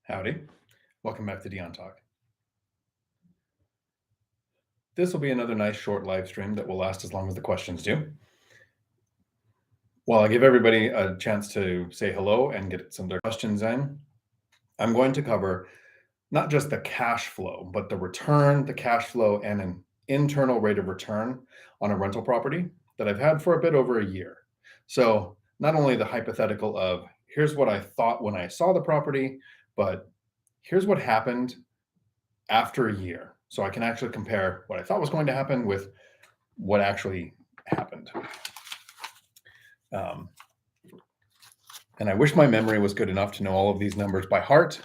Howdy. Welcome back to Dion Talk. This will be another nice short live stream that will last as long as the questions do. While I give everybody a chance to say hello and get some of their questions in, I'm going to cover not just the cash flow, but the return, the cash flow, and an internal rate of return on a rental property that I've had for a bit over a year. So not only the hypothetical of here's what I thought when I saw the property, but here's what happened after a year. So I can actually compare what I thought was going to happen with what actually happened. And I wish my memory was good enough to know all of these numbers by heart.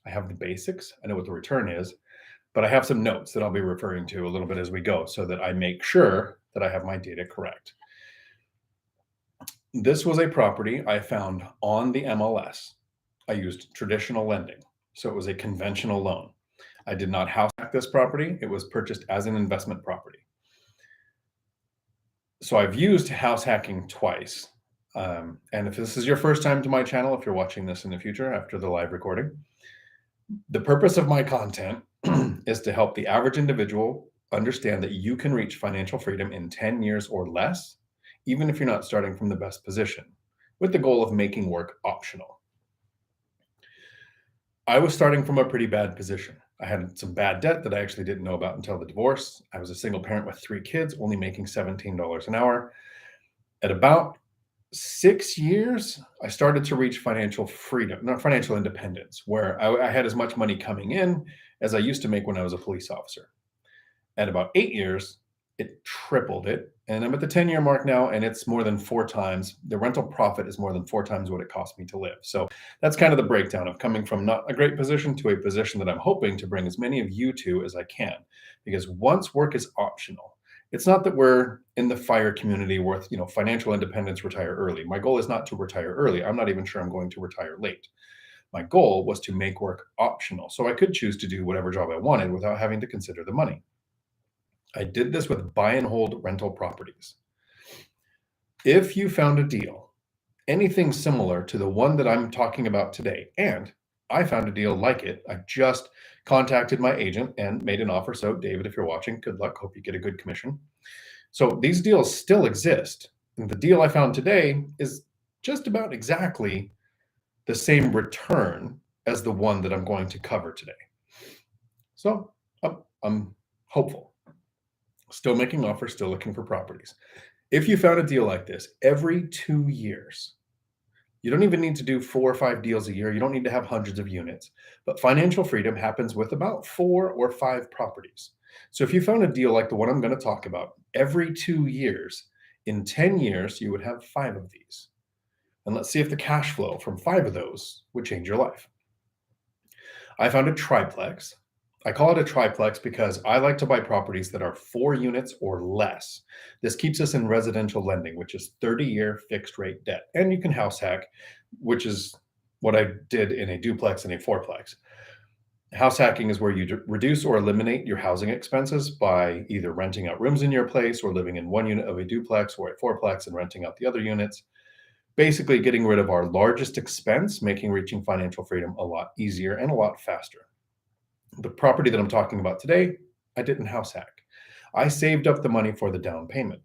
I have the basics. I know what the return is, but I have some notes that I'll be referring to a little bit as we go so that I make sure that I have my data correct. This was a property I found on the MLS. I used traditional lending, so it was a conventional loan. I did not house hack this property. It was purchased as an investment property. So I've used house hacking twice. And if this is your first time to my channel, if you're watching this in the future after the live recording, the purpose of my content is to help the average individual understand that you can reach financial freedom in 10 years or less, even if you're not starting from the best position, with the goal of making work optional. I was starting from a pretty bad position. I had some bad debt that I actually didn't know about until the divorce. I was a single parent with 3 kids, only making $17 an hour. At about 6 years, I started to reach financial freedom, not financial independence, where I had as much money coming in as I used to make when I was a police officer. At about 8 years, it tripled it. And I'm at the 10-year mark now, and it's more than 4 times. The rental profit is more than 4 times what it cost me to live. So that's kind of the breakdown of coming from not a great position to a position that I'm hoping to bring as many of you to as I can. Because once work is optional, it's not that we're in the FIRE community with, financial independence, retire early. My goal is not to retire early. I'm not even sure I'm going to retire late. My goal was to make work optional, so I could choose to do whatever job I wanted without having to consider the money. I did this with buy and hold rental properties. If you found a deal, anything similar to the one that I'm talking about today, and I found a deal like it, I just contacted my agent and made an offer. So David, if you're watching, good luck. Hope you get a good commission. So these deals still exist. And the deal I found today is just about exactly the same return as the one that I'm going to cover today. So I'm hopeful. Still making offers, still looking for properties. If you found a deal like this every 2 years, you don't even need to do 4 or 5 deals a year. You don't need to have hundreds of units, but financial freedom happens with about 4 or 5 properties. So if you found a deal like the one I'm going to talk about every 2 years, in 10 years, you would have 5 of these. And let's see if the cash flow from 5 of those would change your life. I found a triplex. I call it a triplex because I like to buy properties that are 4 units or less. This keeps us in residential lending, which is 30-year fixed rate debt. And you can house hack, which is what I did in a duplex and a fourplex. House hacking is where you reduce or eliminate your housing expenses by either renting out rooms in your place or living in one unit of a duplex or a fourplex and renting out the other units. Basically getting rid of our largest expense, making reaching financial freedom a lot easier and a lot faster. The property that I'm talking about today, I didn't house hack. I saved up the money for the down payment.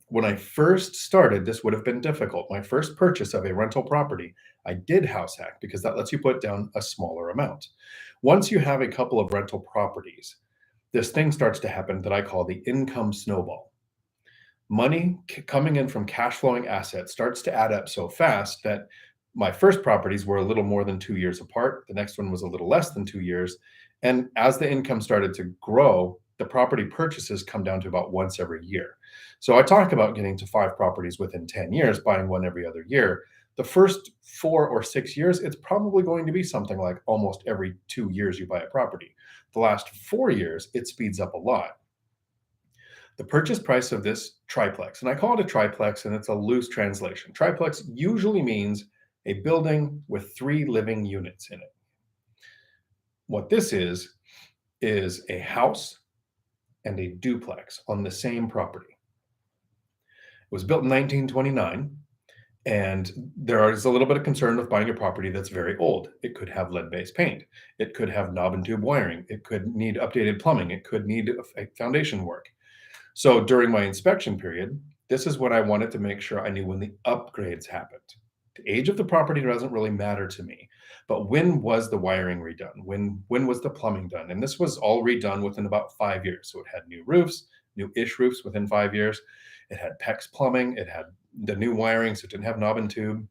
When I first started, this would have been difficult. My first purchase of a rental property, I did house hack because that lets you put down a smaller amount. Once you have a couple of rental properties, this thing starts to happen that I call the income snowball. Money coming in from cash flowing assets starts to add up so fast that my first properties were a little more than 2 years apart. The next one was a little less than 2 years. And as the income started to grow, the property purchases come down to about once every year. So I talk about getting to 5 properties within 10 years, buying one every other year. The first 4 or 6 years, it's probably going to be something like almost every 2 years you buy a property. The last 4 years, it speeds up a lot. The purchase price of this triplex, and I call it a triplex, and it's a loose translation. Triplex usually means a building with 3 living units in it. What this is a house and a duplex on the same property. It was built in 1929, And there is a little bit of concern with buying a property that's very old. It could have lead-based paint. It could have knob and tube wiring. It could need updated plumbing. It could need foundation work. So during my inspection period, this is what I wanted to make sure I knew when the upgrades happened. The age of the property doesn't really matter to me, but when was the wiring redone? When was the plumbing done? And this was all redone within about 5 years. So it had new roofs, new-ish roofs within 5 years. It had PEX plumbing. It had the new wiring, so it didn't have knob and tube.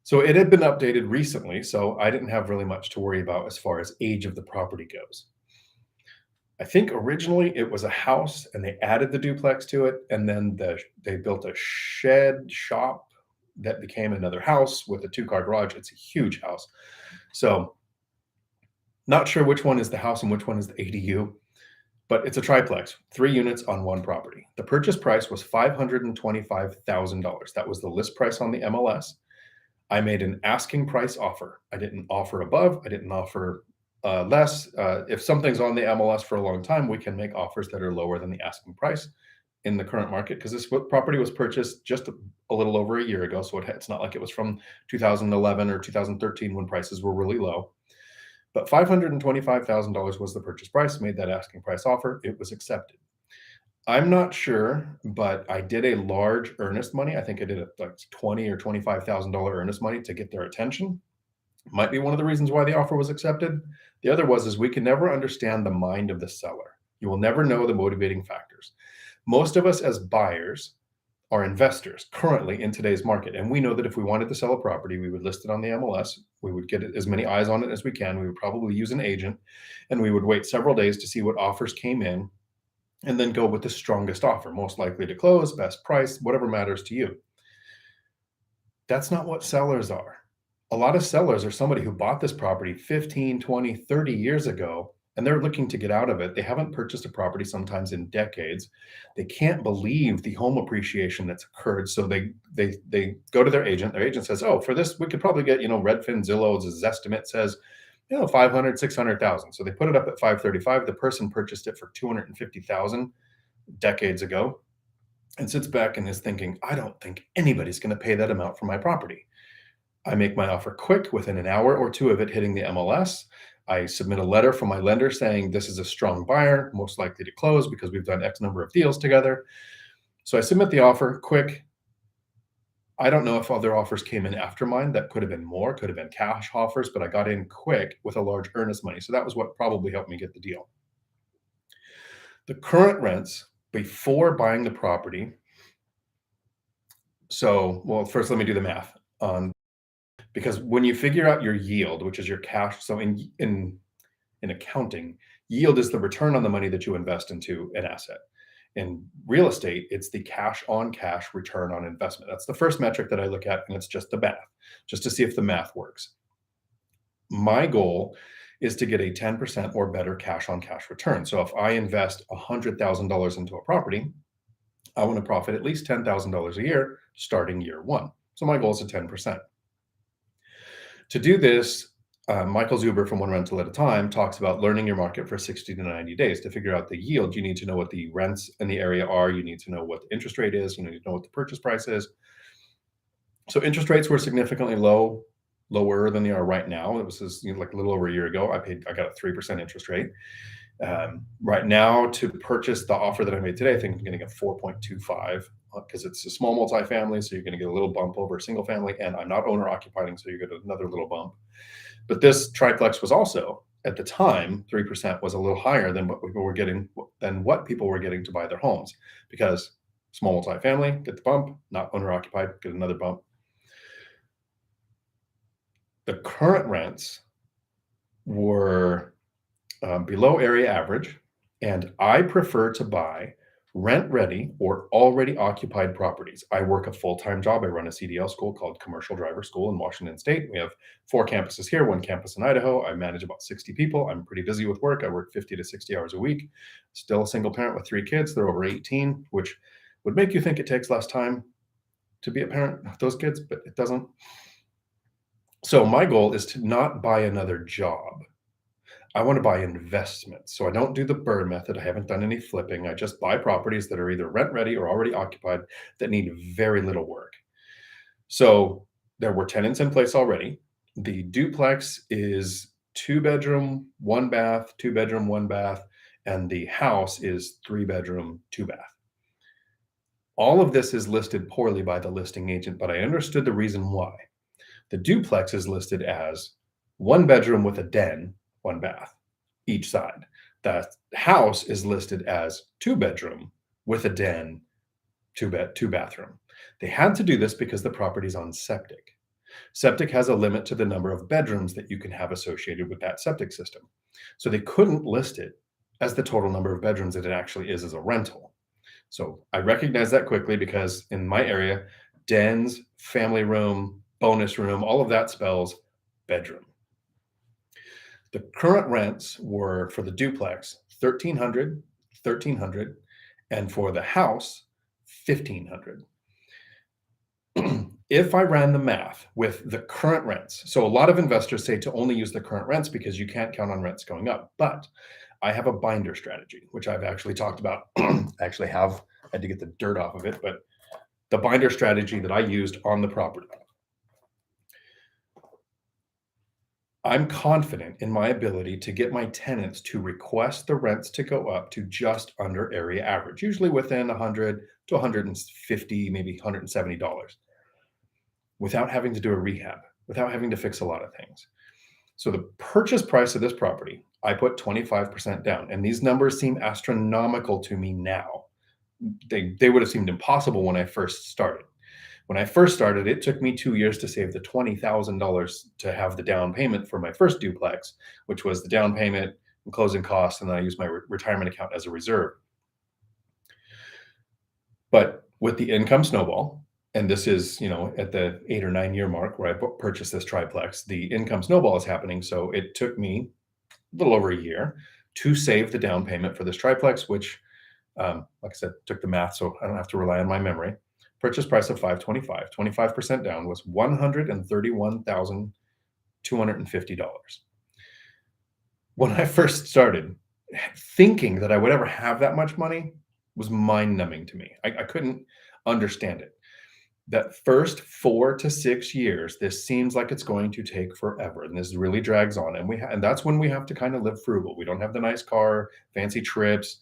So it had been updated recently, so I didn't have really much to worry about as far as age of the property goes. I think originally it was a house and they added the duplex to it, and then they built a shed shop that became another house with a two-car garage. It's a huge house. So not sure which one is the house and which one is the ADU, but it's a triplex, 3 units on one property. The purchase price was $525,000. That was the list price on the MLS. I made an asking price offer. I didn't offer above. I didn't offer less. If something's on the MLS for a long time, we can make offers that are lower than the asking price in the current market, because this property was purchased just a little over a year ago. So it's not like it was from 2011 or 2013 when prices were really low. But $525,000 was the purchase price, made that asking price offer. It was accepted. I'm not sure, but I did a large earnest money. I think I did like $20,000 or $25,000 earnest money to get their attention. Might be one of the reasons why the offer was accepted. The other is we can never understand the mind of the seller. You will never know the motivating factors. Most of us as buyers are investors currently in today's market. And we know that if we wanted to sell a property, we would list it on the MLS. We would get as many eyes on it as we can. We would probably use an agent, and we would wait several days to see what offers came in, and then go with the strongest offer, most likely to close, best price, whatever matters to you. That's not what sellers are. A lot of sellers are somebody who bought this property 15, 20, 30 years ago, and they're looking to get out of it. They haven't purchased a property sometimes in decades. They can't believe the home appreciation that's occurred. So they go to their agent. Their agent says, oh, for this, we could probably get, Redfin, Zillow's estimate says, 500, 600,000. So they put it up at 535. The person purchased it for 250,000 decades ago and sits back and is thinking, I don't think anybody's going to pay that amount for my property. I make my offer quick within an hour or two of it hitting the MLS. I submit a letter from my lender saying this is a strong buyer, most likely to close because we've done X number of deals together. So I submit the offer quick. I don't know if other offers came in after mine. That could have been more, could have been cash offers, but I got in quick with a large earnest money. So that was what probably helped me get the deal. The current rents before buying the property. So, well, first let me do the math on, because when you figure out your yield, which is your cash, so in accounting, yield is the return on the money that you invest into an asset. In real estate, it's the cash on cash return on investment. That's the first metric that I look at, and it's just the math, just to see if the math works. My goal is to get a 10% or better cash on cash return. So if I invest $100,000 into a property, I want to profit at least $10,000 a year starting year one. So my goal is a 10%. To do this, Michael Zuber from One Rental at a Time talks about learning your market for 60 to 90 days. To figure out the yield, you need to know what the rents in the area are. You need to know what the interest rate is. You need to know what the purchase price is. So interest rates were significantly lower than they are right now. It was like a little over a year ago. I got a 3% interest rate. Right now, to purchase the offer that I made today, I think I'm getting a 4.25 because it's a small multifamily. So you're going to get a little bump over a single family, and I'm not owner occupying. So you get another little bump. But this triplex was also, at the time, 3% was a little higher than what people were getting to buy their homes, because small multifamily, get the bump, not owner occupied, get another bump. The current rents were below area average, and I prefer to buy rent-ready or already occupied properties. I work a full-time job. I run a CDL school called Commercial Driver School in Washington State. We have 4 campuses here, 1 campus in Idaho. I manage about 60 people. I'm pretty busy with work. I work 50 to 60 hours a week. Still a single parent with 3 kids. They're over 18, which would make you think it takes less time to be a parent of those kids, but it doesn't. So my goal is to not buy another job. I want to buy investments. So I don't do the burn method. I haven't done any flipping. I just buy properties that are either rent ready or already occupied that need very little work. So there were tenants in place already. The duplex is 2 bedroom, 1 bath, 2 bedroom, 1 bath, and the house is 3 bedroom, 2 bath. All of this is listed poorly by the listing agent, but I understood the reason why. The duplex is listed as 1 bedroom with a den, 1 bath, each side. The house is listed as 2 bedroom with a den, 2 bathroom. They had to do this because the property's on septic. Septic has a limit to the number of bedrooms that you can have associated with that septic system. So they couldn't list it as the total number of bedrooms that it actually is as a rental. So I recognized that quickly because in my area, dens, family room, bonus room, all of that spells bedroom. The current rents were for the duplex 1,300, and for the house 1,500. If I ran the math with the current rents, so a lot of investors say to only use the current rents because you can't count on rents going up. But I have a binder strategy, which I've actually talked about. I actually had to get the dirt off of it, but the binder strategy that I used on the property. I'm confident in my ability to get my tenants to request the rents to go up to just under area average, usually within 100 to 150, maybe $170, without having to do a rehab, without having to fix a lot of things. So the purchase price of this property, I put 25% down, and these numbers seem astronomical to me now. They would have seemed impossible when I first started. When I first started, it took me 2 years to save the $20,000 to have the down payment for my first duplex, which was the down payment and closing costs, and then I used my retirement account as a reserve. But with the Income Snowball, and this is, at the 8 or 9 year mark where I purchased this triplex, the Income Snowball is happening. So it took me a little over a year to save the down payment for this triplex, which, like I said, took the math, so I don't have to rely on my memory. Purchase price of $525, 25% down was $131,250. When I first started, thinking that I would ever have that much money was mind-numbing to me. I couldn't understand it. That first 4 to 6 years, this seems like it's going to take forever, and this really drags on. And that's when we have to kind of live frugal. We don't have the nice car, fancy trips.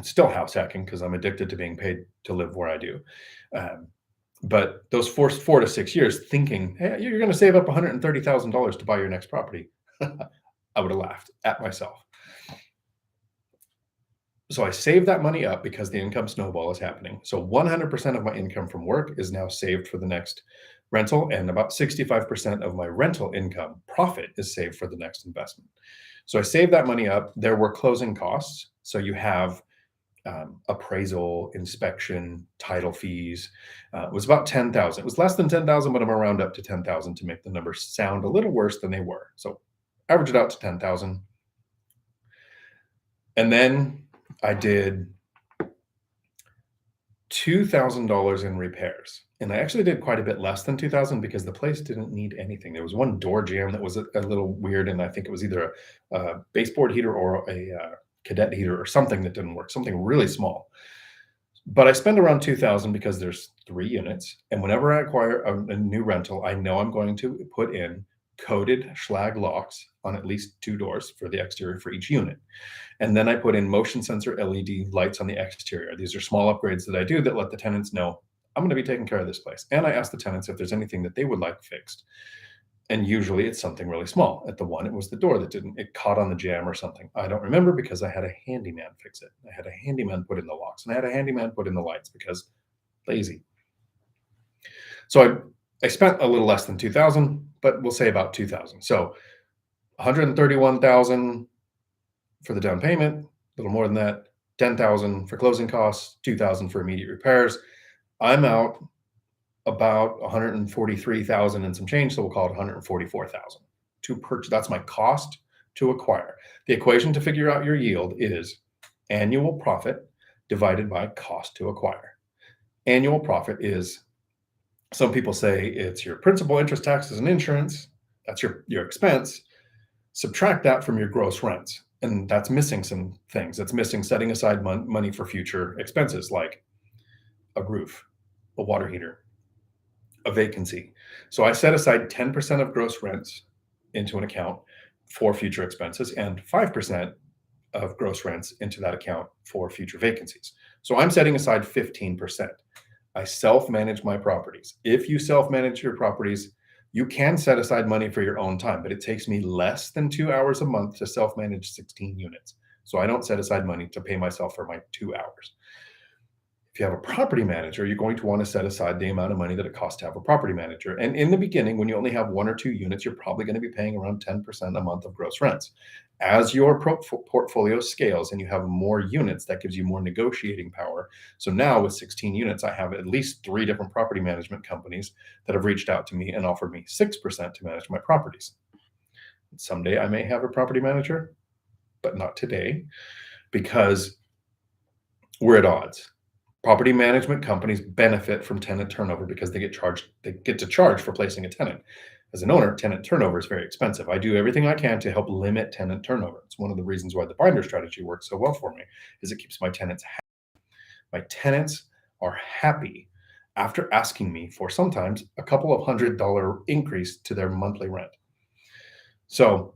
Still house hacking because I'm addicted to being paid to live where I do. But those 4 to 6 years thinking, hey, you're going to save up $130,000 to buy your next property. I would have laughed at myself. So I saved that money up because the Income Snowball is happening. So 100% of my income from work is now saved for the next rental, and about 65% of my rental income profit is saved for the next investment. So I saved that money up. There were closing costs. So you have appraisal, inspection, title fees. It was about $10,000. It was less than $10,000, but I'm around up to $10,000 to make the numbers sound a little worse than they were. So average it out to $10,000. And then I did $2,000 in repairs. And I actually did quite a bit less than $2,000 because the place didn't need anything. There was one door jamb that was a little weird, and I think it was either a baseboard heater or a cadet heater or something that didn't work, something really small. But I spend around $2,000 because there's 3 units. And whenever I acquire a new rental, I know I'm going to put in coated schlag locks on at least 2 doors for the exterior for each unit. And then I put in motion sensor LED lights on the exterior. These are small upgrades that I do that let the tenants know I'm going to be taking care of this place. And I ask the tenants if there's anything that they would like fixed. And usually it's something really small. At the one, it was the door that it caught on the jamb or something. I don't remember because I had a handyman fix it. I had a handyman put in the locks, and I had a handyman put in the lights because lazy. So I spent a little less than $2,000, but we'll say about $2,000. So $131,000 for the down payment, a little more than that, $10,000 for closing costs, $2,000 for immediate repairs. I'm out about $143,000 and some change, so we'll call it $144,000 to purchase. That's my cost to acquire. The equation to figure out your yield is annual profit divided by cost to acquire. Annual profit is, some people say it's your principal, interest, taxes, and insurance. That's your expense. Subtract that from your gross rents, and that's missing some things. That's missing setting aside money for future expenses like a roof, a water heater, a vacancy. So I set aside 10% of gross rents into an account for future expenses and 5% of gross rents into that account for future vacancies. So I'm setting aside 15%. I self-manage my properties. If you self-manage your properties, you can set aside money for your own time, but it takes me less than 2 hours a month to self-manage 16 units. So I don't set aside money to pay myself for my 2 hours. If you have a property manager, you're going to want to set aside the amount of money that it costs to have a property manager. And in the beginning, when you only have 1 or 2 units, you're probably going to be paying around 10% a month of gross rents. As your portfolio scales and you have more units, that gives you more negotiating power. So now with 16 units, I have at least 3 different property management companies that have reached out to me and offered me 6% to manage my properties. Someday I may have a property manager, but not today, because we're at odds. Property management companies benefit from tenant turnover because they get to charge for placing a tenant. As an owner, tenant turnover is very expensive. I do everything I can to help limit tenant turnover. It's one of the reasons why the binder strategy works so well for me, is it keeps my tenants happy. My tenants are happy after asking me for sometimes a couple of $100 increase to their monthly rent. So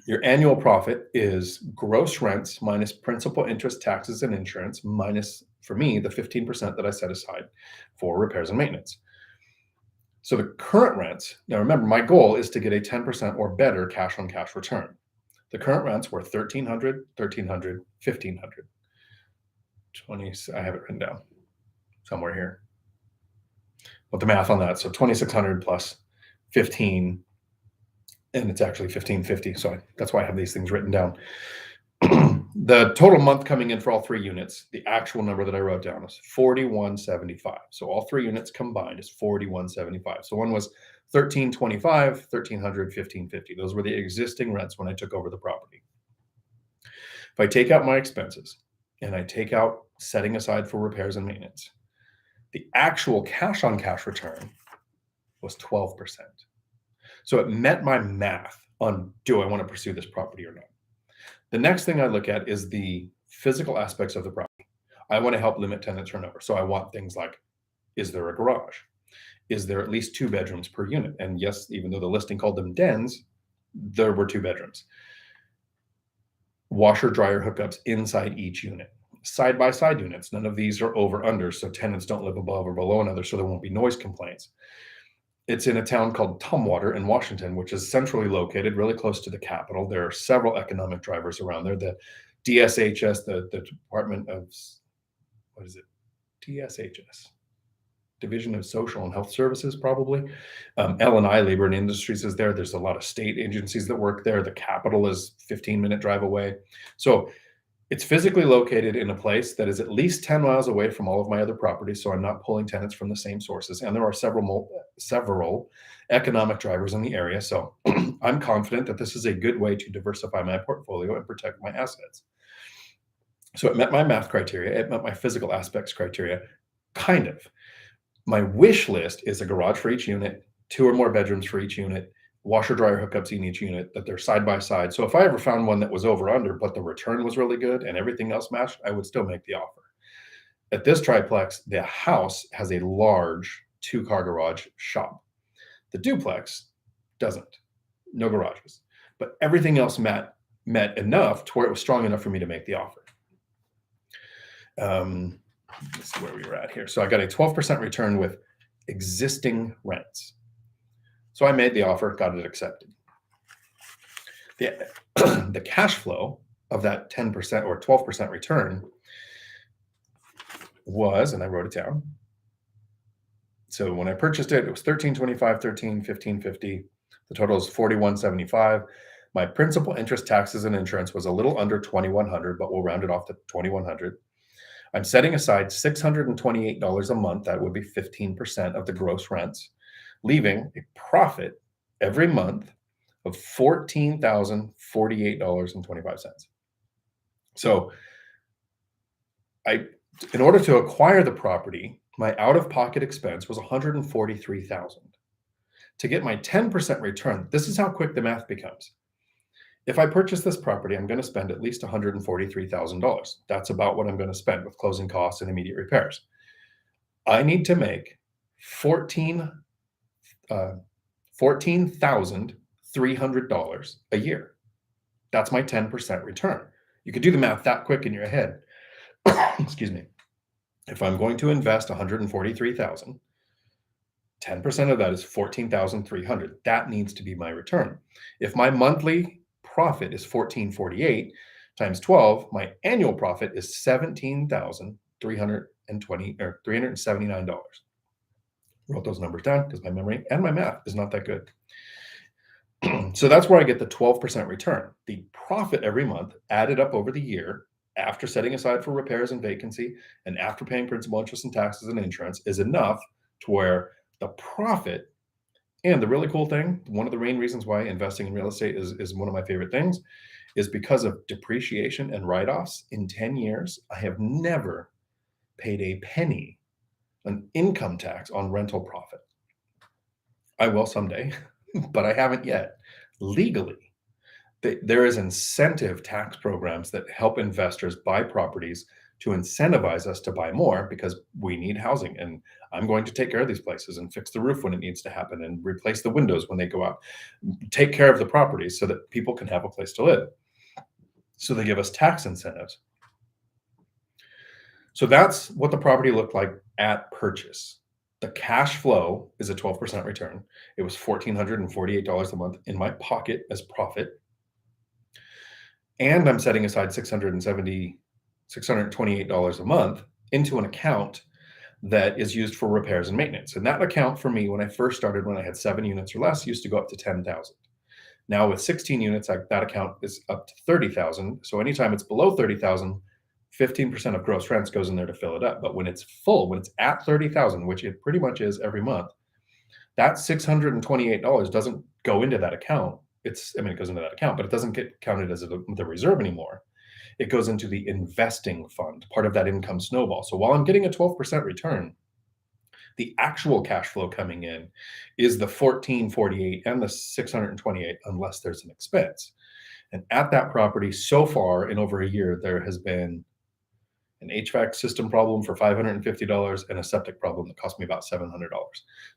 your annual profit is gross rents minus principal, interest, taxes, and insurance, minus, for me, the 15% that I set aside for repairs and maintenance. So the current rents, now remember, my goal is to get a 10% or better cash on cash return. The current rents were $1,300, $1,300, $1,500. 20, I have it written down somewhere here. But the math on that, so 2,600 plus 15, and it's actually 1,550. So that's why I have these things written down. The total month coming in for all 3 units, the actual number that I wrote down is $4,175. So all 3 units combined is $4,175. So one was $1,325, $1,300, $1,550. Those were the existing rents when I took over the property. If I take out my expenses and I take out setting aside for repairs and maintenance, the actual cash on cash return was 12%. So it met my math on, do I want to pursue this property or not? The next thing I look at is the physical aspects of the property. I want to help limit tenant turnover. So I want things like, is there a garage? Is there at least 2 bedrooms per unit? And yes, even though the listing called them dens, there were 2 bedrooms. Washer dryer hookups inside each unit. Side-by-side units. None of these are over-under, so tenants don't live above or below another, so there won't be noise complaints. It's in a town called Tumwater in Washington, which is centrally located, really close to the capital. There are several economic drivers around there. The DSHS, the Department of, what is it? DSHS, Division of Social and Health Services, probably. L&I, Labor and Industries, is there. There's a lot of state agencies that work there. The capital is 15-minute drive away. So it's physically located in a place that is at least 10 miles away from all of my other properties, so I'm not pulling tenants from the same sources. And there are several economic drivers in the area, so I'm confident that this is a good way to diversify my portfolio and protect my assets. So it met my math criteria, it met my physical aspects criteria, kind of. My wish list is a garage for each unit, 2 or more bedrooms for each unit, washer dryer hookups in each unit, that they're side by side. So if I ever found one that was over under, but the return was really good and everything else matched, I would still make the offer. At this triplex, the house has a large 2-car garage shop. The duplex doesn't, no garages, but everything else met enough to where it was strong enough for me to make the offer. Let's see where we were at here. So I got a 12% return with existing rents. So I made the offer, got it accepted. The cash flow of that 10% or 12% return was, and I wrote it down. So when I purchased it, it was $1,325, $1,300, $1,550. The total is $4,175. My principal, interest, taxes, and insurance was a little under $2,100, but we'll round it off to $2,100. I'm setting aside $628 a month. That would be 15% of the gross rents, leaving a profit every month of $14,048.25. So in order to acquire the property, my out-of-pocket expense was $143,000. To get my 10% return, this is how quick the math becomes. If I purchase this property, I'm going to spend at least $143,000. That's about what I'm going to spend with closing costs and immediate repairs. I need to make $14,300 a year. That's my 10% return. You could do the math that quick in your head. Excuse me. If I'm going to invest 143,000, 10% of that is 14,300. That needs to be my return. If my monthly profit is 1448 times 12, my annual profit is 17,320 or $379. Wrote those numbers down because my memory and my math is not that good. So that's where I get the 12% return. The profit every month added up over the year after setting aside for repairs and vacancy and after paying principal, interest, and taxes and insurance is enough to where the profit, and the really cool thing, one of the main reasons why investing in real estate is one of my favorite things, is because of depreciation and write-offs. In 10 years, I have never paid a penny on income tax on rental profit. I will someday, but I haven't yet. Legally, there is incentive tax programs that help investors buy properties to incentivize us to buy more because we need housing, and I'm going to take care of these places and fix the roof when it needs to happen and replace the windows when they go out, take care of the properties so that people can have a place to live. So they give us tax incentives. So that's what the property looked like at purchase. The cash flow is a 12% return. It was $1,448 a month in my pocket as profit. And I'm setting aside $628 a month into an account that is used for repairs and maintenance. And that account for me, when I first started, when I had 7 units or less, used to go up to 10,000. Now with 16 units, that account is up to 30,000. So anytime it's below 30,000, 15% of gross rents goes in there to fill it up. But when it's full, when it's at 30,000, which it pretty much is every month, that $628 doesn't go into that account. It goes into that account, but it doesn't get counted as the reserve anymore. It goes into the investing fund, part of that income snowball. So while I'm getting a 12% return, the actual cash flow coming in is the 1448 and the 628, unless there's an expense. And at that property so far in over a year, there has been an HVAC system problem for $550 and a septic problem that cost me about $700.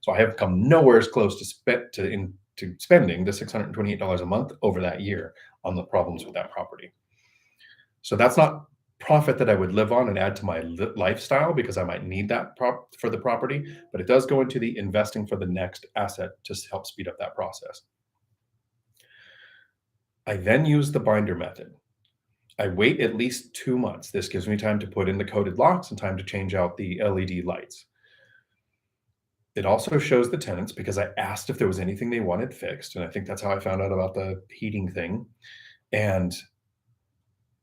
So I have come nowhere as close to spending the $628 a month over that year on the problems with that property. So that's not profit that I would live on and add to my lifestyle because I might need that for the property, but it does go into the investing for the next asset to help speed up that process. I then use the binder method. I wait at least 2 months. This gives me time to put in the coated locks and time to change out the LED lights. It also shows the tenants because I asked if there was anything they wanted fixed. And I think that's how I found out about the heating thing. And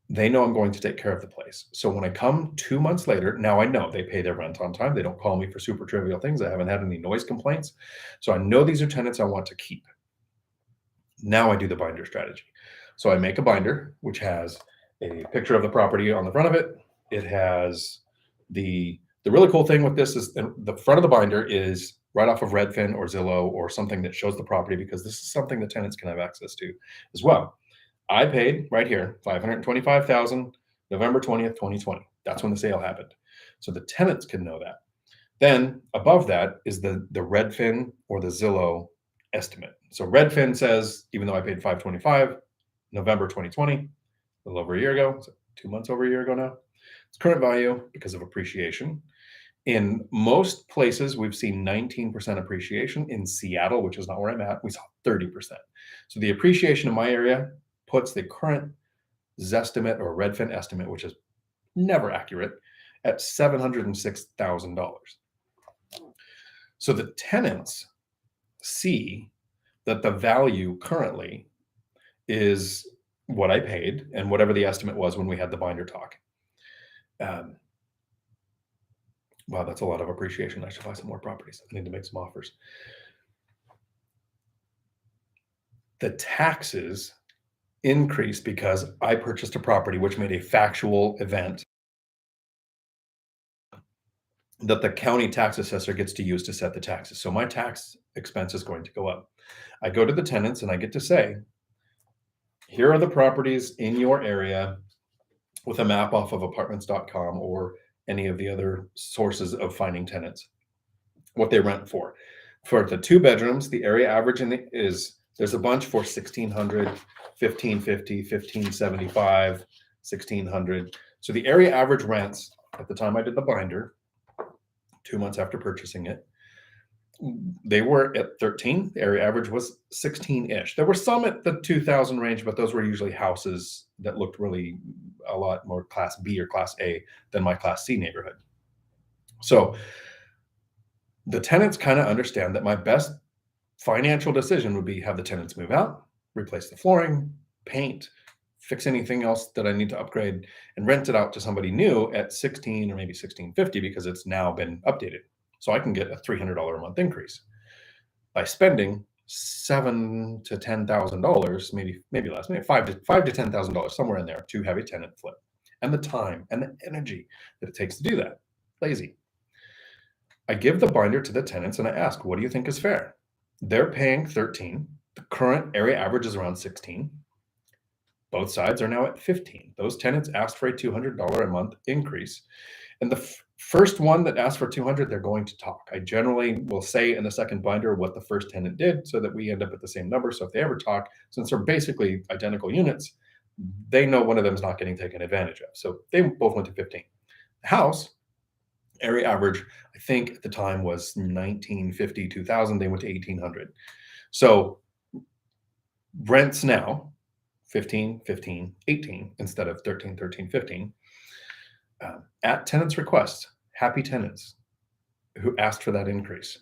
they know I'm going to take care of the place. So when I come 2 months later, now I know they pay their rent on time. They don't call me for super trivial things. I haven't had any noise complaints. So I know these are tenants I want to keep. Now I do the binder strategy. So I make a binder, which has a picture of the property on the front of it. It has the really cool thing with this is the front of the binder is right off of Redfin or Zillow or something that shows the property, because this is something the tenants can have access to as well. I paid right here $525,000 November 20th, 2020. That's when the sale happened. So the tenants can know that. Then above that is the Redfin or the Zillow estimate. So Redfin says, even though I paid $525 November 2020, a little over a year ago, so 2 months over a year ago now, it's current value because of appreciation. In most places, we've seen 19% appreciation. In Seattle, which is not where I'm at, we saw 30%. So the appreciation in my area puts the current Zestimate or Redfin estimate, which is never accurate, at $706,000. So the tenants see that the value currently is what I paid and whatever the estimate was when we had the binder talk. Wow, that's a lot of appreciation. I should buy some more properties. I need to make some offers. The taxes increase because I purchased a property which made a factual event that the county tax assessor gets to use to set the taxes. So my tax expense is going to go up. I go to the tenants and I get to say, here are the properties in your area with a map off of apartments.com or any of the other sources of finding tenants, what they rent for. For the 2 bedrooms, the area average there's a bunch for 1,600, 1,550, 1,575, 1,600. So the area average rents at the time I did the binder, 2 months after purchasing it, they were at 13. The area average was 16-ish. There were some at the 2,000 range, but those were usually houses that looked really a lot more Class B or Class A than my Class C neighborhood. So the tenants kind of understand that my best financial decision would be have the tenants move out, replace the flooring, paint, fix anything else that I need to upgrade, and rent it out to somebody new at 16 or maybe 1650 because it's now been updated. So I can get a $300 a month increase by spending $7,000 to $10,000, maybe less, maybe $5,000 to $10,000 somewhere in there to have a tenant flip, and the time and the energy that it takes to do that. Lazy. I give the binder to the tenants and I ask, what do you think is fair? They're paying 13. The current area average is around 16. Both sides are now at 15. Those tenants asked for a $200 a month increase. And the first one that asked for 200, they're going to talk. I generally will say in the second binder what the first tenant did so that we end up at the same number. So if they ever talk, since they're basically identical units, they know one of them is not getting taken advantage of. So they both went to 15. The house area average, I think at the time was 1950, 2000. They went to 1800. So rents now 15, 15, 18 instead of 13, 13, 15. At tenants' request, happy tenants who asked for that increase.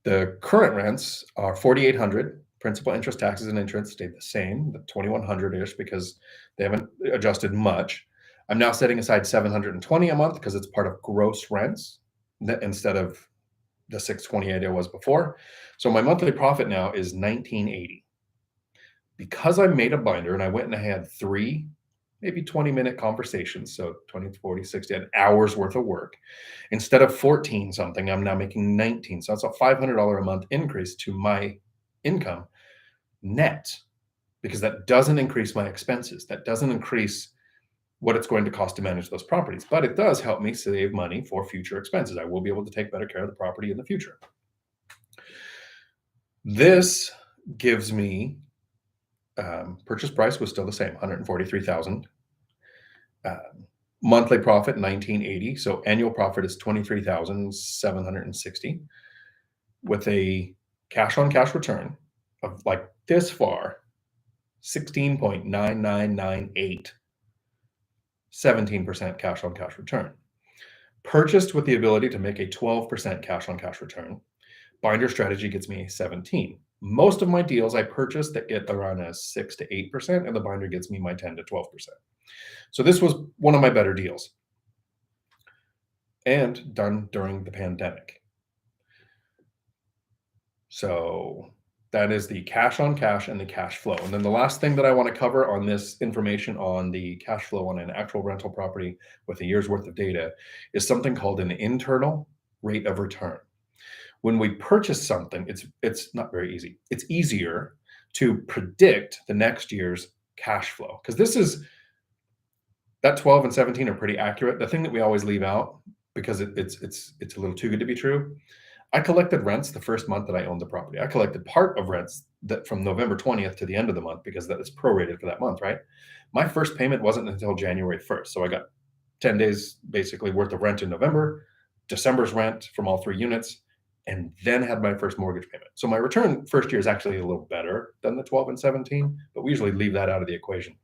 The current rents are 4,800. Principal, interest, taxes, and insurance stayed the same, the 2,100-ish, because they haven't adjusted much. I'm now setting aside $720 a month because it's part of gross rents instead of the $628 it was before. So my monthly profit now is $1,980. Because I made a binder and I went and I had 3 maybe 20-minute conversations, so 20, 40, 60, an hour's worth of work. Instead of 14 something, I'm now making 19. So that's a $500 a month increase to my income net, because that doesn't increase my expenses. That doesn't increase what it's going to cost to manage those properties, but it does help me save money for future expenses. I will be able to take better care of the property in the future. This gives me purchase price was still the same, $143,000. Monthly profit $1,980. So annual profit is $23,760 with a cash on cash return of like this far, 16.9998, 17% cash on cash return. Purchased with the ability to make a 12% cash on cash return. Binder strategy gets me a 17. Most of my deals I purchase that get around a 6 to 8%, and the binder gets me my 10 to 12%. So this was one of my better deals, and done during the pandemic. So that is the cash on cash and the cash flow. And then the last thing that I want to cover on this information on the cash flow on an actual rental property with a year's worth of data is something called an internal rate of return. When we purchase something, it's not very easy. It's easier to predict the next year's cash flow, because that 12 and 17 are pretty accurate. The thing that we always leave out, because it's a little too good to be true, I collected rents the first month that I owned the property. I collected part of rents that from November 20th to the end of the month, because that is prorated for that month, right? My first payment wasn't until January 1st. So I got 10 days basically worth of rent in November, December's rent from all 3 units, and then had my first mortgage payment. So my return first year is actually a little better than the 12 and 17, but we usually leave that out of the equation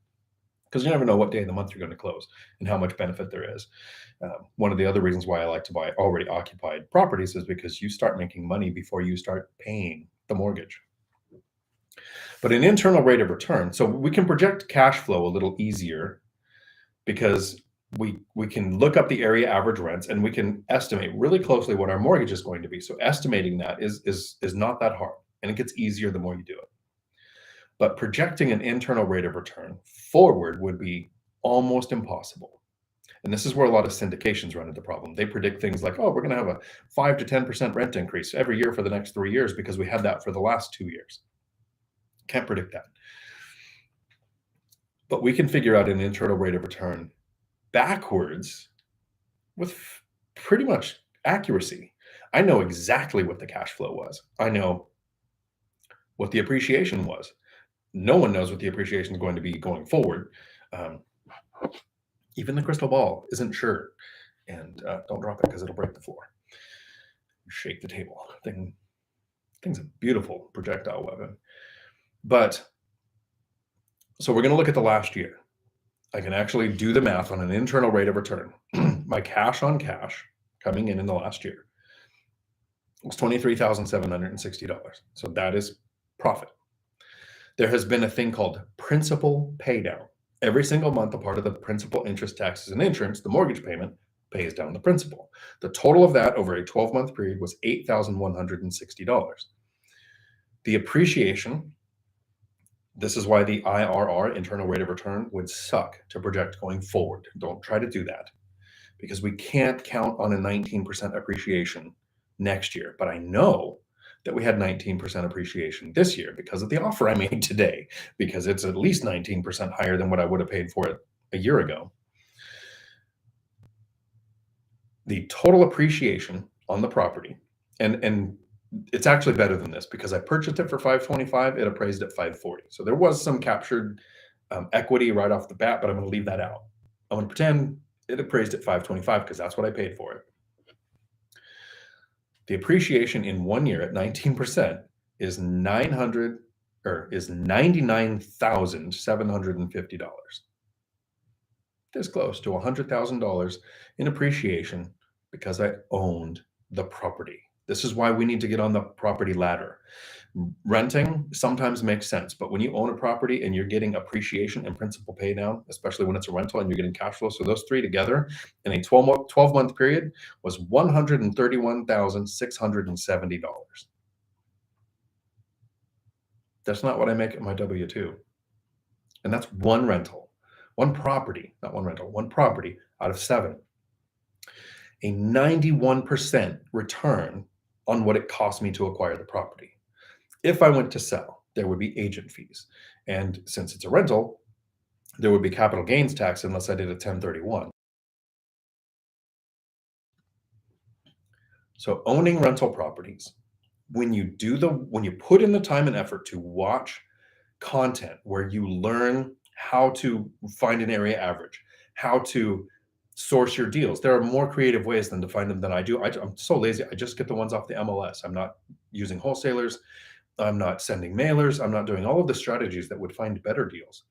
because you never know what day of the month you're going to close and how much benefit there is. One of the other reasons why I like to buy already occupied properties is because you start making money before you start paying the mortgage. But an internal rate of return, so we can project cash flow a little easier because we can look up the area average rents and we can estimate really closely what our mortgage is going to be. So estimating that is not that hard, and it gets easier the more you do it. But projecting an internal rate of return forward would be almost impossible. And this is where a lot of syndications run into the problem. They predict things like, oh, we're going to have a 5 to 10% rent increase every year for the next 3 years because we had that for the last 2 years. Can't predict that. But we can figure out an internal rate of return backwards with pretty much accuracy. I know exactly what the cash flow was. I know what the appreciation was. No one knows what the appreciation is going to be going forward. Um, even the crystal ball isn't sure. And don't drop it because it'll break the floor. Shake the table. Thing's a beautiful projectile weapon. But so we're going to look at the last year. I can actually do the math on an internal rate of return. My cash on cash coming in the last year was $23,760. So that is profit. There has been a thing called principal paydown. Every single month, a part of the principal, interest, taxes, and insurance, the mortgage payment, pays down the principal. The total of that over a 12-month period was $8,160. The appreciation, this is why the IRR, internal rate of return, would suck to project going forward. Don't try to do that because we can't count on a 19% appreciation next year. But I know that we had 19% appreciation this year because of the offer I made today, because it's at least 19% higher than what I would have paid for it a year ago. The total appreciation on the property, and it's actually better than this because I purchased it for $525, it appraised at $540. So there was some captured equity right off the bat, but I'm going to leave that out. I'm going to pretend it appraised at $525 because that's what I paid for it. The appreciation in 1 year at 19% is $99,750. This close to $100,000 in appreciation because I owned the property. This is why we need to get on the property ladder. Renting sometimes makes sense, but when you own a property and you're getting appreciation and principal pay down, especially when it's a rental and you're getting cash flow, so those three together in a 12-month period was $131,670. That's not what I make at my W-2. And that's one rental, one property, not one rental, one property out of 7. A 91% return on what it cost me to acquire the property. If I went to sell, there would be agent fees. And since it's a rental, there would be capital gains tax unless I did a 1031. So owning rental properties, when you put in the time and effort to watch content where you learn how to find an area average, how to source your deals. There are more creative ways than to find them than I do. I'm so lazy. I just get the ones off the MLS. I'm not using wholesalers. I'm not sending mailers. I'm not doing all of the strategies that would find better deals.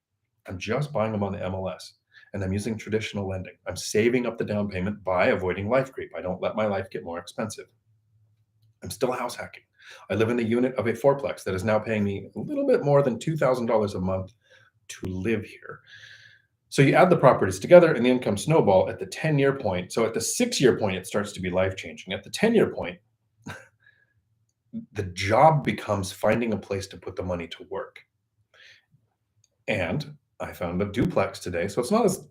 I'm just buying them on the MLS, and I'm using traditional lending. I'm saving up the down payment by avoiding life creep. I don't let my life get more expensive. I'm still house hacking. I live in a unit of a fourplex that is now paying me a little bit more than $2,000 a month to live here. So you add the properties together in the income snowball at the 10-year point. So at the 6-year point, it starts to be life-changing. At the 10-year point, the job becomes finding a place to put the money to work. And I found a duplex today. So it's not as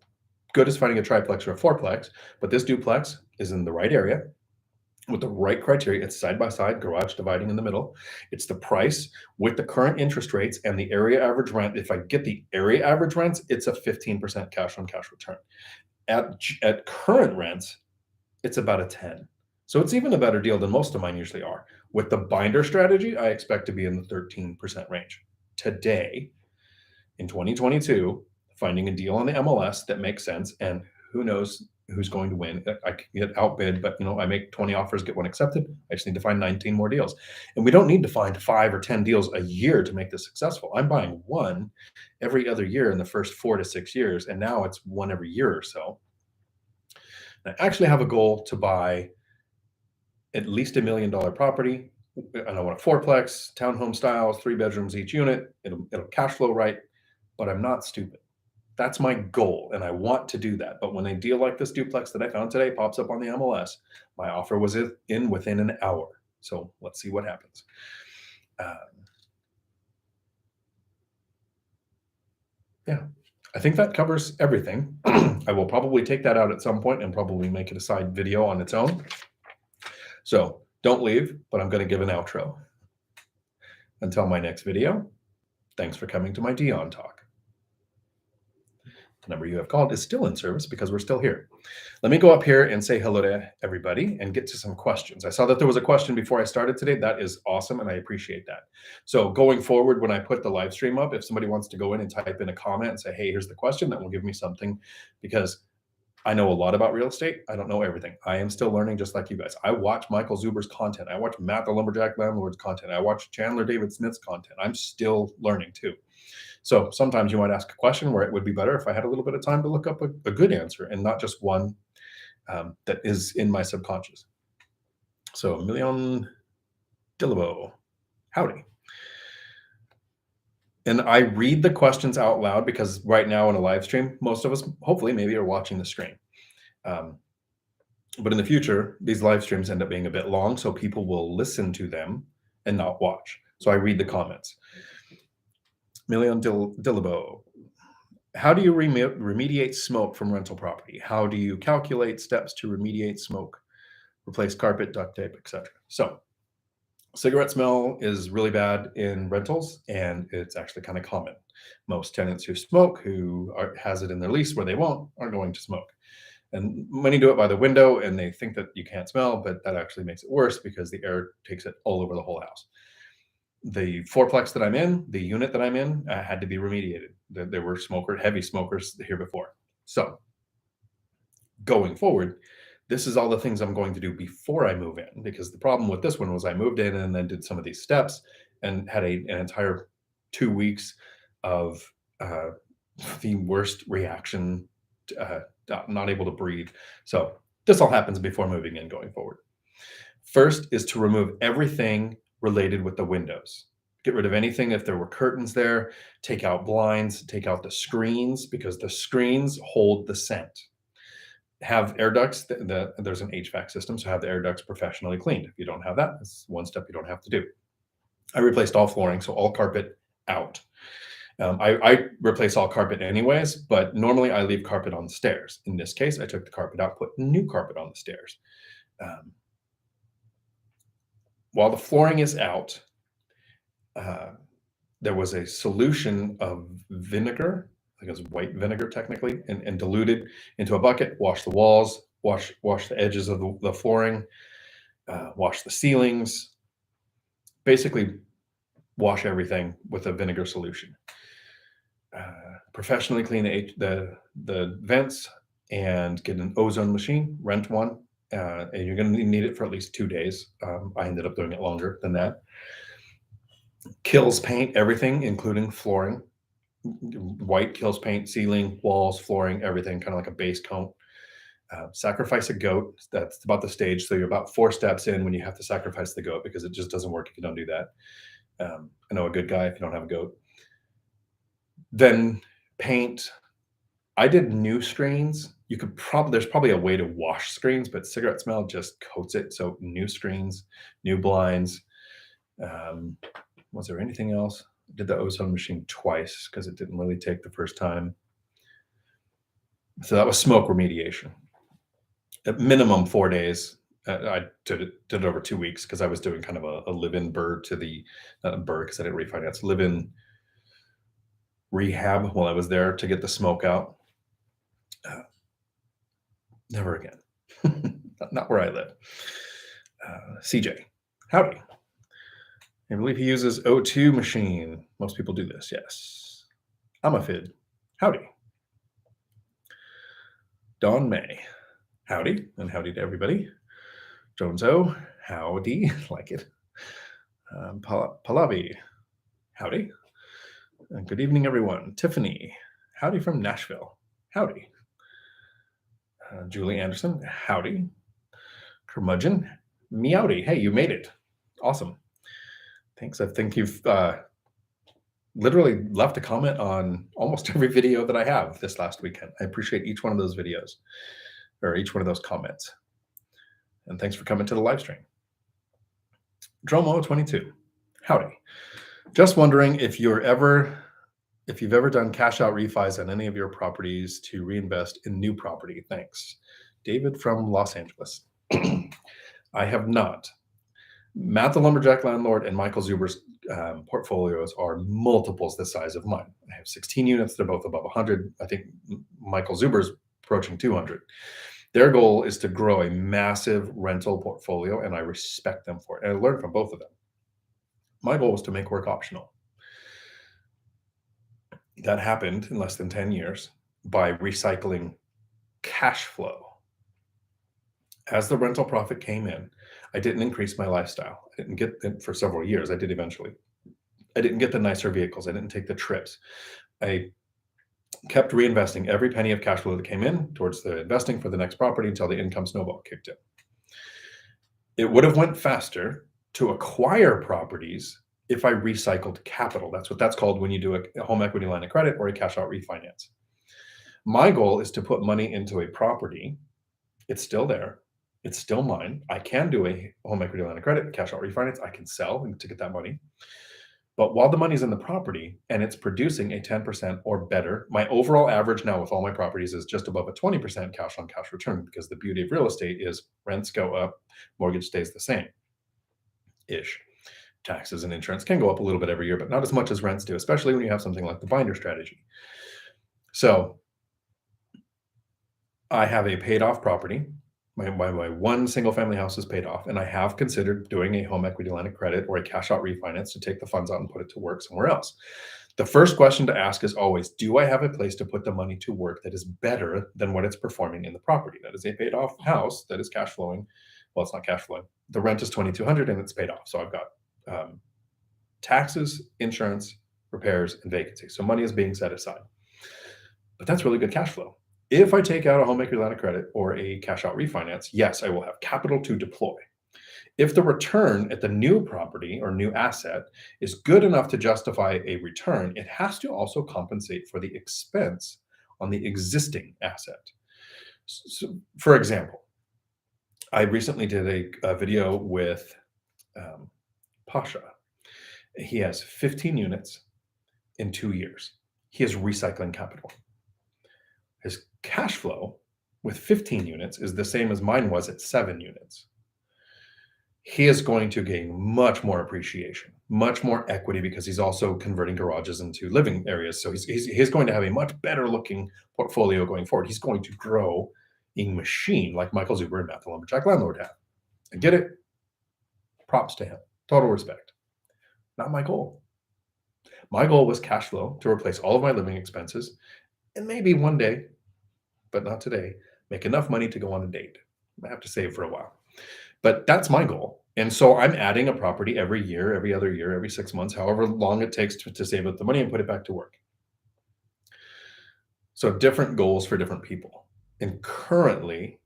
good as finding a triplex or a fourplex, but this duplex is in the right area with the right criteria. It's side by side, garage dividing in the middle. It's the price with the current interest rates and the area average rent. If I get the area average rents, it's a 15% cash on cash return. At current rents, it's about a 10. So it's even a better deal than most of mine usually are. With the binder strategy, I expect to be in the 13% range. Today, in 2022, finding a deal on the MLS that makes sense, and who knows who's going to win. I can get outbid, but I make 20 offers, get one accepted. I just need to find 19 more deals. And we don't need to find 5 or 10 deals a year to make this successful. I'm buying one every other year in the first 4 to 6 years, and now it's one every year or so. And I actually have a goal to buy at least $1 million property. And I want a fourplex, townhome styles, 3 bedrooms each unit. It'll cash flow right, but I'm not stupid. That's my goal, and I want to do that. But when a deal like this duplex that I found today pops up on the MLS, my offer was in within an hour. So let's see what happens. Yeah, I think that covers everything. I will probably take that out at some point and probably make it a side video on its own. So don't leave, but I'm going to give an outro. Until my next video, thanks for coming to my Dion Talk. The number you have called is still in service because we're still here. Let me go up here and say hello to everybody and get to some questions. I saw that there was a question before I started today. That is awesome, and I appreciate that. So going forward, when I put the live stream up, if somebody wants to go in and type in a comment and say, hey, here's the question, that will give me something, because I know a lot about real estate. I don't know everything. I am still learning, just like you guys. I watch Michael Zuber's content. I watch Matt the Lumberjack Landlord's content. I watch Chandler David Smith's content. I'm still learning too. So sometimes you might ask a question where it would be better if I had a little bit of time to look up a good answer and not just one that is in my subconscious. So Million Dillabo, howdy. And I read the questions out loud because right now in a live stream, most of us hopefully maybe are watching the stream. But in the future, these live streams end up being a bit long, so people will listen to them and not watch. So I read the comments. Million Dillabo, how do you remediate smoke from rental property? How do you calculate steps to remediate smoke? Replace carpet, duct tape, etc. So cigarette smell is really bad in rentals, and it's actually kind of common. Most tenants who smoke, who has it in their lease where they won't, are going to smoke. And many do it by the window, and they think that you can't smell, but that actually makes it worse because the air takes it all over the whole house. The fourplex that I'm in, the unit that I'm in, had to be remediated. There were heavy smokers here before. So going forward, this is all the things I'm going to do before I move in, because the problem with this one was I moved in and then did some of these steps and had an entire 2 weeks of the worst reaction, not able to breathe. So this all happens before moving in going forward. First is to remove everything related with the windows. Get rid of anything if there were curtains there, take out blinds, take out the screens, because the screens hold the scent. Have air ducts, there's an HVAC system, so have the air ducts professionally cleaned. If you don't have that, it's one step you don't have to do. I replaced all flooring, so all carpet out. I replace all carpet anyways, but normally I leave carpet on the stairs. In this case, I took the carpet out, put new carpet on the stairs. While the flooring is out, there was a solution of vinegar, I think it was white vinegar technically, and diluted into a bucket, wash the walls, wash the edges of the flooring, wash the ceilings, basically wash everything with a vinegar solution. Professionally clean the vents and get an ozone machine, rent one, and you're going to need it for at least 2 days. I ended up doing it longer than that. Kills paint everything, including flooring. White kills paint, ceiling, walls, flooring, everything, kind of like a base coat. Sacrifice a goat. That's about the stage. So you're about 4 steps in when you have to sacrifice the goat, because it just doesn't work if you don't do that. I know a good guy if you don't have a goat. Then paint. I did new screens. There's probably a way to wash screens, but cigarette smell just coats it. So new screens, new blinds. Was there anything else? I did the ozone machine twice because it didn't really take the first time. So that was smoke remediation. At minimum 4 days. I did it over 2 weeks because I was doing kind of a live-in bird to the, not a bird because I didn't refinance, live-in rehab while I was there to get the smoke out. Never again. Not where I live. CJ, howdy. I believe he uses O2 machine. Most people do this, yes. I'm a fid. Howdy. Dawn May, howdy, and howdy to everybody. Jones O, howdy, like it. Pallavi, howdy. And good evening, everyone. Tiffany, howdy from Nashville. Howdy. Julie Anderson, howdy. Curmudgeon, meowdy. Hey, you made it. Awesome. Thanks. I think you've literally left a comment on almost every video that I have this last weekend. I appreciate each one of those videos, or each one of those comments. And thanks for coming to the live stream. Dromo22, howdy. Just wondering if you've ever done cash out refis on any of your properties to reinvest in new property. Thanks. David from Los Angeles. I have not. Matt the Lumberjack Landlord and Michael Zuber's portfolios are multiples the size of mine. I have 16 units. They're both above 100. I think Michael Zuber's approaching 200. Their goal is to grow a massive rental portfolio, and I respect them for it. And I learned from both of them. My goal was to make work optional. That happened in less than 10 years by recycling cash flow. As the rental profit came in, I didn't increase my lifestyle. I didn't get it for several years. I did eventually. I didn't get the nicer vehicles. I didn't take the trips. I kept reinvesting every penny of cash flow that came in towards the investing for the next property until the income snowball kicked in. It would have went faster to acquire properties if I recycled capital. That's what that's called when you do a home equity line of credit or a cash out refinance. My goal is to put money into a property. It's still there. It's still mine. I can do a home equity line of credit, cash out refinance. I can sell to get that money. But while the money's in the property and it's producing a 10% or better, my overall average now with all my properties is just above a 20% cash on cash return, because the beauty of real estate is rents go up, mortgage stays the same-ish. Taxes and insurance can go up a little bit every year, but not as much as rents do, especially when you have something like the binder strategy. So I have a paid off property. My one single family house is paid off, and I have considered doing a home equity line of credit or a cash out refinance to take the funds out and put it to work somewhere else. The first question to ask is always, do I have a place to put the money to work that is better than what it's performing in the property? That is a paid off house that is cash flowing. Well, it's not cash flowing. The rent is $2,200 and it's paid off. So I've got taxes, insurance, repairs, and vacancy. So money is being set aside. But that's really good cash flow. If I take out a home equity line of credit or a cash out refinance, yes, I will have capital to deploy. If the return at the new property or new asset is good enough to justify a return, it has to also compensate for the expense on the existing asset. So, for example, I recently did a video with Pasha. He has 15 units in 2 years. He is recycling capital. His cash flow with 15 units is the same as mine was at 7 units. He is going to gain much more appreciation, much more equity, because he's also converting garages into living areas. So he's going to have a much better looking portfolio going forward. He's going to grow a machine like Michael Zuber and Matt the Lumberjack Landlord have. I get it. Props to him. Total respect. Not my goal. My goal was cash flow to replace all of my living expenses, and maybe one day, but not today, make enough money to go on a date. I have to save for a while. But that's my goal. And so I'm adding a property every year, every other year, every 6 months, however long it takes to save up the money and put it back to work. So different goals for different people. And currently,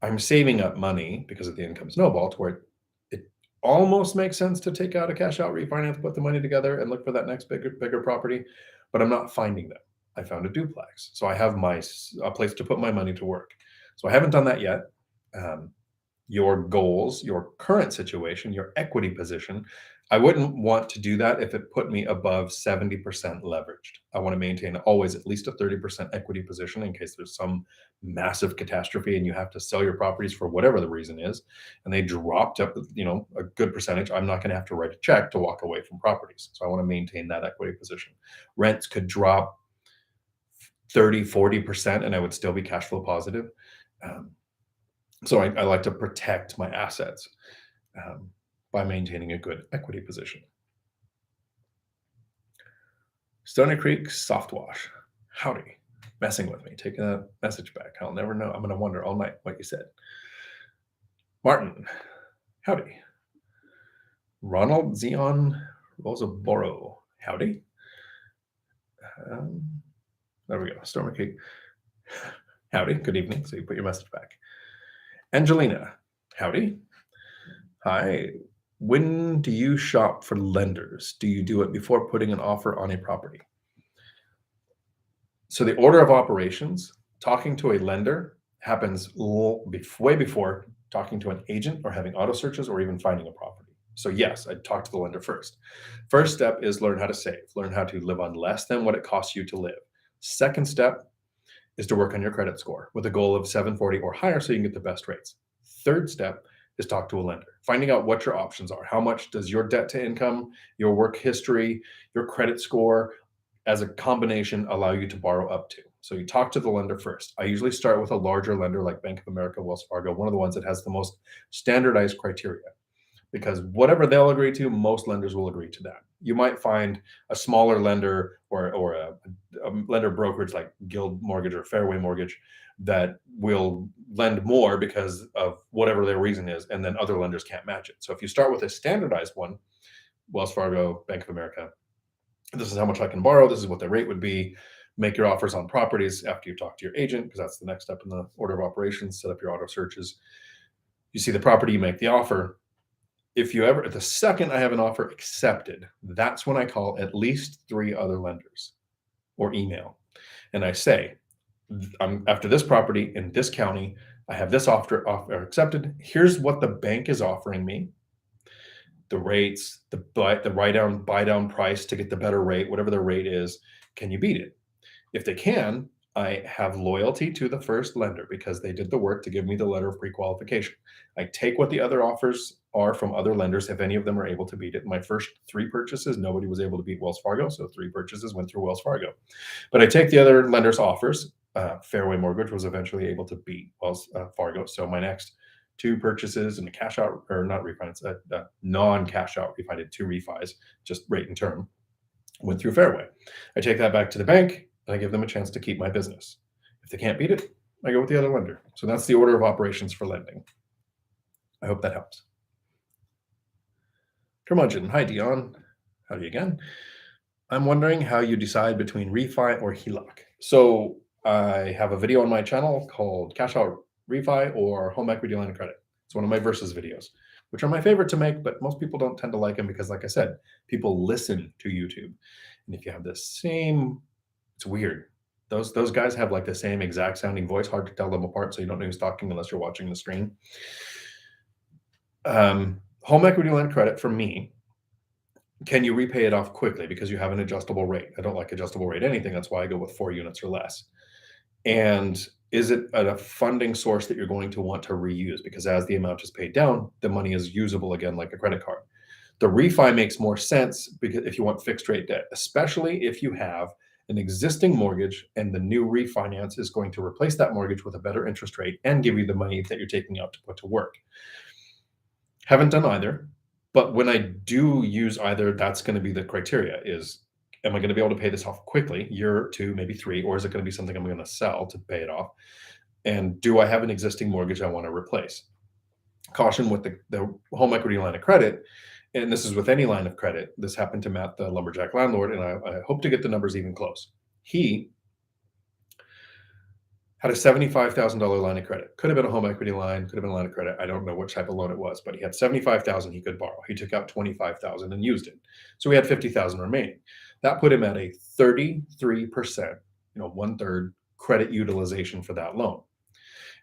I'm saving up money because of the income snowball to where it almost makes sense to take out a cash out refinance, put the money together, and look for that next bigger property, but I'm not finding them. I found a duplex. So I have a place to put my money to work. So I haven't done that yet. Your goals, your current situation, your equity position, I wouldn't want to do that if it put me above 70% leveraged. I want to maintain always at least a 30% equity position in case there's some massive catastrophe and you have to sell your properties for whatever the reason is, and they dropped up, a good percentage. I'm not going to have to write a check to walk away from properties. So I want to maintain that equity position. Rents could drop 30, 40%, and I would still be cash flow positive. So I like to protect my assets by maintaining a good equity position. Stony Creek Soft Wash. Howdy. Messing with me, taking a message back. I'll never know. I'm going to wonder all night what you said. Martin. Howdy. Ronald Zion Rosaboro. Howdy. There we go. Stormy Creek. Howdy. Good evening. So you put your message back. Angelina. Howdy. Hi. When do you shop for lenders? Do you do it before putting an offer on a property? So the order of operations, talking to a lender happens way before talking to an agent or having auto searches or even finding a property. So yes, I'd talk to the lender first. First step is learn how to save, learn how to live on less than what it costs you to live. Second step is to work on your credit score with a goal of 740 or higher so you can get the best rates. Third step is talk to a lender, finding out what your options are. How much does your debt to income, your work history, your credit score as a combination allow you to borrow up to? So you talk to the lender first. I usually start with a larger lender like Bank of America, Wells Fargo, one of the ones that has the most standardized criteria, because whatever they'll agree to, most lenders will agree to that. You might find a smaller lender or a lender brokerage like Guild Mortgage or Fairway Mortgage that will lend more because of whatever their reason is, and then other lenders can't match it. So if you start with a standardized one, Wells Fargo, Bank of America, this is how much I can borrow, this is what the rate would be, make your offers on properties after you talk to your agent, because that's the next step in the order of operations, set up your auto searches. You see the property, you make the offer. If the second I have an offer accepted, that's when I call at least 3 other lenders or email. And I say, I'm after this property in this county, I have this offer accepted. Here's what the bank is offering me. The rates, the buy down price to get the better rate, whatever the rate is, can you beat it? If they can, I have loyalty to the first lender because they did the work to give me the letter of pre-qualification. I take what the other offers are from other lenders, if any of them are able to beat it. My first 3 purchases, nobody was able to beat Wells Fargo, so 3 purchases went through Wells Fargo. But I take the other lenders' offers. Fairway Mortgage was eventually able to beat Wells Fargo. So my next 2 purchases and a cash out, or not refinance, a non-cash out refi, I did 2 refis, just rate and term, went through Fairway. I take that back to the bank and I give them a chance to keep my business. If they can't beat it, I go with the other lender. So that's the order of operations for lending. I hope that helps. Curmudgeon, hi Dion, howdy again. I'm wondering how you decide between refi or Heloc. So I have a video on my channel called Cash Out Refi or Home Equity Line of Credit. It's one of my versus videos, which are my favorite to make, but most people don't tend to like them because, like I said, people listen to YouTube. And if you have the same, it's weird. Those guys have like the same exact sounding voice, hard to tell them apart, so you don't know who's talking unless you're watching the screen. Home equity line of credit for me, can you repay it off quickly because you have an adjustable rate? I don't like adjustable rate anything. That's why I go with 4 units or less. And is it a funding source that you're going to want to reuse? Because as the amount is paid down, the money is usable again like a credit card. The refi makes more sense because if you want fixed rate debt, especially if you have an existing mortgage and the new refinance is going to replace that mortgage with a better interest rate and give you the money that you're taking out to put to work. Haven't done either, but when I do use either, that's going to be the criteria is, am I going to be able to pay this off quickly, year or 2, maybe 3, or is it going to be something I'm going to sell to pay it off? And do I have an existing mortgage I want to replace? Caution with the home equity line of credit, and this is with any line of credit. This happened to Matt, the lumberjack landlord, and I hope to get the numbers even close. He had a $75,000 line of credit. Could have been a home equity line, could have been a line of credit. I don't know what type of loan it was, but he had $75,000 he could borrow. He took out $25,000 and used it. So he had $50,000 remaining. That put him at a 33%, 1/3 credit utilization for that loan.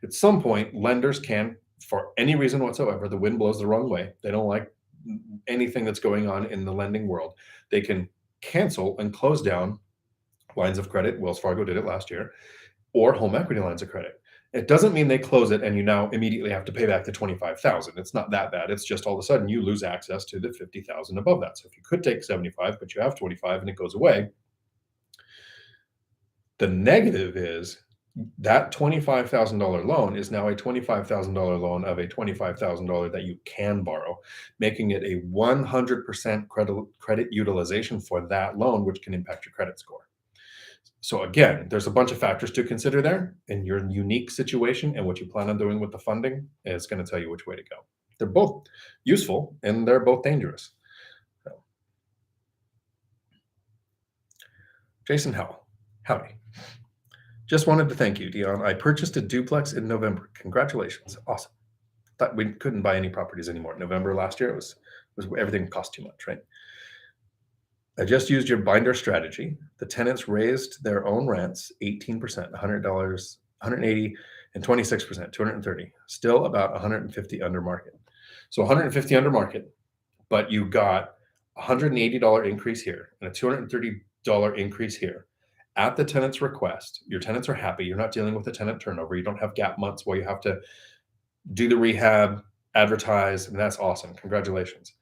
At some point, lenders can, for any reason whatsoever, the wind blows the wrong way, they don't like anything that's going on in the lending world, they can cancel and close down lines of credit. Wells Fargo did it last year, or home equity lines of credit. It doesn't mean they close it and you now immediately have to pay back the $25,000. It's not that bad. It's just all of a sudden you lose access to the $50,000 above that. So if you could take 75, but you have 25 and it goes away, the negative is that $25,000 loan is now a $25,000 loan of a $25,000 that you can borrow, making it a 100% credit utilization for that loan, which can impact your credit score. So again, there's a bunch of factors to consider there, and your unique situation and what you plan on doing with the funding is going to tell you which way to go. They're both useful and they're both dangerous. So. Jason Howell, howdy. Just wanted to thank you, Dion. I purchased a duplex in November. Congratulations. Awesome. Thought we couldn't buy any properties anymore. November last year, it was everything cost too much, right? I just used your binder strategy. The tenants raised their own rents 18%, $100, $180, and 26%, $230. Still about $150 under market. So $150 under market, but you got $180 increase here and a $230 increase here. At the tenant's request, your tenants are happy. You're not dealing with a tenant turnover. You don't have gap months where you have to do the rehab, advertise, and that's awesome. Congratulations.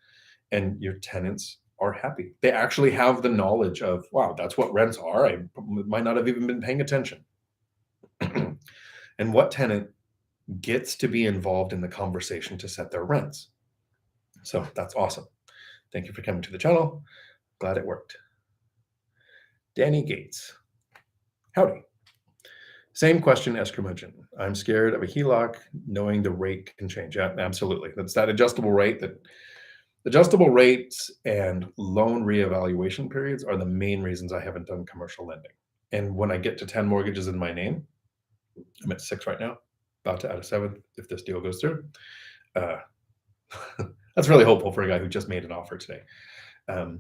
And your tenants are happy. They actually have the knowledge of, wow, that's what rents are. I might not have even been paying attention. And what tenant gets to be involved in the conversation to set their rents? So that's awesome. Thank you for coming to the channel. Glad it worked. Danny Gates. Howdy. Same question as curmudgeon. I'm scared of a Heloc knowing the rate can change. Yeah, absolutely. That's that adjustable rate. That adjustable rates and loan reevaluation periods are the main reasons I haven't done commercial lending. And when I get to 10 mortgages in my name, I'm at 6 right now, about to add a 7th if this deal goes through. That's really hopeful for a guy who just made an offer today. I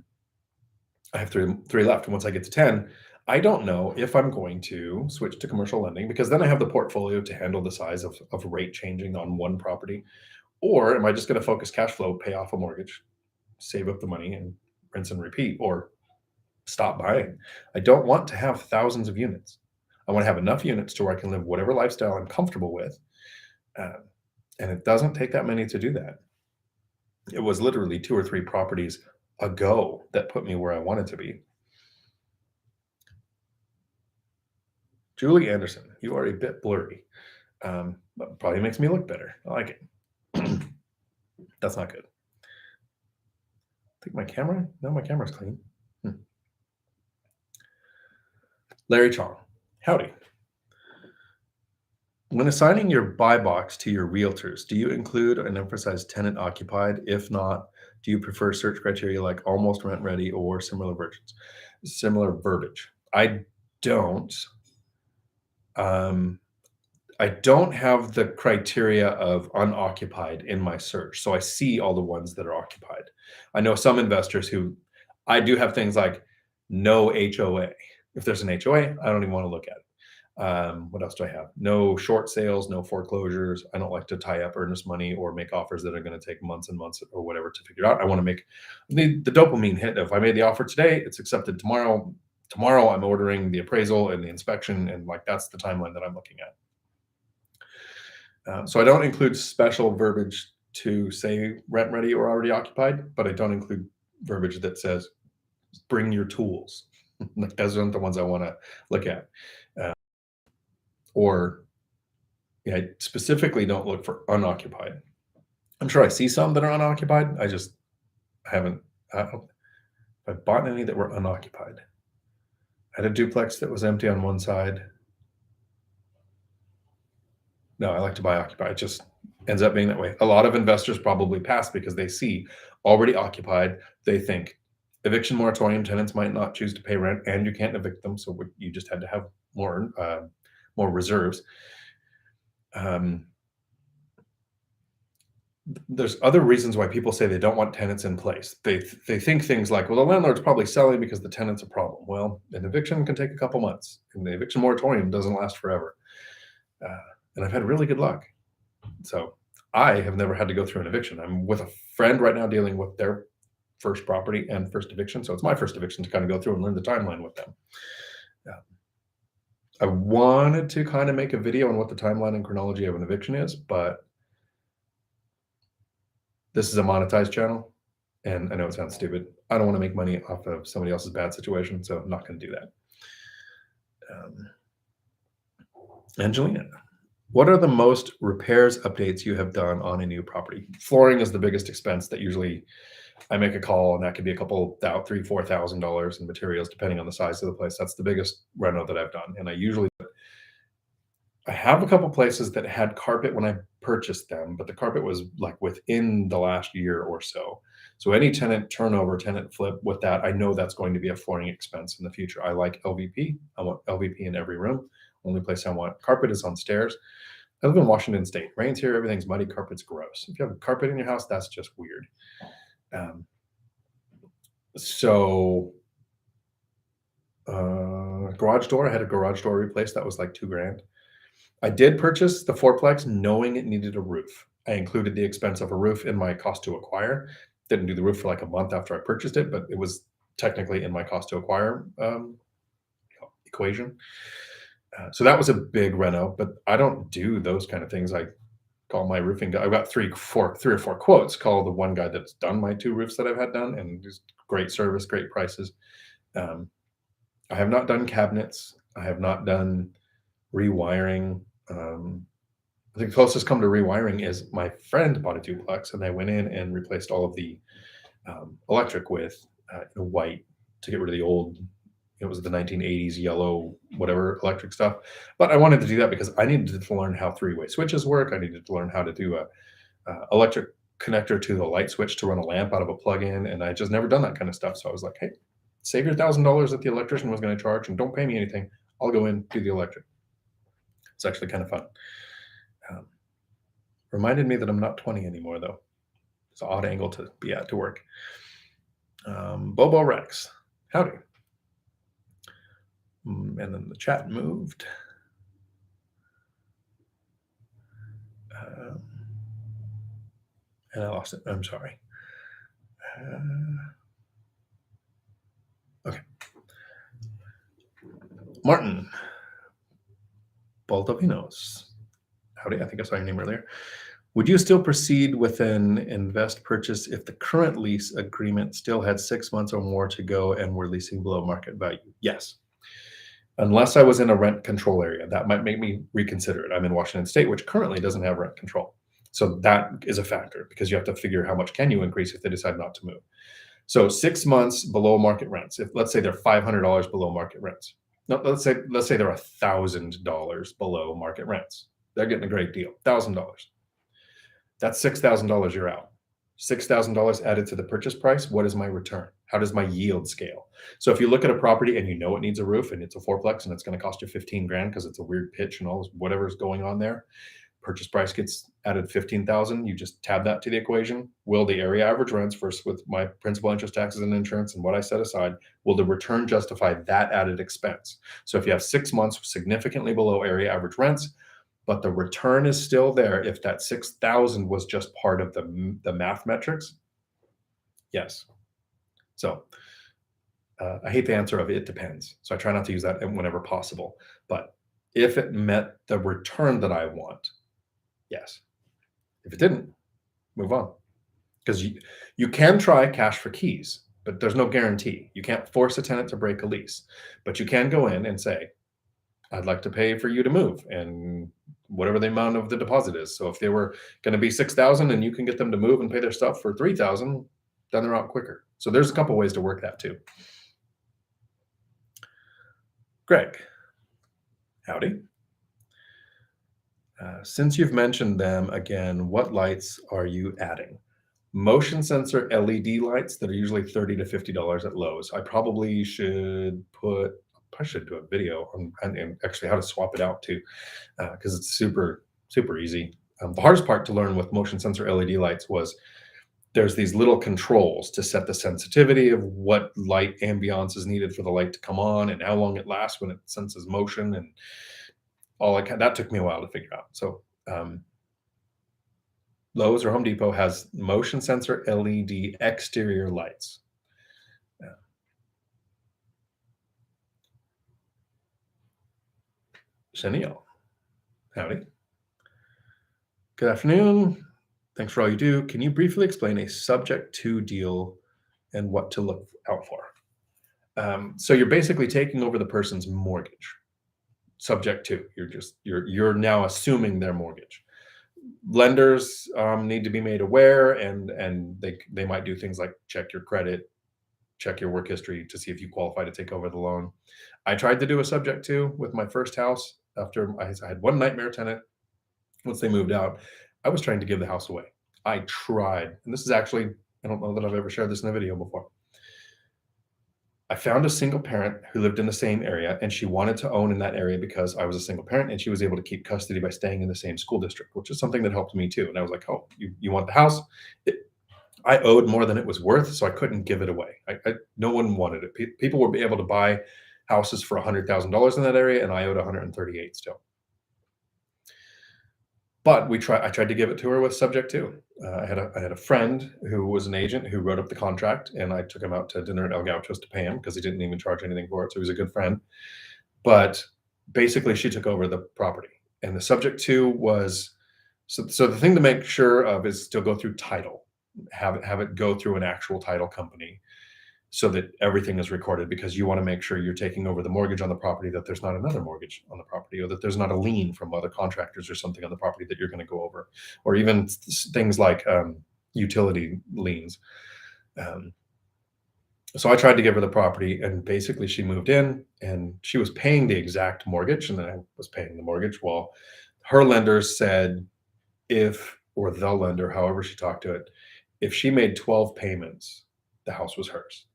have three left. And once I get to 10, I don't know if I'm going to switch to commercial lending, because then I have the portfolio to handle the size of rate changing on one property. Or am I just going to focus cash flow, pay off a mortgage, save up the money, and rinse and repeat, or stop buying? I don't want to have thousands of units. I want to have enough units to where I can live whatever lifestyle I'm comfortable with. And it doesn't take that many to do that. It was literally 2 or 3 properties ago that put me where I wanted to be. Julie Anderson, you are a bit blurry. But probably makes me look better. I like it. That's not good. I think my camera? No, my camera's clean. Larry Chong, howdy. When assigning your buy box to your realtors, do you include and emphasize tenant occupied? If not, do you prefer search criteria like almost rent ready or similar verbiage? I don't. I don't have the criteria of unoccupied in my search, so I see all the ones that are occupied. I know some investors who, I do have things like no HOA. If there's an HOA, I don't even want to look at it. What else do I have? No short sales, no foreclosures. I don't like to tie up earnest money or make offers that are going to take months and months or whatever to figure out. I want to make the dopamine hit. If I made the offer today, it's accepted tomorrow. Tomorrow I'm ordering the appraisal and the inspection, and like that's the timeline that I'm looking at. So I don't include special verbiage to say rent ready or already occupied, but I don't include verbiage that says bring your tools. Like those aren't the ones I want to look at. Or I specifically don't look for unoccupied. I'm sure I see some that are unoccupied. I haven't I've bought any that were unoccupied. I had a duplex that was empty on one side. No, I like to buy occupied. It just ends up being that way. A lot of investors probably pass because they see already occupied. They think eviction moratorium, tenants might not choose to pay rent, and you can't evict them. So you just had to have more reserves. There's other reasons why people say they don't want tenants in place. They think things like, well, the landlord's probably selling because the tenant's a problem. Well, an eviction can take a couple months, and the eviction moratorium doesn't last forever. And I've had really good luck. So I have never had to go through an eviction. I'm with a friend right now dealing with their first property and first eviction. So it's my first eviction to kind of go through and learn the timeline with them. I wanted to kind of make a video on what the timeline and chronology of an eviction is, but this is a monetized channel, and I know it sounds stupid. I don't want to make money off of somebody else's bad situation, so I'm not going to do that. Angelina, what are the most repairs updates you have done on a new property? Flooring is the biggest expense that usually I make a call, and that could be a couple $3,000, $4,000 in materials, depending on the size of the place. That's the biggest reno that I've done. And I have a couple places that had carpet when I purchased them, but the carpet was like within the last year or so. So any tenant turnover, tenant flip with that, I know that's going to be a flooring expense in the future. I like LVP. I want LVP in every room. Only place I want carpet is on stairs. I live in Washington State. Rains here, everything's muddy, carpet's gross. If you have carpet in your house, that's just weird. Garage door, I had a garage door replaced. That was like $2,000. I did purchase the fourplex knowing it needed a roof. I included the expense of a roof in my cost to acquire. Didn't do the roof for like a month after I purchased it, but it was technically in my cost to acquire equation. So that was a big reno, but I don't do those kind of things. I call my roofing guy. I've got three or four quotes. Call the one guy that's done my 2 roofs that I've had done, and just great service, great prices. I have not done cabinets. I have not done rewiring. I think the closest come to rewiring is my friend bought a duplex, and they went in and replaced all of the electric with white to get rid of the old. It was the 1980s yellow, whatever electric stuff. But I wanted to do that because I needed to learn how 3-way switches work. I needed to learn how to do a electric connector to the light switch to run a lamp out of a plug-in, and I just never done that kind of stuff. So I was like, hey, save your $1,000 that the electrician was going to charge, and don't pay me anything. I'll go in, do the electric. It's actually kind of fun. Reminded me that I'm not 20 anymore, though. It's an odd angle to be at to work. Bobo Rex, howdy. And then the chat moved. And I lost it. I'm sorry. Okay. Martin Baldovinos. Howdy, I think I saw your name earlier. Would you still proceed with an invest purchase if the current lease agreement still had 6 months or more to go and we're leasing below market value? Yes. Unless I was in a rent control area, that might make me reconsider it. I'm in Washington State, which currently doesn't have rent control. So that is a factor because you have to figure how much can you increase if they decide not to move. So 6 months below market rents. If let's say they're $500 below market rents. No, let's say they're $1,000 below market rents. They're getting a great deal. $1,000. That's $6,000 you're out. $6,000 added to the purchase price. What is my return? How does my yield scale? So if you look at a property and you know it needs a roof and it's a fourplex and it's going to cost you 15 grand because it's a weird pitch and all whatever's going on there, purchase price gets added 15,000. You just tab that to the equation. Will the area average rents first with my principal, interest, taxes, and insurance and what I set aside, will the return justify that added expense? So if you have 6 months significantly below area average rents, but the return is still there if that 6,000 was just part of the math metrics, yes. So I hate the answer of it depends. So I try not to use that whenever possible. But if it met the return that I want, yes. If it didn't, move on. Because you can try cash for keys, but there's no guarantee. You can't force a tenant to break a lease. But you can go in and say, I'd like to pay for you to move, and whatever the amount of the deposit is. So if they were going to be 6,000 and you can get them to move and pay their stuff for 3,000, then they're out quicker. So there's a couple ways to work that too. Greg, howdy. Since you've mentioned them again, what lights are you adding? Motion sensor LED lights that are usually $30 to $50 at Lowe's. I probably should do a video on and actually how to swap it out too, because it's super easy. The hardest part to learn with motion sensor LED lights was there's these little controls to set the sensitivity of what light ambiance is needed for the light to come on and how long it lasts when it senses motion and all that took me a while to figure out. So Lowe's or Home Depot has motion sensor LED exterior lights. Chanel, howdy. Good afternoon. Thanks for all you do. Can you briefly explain a subject to deal and what to look out for? So you're basically taking over the person's mortgage. Subject to, you're now assuming their mortgage. Lenders need to be made aware, and they might do things like check your credit, check your work history to see if you qualify to take over the loan. I tried to do a subject to with my first house after I had one nightmare tenant. Once they moved out, I was trying to give the house away. I tried, and this is actually, I don't know that I've ever shared this in a video before. I found a single parent who lived in the same area, and she wanted to own in that area because I was a single parent and she was able to keep custody by staying in the same school district, which is something that helped me too. And I was like, oh, you want the house? I owed more than it was worth, so I couldn't give it away. No one wanted it. People would be able to buy houses for $100,000 in that area, and I owed 138 still. But I tried to give it to her with subject to. I had a friend who was an agent who wrote up the contract, and I took him out to dinner at El Gaucho's to pay him because he didn't even charge anything for it, so he was a good friend. But basically, she took over the property, and the subject to was So the thing to make sure of is to go through title, have it go through an actual title company so that everything is recorded, because you want to make sure you're taking over the mortgage on the property, that there's not another mortgage on the property, or that there's not a lien from other contractors or something on the property that you're going to go over, or even things like utility liens. Um, so I tried to give her the property, and basically she moved in and she was paying the exact mortgage, and then I was paying the mortgage. Well, her lender said, if, or the lender, however she talked to it, if she made 12 payments, the house was hers.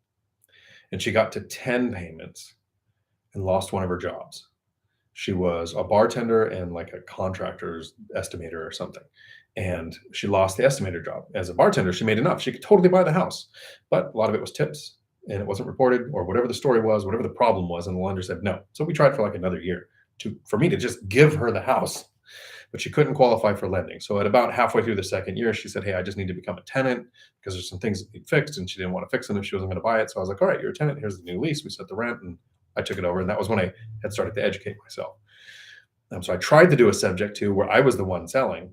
And she got to 10 payments and lost one of her jobs. She was a bartender and like a contractor's estimator or something. And she lost the estimator job. As a bartender, she made enough. She could totally buy the house, but a lot of it was tips and it wasn't reported, or whatever the story was, whatever the problem was. And the lender said no. So we tried for like another year for me to just give her the house, but she couldn't qualify for lending. So at about halfway through the second year, she said, hey, I just need to become a tenant because there's some things that need fixed, and she didn't want to fix them if she wasn't going to buy it. So I was like, all right, you're a tenant. Here's the new lease. We set the rent, and I took it over. And that was when I had started to educate myself. So I tried to do a subject to where I was the one selling.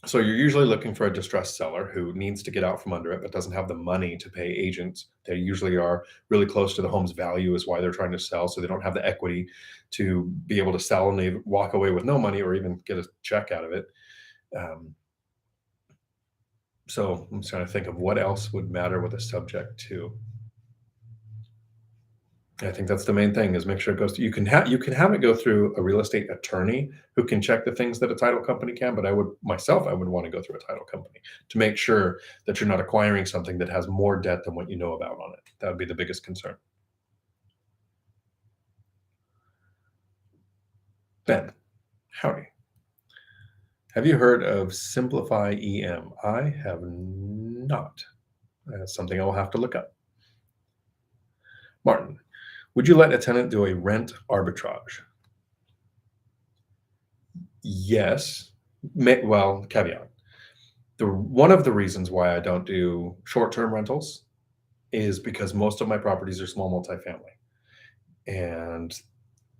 So you're usually looking for a distressed seller who needs to get out from under it, but doesn't have the money to pay agents. They usually are really close to the home's value is why they're trying to sell. So they don't have the equity to be able to sell, and they walk away with no money or even get a check out of it. So I'm trying to think of what else would matter with a subject too. I think that's the main thing, is make sure it goes through. You can have it go through a real estate attorney who can check the things that a title company can, but I would want to go through a title company to make sure that you're not acquiring something that has more debt than what you know about on it. That would be the biggest concern. Ben, howdy. Have you heard of Simplify EM? I have not. That's something I'll have to look up. Martin, would you let a tenant do a rent arbitrage? Yes. Well, caveat. One of the reasons why I don't do short-term rentals is because most of my properties are small multifamily. And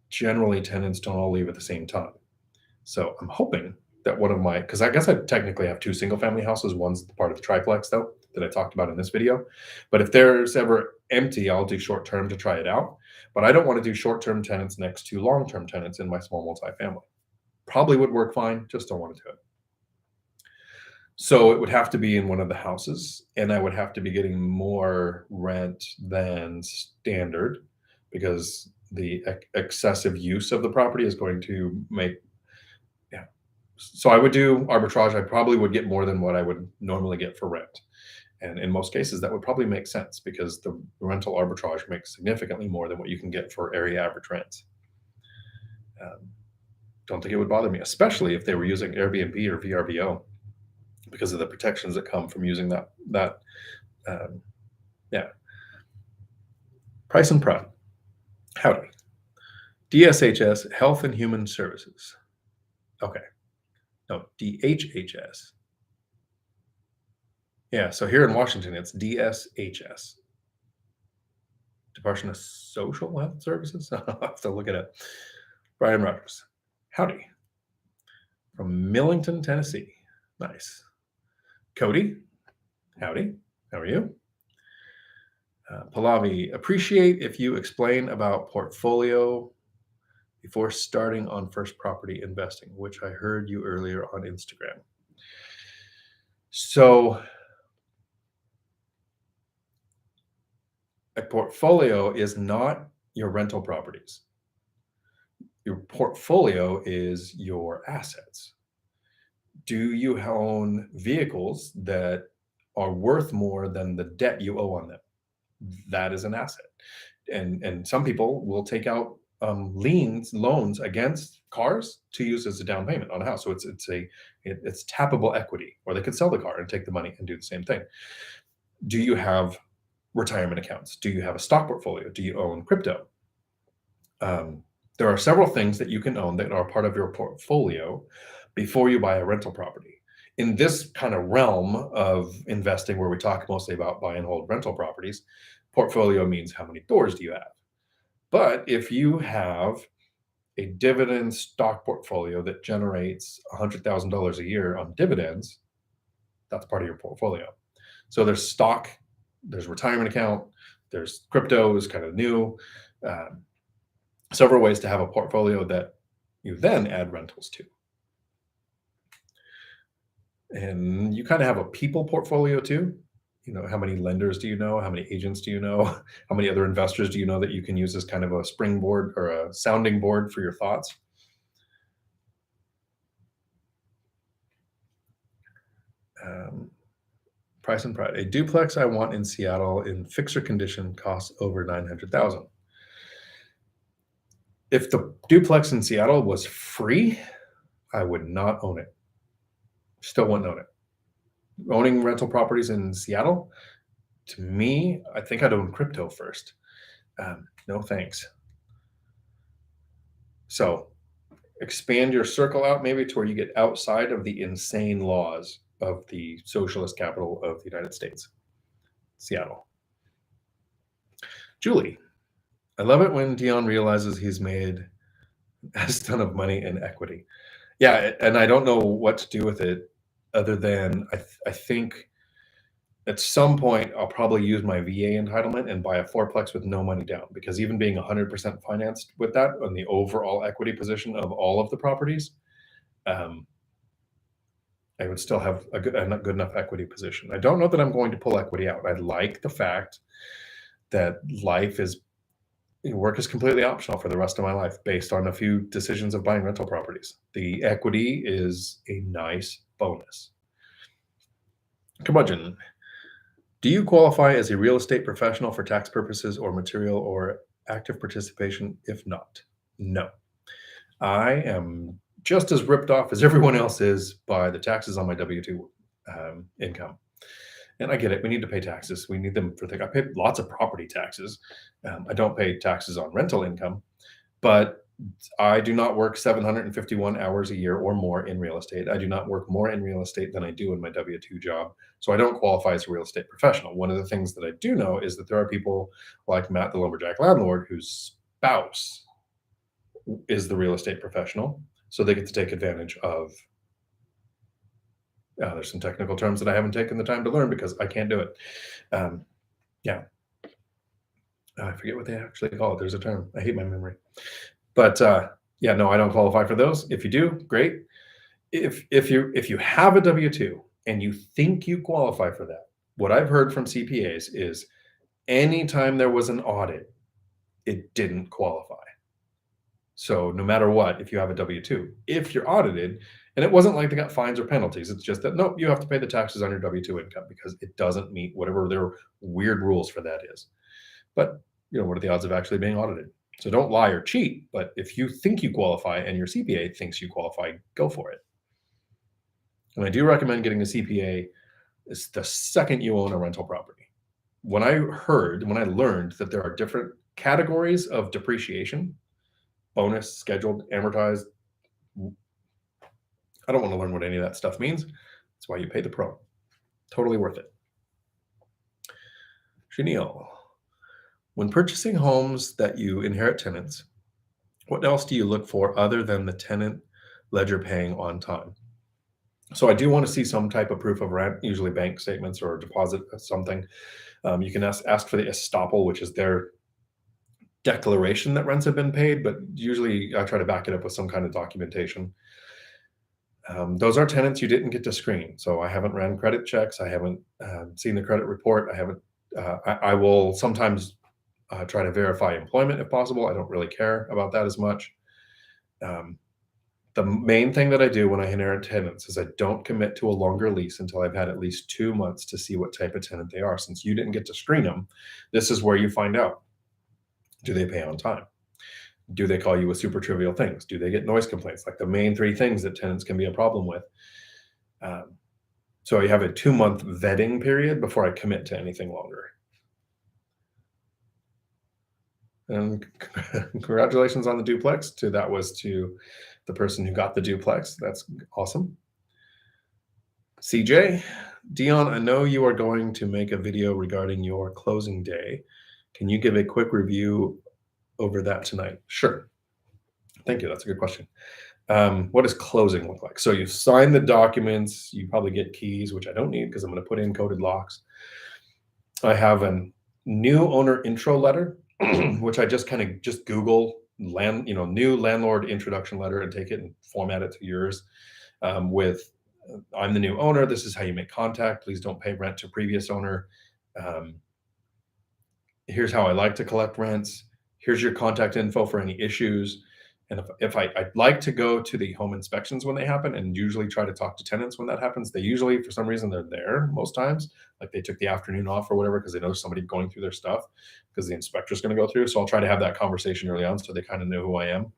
generally tenants don't all leave at the same time. So I'm hoping that because I guess I technically have two single family houses. One's part of the triplex though, that I talked about in this video. But if there's ever empty, I'll do short term to try it out. But I don't want to do short term tenants next to long term tenants in my small multifamily. Probably would work fine, just don't want to do it. So it would have to be in one of the houses, and I would have to be getting more rent than standard, because the excessive use of the property is going to make, yeah. So I would do arbitrage. I probably would get more than what I would normally get for rent. And in most cases, that would probably make sense, because the rental arbitrage makes significantly more than what you can get for area average rents. Don't think it would bother me, especially if they were using Airbnb or VRBO, because of the protections that come from using that. Yeah. Price and Pride. Howdy. DSHS, Health and Human Services. Okay. No, DHHS. Yeah, so here in Washington, it's DSHS. Department of Social Health Services? I'll have to look it up. Brian Rogers. Howdy. From Millington, Tennessee. Nice. Cody. Howdy. How are you? Pallavi, appreciate if you explain about portfolio before starting on first property investing, which I heard you earlier on Instagram. So a portfolio is not your rental properties. Your portfolio is your assets. Do you own vehicles that are worth more than the debt you owe on them? That is an asset. And some people will take out loans against cars to use as a down payment on a house. So it's tappable equity, or they could sell the car and take the money and do the same thing. Do you have retirement accounts? Do you have a stock portfolio? Do you own crypto? There are several things that you can own that are part of your portfolio before you buy a rental property. In this kind of realm of investing, where we talk mostly about buy and hold rental properties, portfolio means how many doors do you have. But if you have a dividend stock portfolio that generates $100,000 a year on dividends, that's part of your portfolio. So there's stock, there's retirement account, there's crypto is kind of new. Several ways to have a portfolio that you then add rentals to. And you kind of have a people portfolio too. You know, how many lenders do you know? How many agents do you know? How many other investors do you know that you can use as kind of a springboard or a sounding board for your thoughts? Price and pride. A duplex I want in Seattle in fixer condition costs over $900,000. If the duplex in Seattle was free, I would not own it. Still wouldn't own it. Owning rental properties in Seattle, to me, I think I'd own crypto first. No thanks. So expand your circle out maybe to where you get outside of the insane laws of the socialist capital of the United States, Seattle. Julie, I love it when Dion realizes he's made a ton of money in equity. Yeah, and I don't know what to do with it other than I think at some point I'll probably use my VA entitlement and buy a fourplex with no money down, because even being 100% financed with that on the overall equity position of all of the properties, I would still have a good enough equity position. I don't know that I'm going to pull equity out. I like the fact that work is completely optional for the rest of my life based on a few decisions of buying rental properties. The equity is a nice bonus. Curmudgeon, do you qualify as a real estate professional for tax purposes or material or active participation? If not, no. I am just as ripped off as everyone else is by the taxes on my W-2 income. And I get it. We need to pay taxes. We need them for things. I pay lots of property taxes. I don't pay taxes on rental income, but I do not work 751 hours a year or more in real estate. I do not work more in real estate than I do in my W-2 job. So I don't qualify as a real estate professional. One of the things that I do know is that there are people like Matt, the lumberjack landlord, whose spouse is the real estate professional. So they get to take advantage of, there's some technical terms that I haven't taken the time to learn because I can't do it. Yeah. I forget what they actually call it. There's a term. I hate my memory. But yeah, no, I don't qualify for those. If you do, great. If you have a W-2 and you think you qualify for that, what I've heard from CPAs is anytime there was an audit, it didn't qualify. So no matter what, if you have a W-2, if you're audited, and it wasn't like they got fines or penalties, it's just that, nope, you have to pay the taxes on your W-2 income because it doesn't meet whatever their weird rules for that is. But, what are the odds of actually being audited? So don't lie or cheat, but if you think you qualify and your CPA thinks you qualify, go for it. And I do recommend getting a CPA is the second you own a rental property. When I learned that there are different categories of depreciation, bonus, scheduled, amortized, I don't want to learn what any of that stuff means. That's why you pay the pro. Totally worth it. Chenille, when purchasing homes that you inherit tenants, what else do you look for other than the tenant ledger paying on time? So I do want to see some type of proof of rent, usually bank statements or a deposit of something. You can ask for the estoppel, which is their declaration that rents have been paid, but usually I try to back it up with some kind of documentation. Those are tenants you didn't get to screen. So I haven't ran credit checks. I haven't seen the credit report. I will sometimes try to verify employment if possible. I don't really care about that as much. The main thing that I do when I inherit tenants is I don't commit to a longer lease until I've had at least 2 months to see what type of tenant they are. Since you didn't get to screen them, this is where you find out. Do they pay on time? Do they call you with super trivial things? Do they get noise complaints? Like the main 3 things that tenants can be a problem with. So you have a 2-month vetting period before I commit to anything longer. And congratulations on the duplex. That was to the person who got the duplex. That's awesome. CJ, Dion, I know you are going to make a video regarding your closing day. Can you give a quick review over that tonight? Sure. Thank you. That's a good question. What does closing look like? So you sign the documents, you probably get keys, which I don't need because I'm going to put in coded locks. I have a new owner intro letter, which I just kind of just Google new landlord introduction letter and take it and format it to yours with I'm the new owner. This is how you make contact. Please don't pay rent to previous owner. Um, Here's how I like to collect rents. Here's your contact info for any issues. And if I'd like to go to the home inspections when they happen and usually try to talk to tenants when that happens. They usually, for some reason, they're there most times. Like they took the afternoon off or whatever because they know somebody going through their stuff because the inspector's going to go through. So I'll try to have that conversation early on so they kind of know who I am.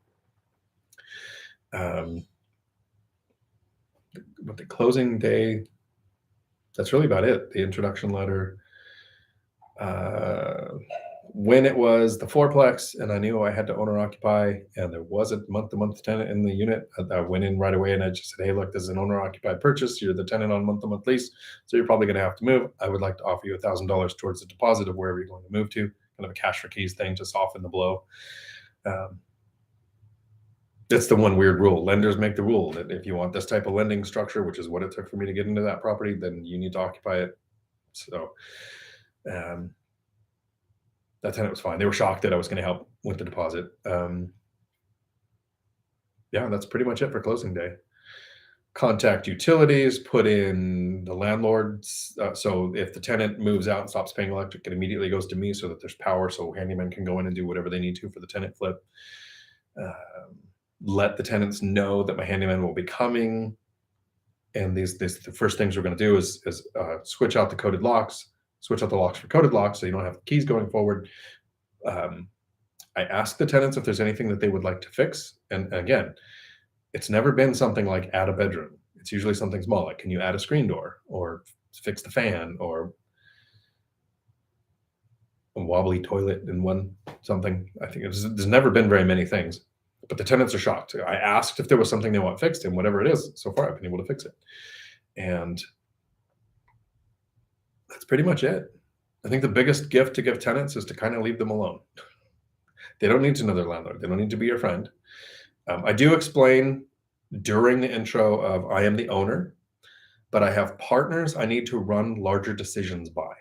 But the closing day, that's really about it. The introduction letter. When it was the fourplex and I knew I had to owner occupy and there was a month-to-month tenant in the unit, I went in right away and I just said, hey, look, this is an owner occupied purchase. You're the tenant on month-to-month lease, so you're probably going to have to move. I would like to offer you $1,000 towards the deposit of wherever you're going to move to, kind of a cash for keys thing to soften the blow. That's the one weird rule. Lenders make the rule that if you want this type of lending structure, which is what it took for me to get into that property, then you need to occupy it. So that tenant was fine. They were shocked that I was going to help with the deposit. Yeah, that's pretty much it for closing day. Contact utilities, put in the landlord's. So if the tenant moves out and stops paying electric, it immediately goes to me so that there's power so handyman can go in and do whatever they need to for the tenant flip. Let the tenants know that my handyman will be coming. And the first things we're going to do is switch out the coded locks, switch out the locks for coded locks so you don't have keys going forward. I ask the tenants if there's anything that they would like to fix. And again, it's never been something like add a bedroom. It's usually something small, like can you add a screen door or fix the fan or a wobbly toilet in one something. I think there's never been very many things, but the tenants are shocked. I asked if there was something they want fixed, and whatever it is, so far I've been able to fix it. And that's pretty much it. I think the biggest gift to give tenants is to kind of leave them alone. They don't need to know their landlord. They don't need to be your friend. I do explain during the intro of I am the owner, but I have partners I need to run larger decisions by.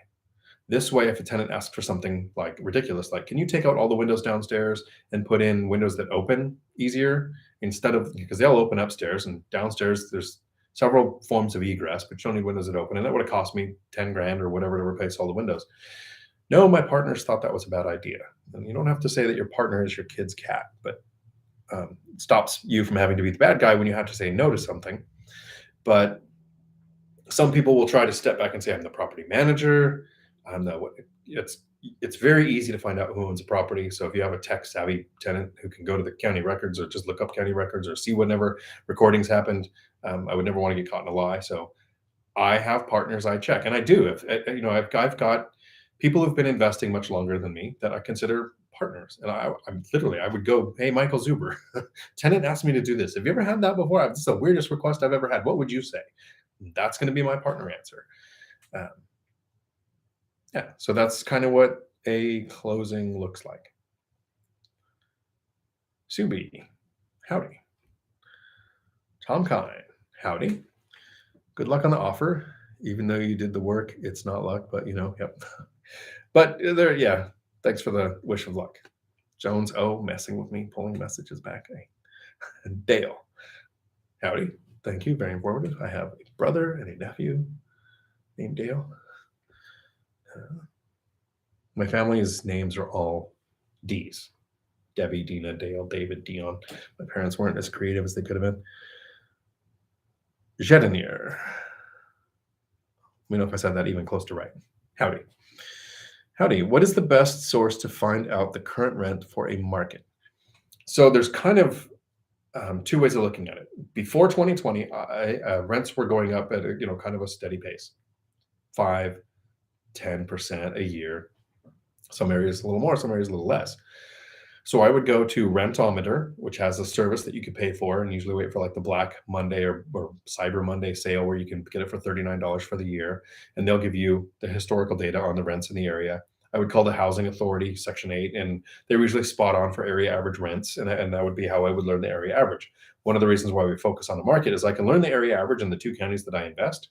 This way, if a tenant asks for something like ridiculous, like, can you take out all the windows downstairs and put in windows that open easier instead of, because they'll open upstairs and downstairs, there's several forms of egress, but you don't need windows that open. And that would have cost me 10 grand or whatever to replace all the windows. No, my partners thought that was a bad idea. And you don't have to say that your partner is your kid's cat, but stops you from having to be the bad guy when you have to say no to something. But some people will try to step back and say, I'm the property manager. It's very easy to find out who owns a property. So if you have a tech savvy tenant who can go to the county records or just look up county records or see whenever recordings happened, I would never want to get caught in a lie. So I have partners I check, and I do. If I've got people who've been investing much longer than me that I consider partners, and I would go, hey, Michael Zuber, tenant asked me to do this. Have you ever had that before? This is the weirdest request I've ever had. What would you say? That's going to be my partner answer. Yeah, so that's kind of what a closing looks like. Subi, howdy. Tom Kine, howdy. Good luck on the offer. Even though you did the work, it's not luck, but yep. But there, yeah, thanks for the wish of luck. Jones, messing with me, pulling messages back. Hey. Dale, howdy. Thank you, very informative. I have a brother and a nephew named Dale. My family's names are all D's. Debbie, Dina, Dale, David, Dion. My parents weren't as creative as they could have been. Jedinier. Let me know if I said that even close to right. Howdy. Howdy. What is the best source to find out the current rent for a market? So there's kind of two ways of looking at it. Before 2020, rents were going up at kind of a steady pace, 5-10% a year. Some areas a little more, some areas a little less. So I would go to Rentometer, which has a service that you could pay for and usually wait for like the Black Monday or Cyber Monday sale where you can get it for $39 for the year. And they'll give you the historical data on the rents in the area. I would call the housing authority, Section 8, and they're usually spot on for area average rents. And that would be how I would learn the area average. One of the reasons why we focus on the market is I can learn the area average in the 2 counties that I invest.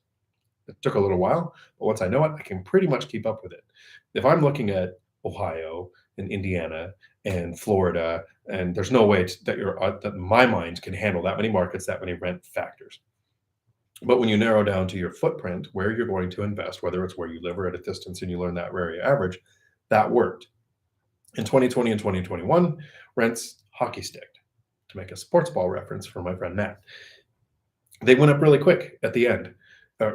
It took a little while, but once I know it, I can pretty much keep up with it. If I'm looking at Ohio and Indiana and Florida, and there's no way that my mind can handle that many markets, that many rent factors. But when you narrow down to your footprint, where you're going to invest, whether it's where you live or at a distance, and you learn that area average, that worked. In 2020 and 2021, rents hockey sticked, to make a sports ball reference for my friend Matt. They went up really quick at the end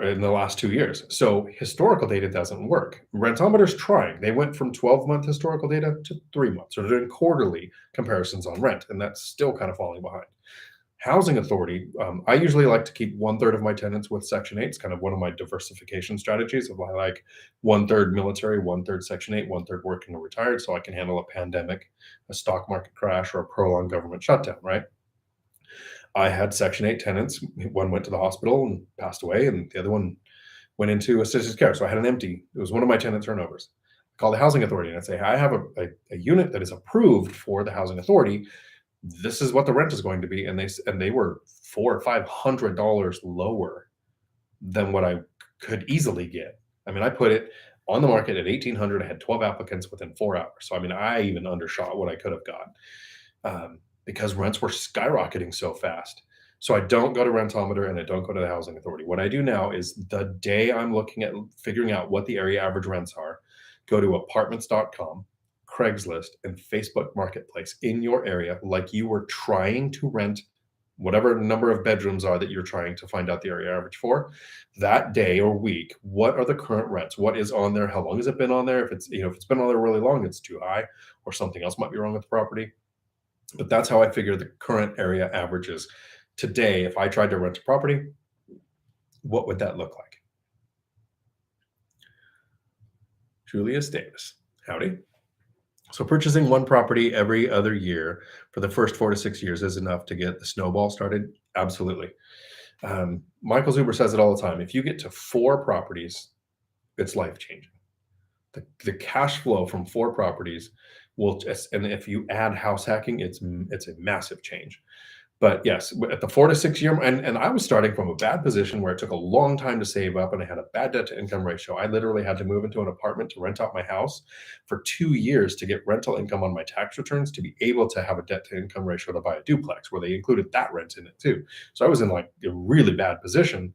in the last 2 years. So historical data doesn't work. Rentometer's trying. They went from 12-month historical data to 3 months. So they're doing quarterly comparisons on rent, and that's still kind of falling behind. Housing authority, I usually like to keep 1/3 of my tenants with Section 8. It's kind of one of my diversification strategies of like 1/3 military, 1/3 Section 8, 1/3 working or retired, so I can handle a pandemic, a stock market crash, or a prolonged government shutdown, right? I had Section 8 tenants. One went to the hospital and passed away, and the other one went into assisted care. So I had an empty. It was one of my tenant turnovers. I call the housing authority and I say, I have a unit that is approved for the housing authority. This is what the rent is going to be, and they were $400 or $500 lower than what I could easily get. I mean, I put it on the market at $1,800. I had 12 applicants within 4 hours. So I mean, I even undershot what I could have got. Because rents were skyrocketing so fast. So I don't go to Rentometer and I don't go to the housing authority. What I do now is the day I'm looking at figuring out what the area average rents are, go to apartments.com, Craigslist, and Facebook Marketplace in your area, like you were trying to rent whatever number of bedrooms are that you're trying to find out the area average for. That day or week, what are the current rents? What is on there? How long has it been on there? If it's been on there really long, it's too high, or something else might be wrong with the property. But that's how I figure the current area averages. Today, if I tried to rent a property, what would that look like? Julius Davis, howdy. So purchasing one property every other year for the first 4 to 6 years is enough to get the snowball started? Absolutely. Michael Zuber says it all the time. If you get to 4 properties, it's life-changing. The cash flow from 4 properties will just, and if you add house hacking, it's a massive change. But yes, at the 4 to 6 year, and I was starting from a bad position where it took a long time to save up, and I had a bad debt to income ratio. I literally had to move into an apartment to rent out my house for 2 years to get rental income on my tax returns to be able to have a debt to income ratio to buy a duplex, where they included that rent in it too. So I was in like a really bad position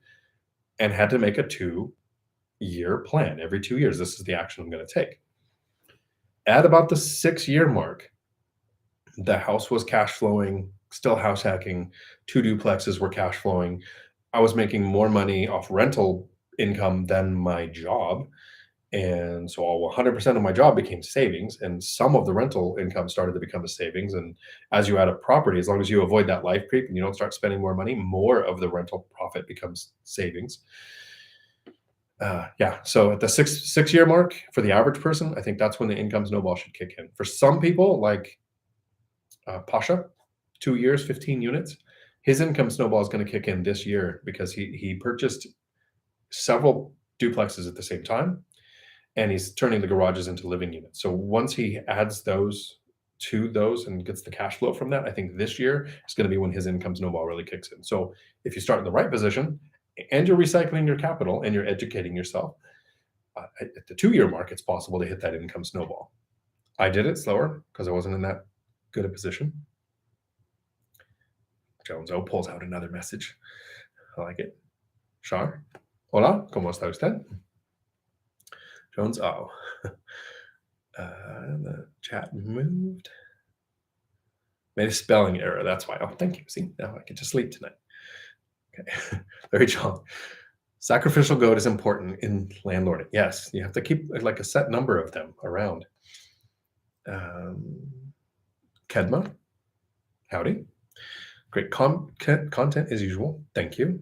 and had to make a 2-year plan. Every 2 years, this is the action I'm going to take. At about the 6-year mark, the house was cash flowing, still house hacking. 2 duplexes were cash flowing. I was making more money off rental income than my job. And so 100% of my job became savings, and some of the rental income started to become a savings. And as you add up property, as long as you avoid that life creep and you don't start spending more money, more of the rental profit becomes savings. So at the six-year mark for the average person, I think that's when the income snowball should kick in. For some people, like Pasha, 2 years, 15 units, his income snowball is going to kick in this year because he purchased several duplexes at the same time, and he's turning the garages into living units. So once he adds those to those and gets the cash flow from that, I think this year is going to be when his income snowball really kicks in. So if you start in the right position and you're recycling your capital and you're educating yourself, at the 2-year mark, it's possible to hit that income snowball. I did it slower because I wasn't in that good a position. Jones O pulls out another message. I like it. Char, hola, ¿cómo está usted? Jones O. The chat moved. Made a spelling error. That's why. Oh, thank you. See, now I get to sleep tonight. Okay. Very John. Sacrificial goat is important in landlording. Yes, you have to keep like a set number of them around. Kedma, howdy. Great content as usual. Thank you.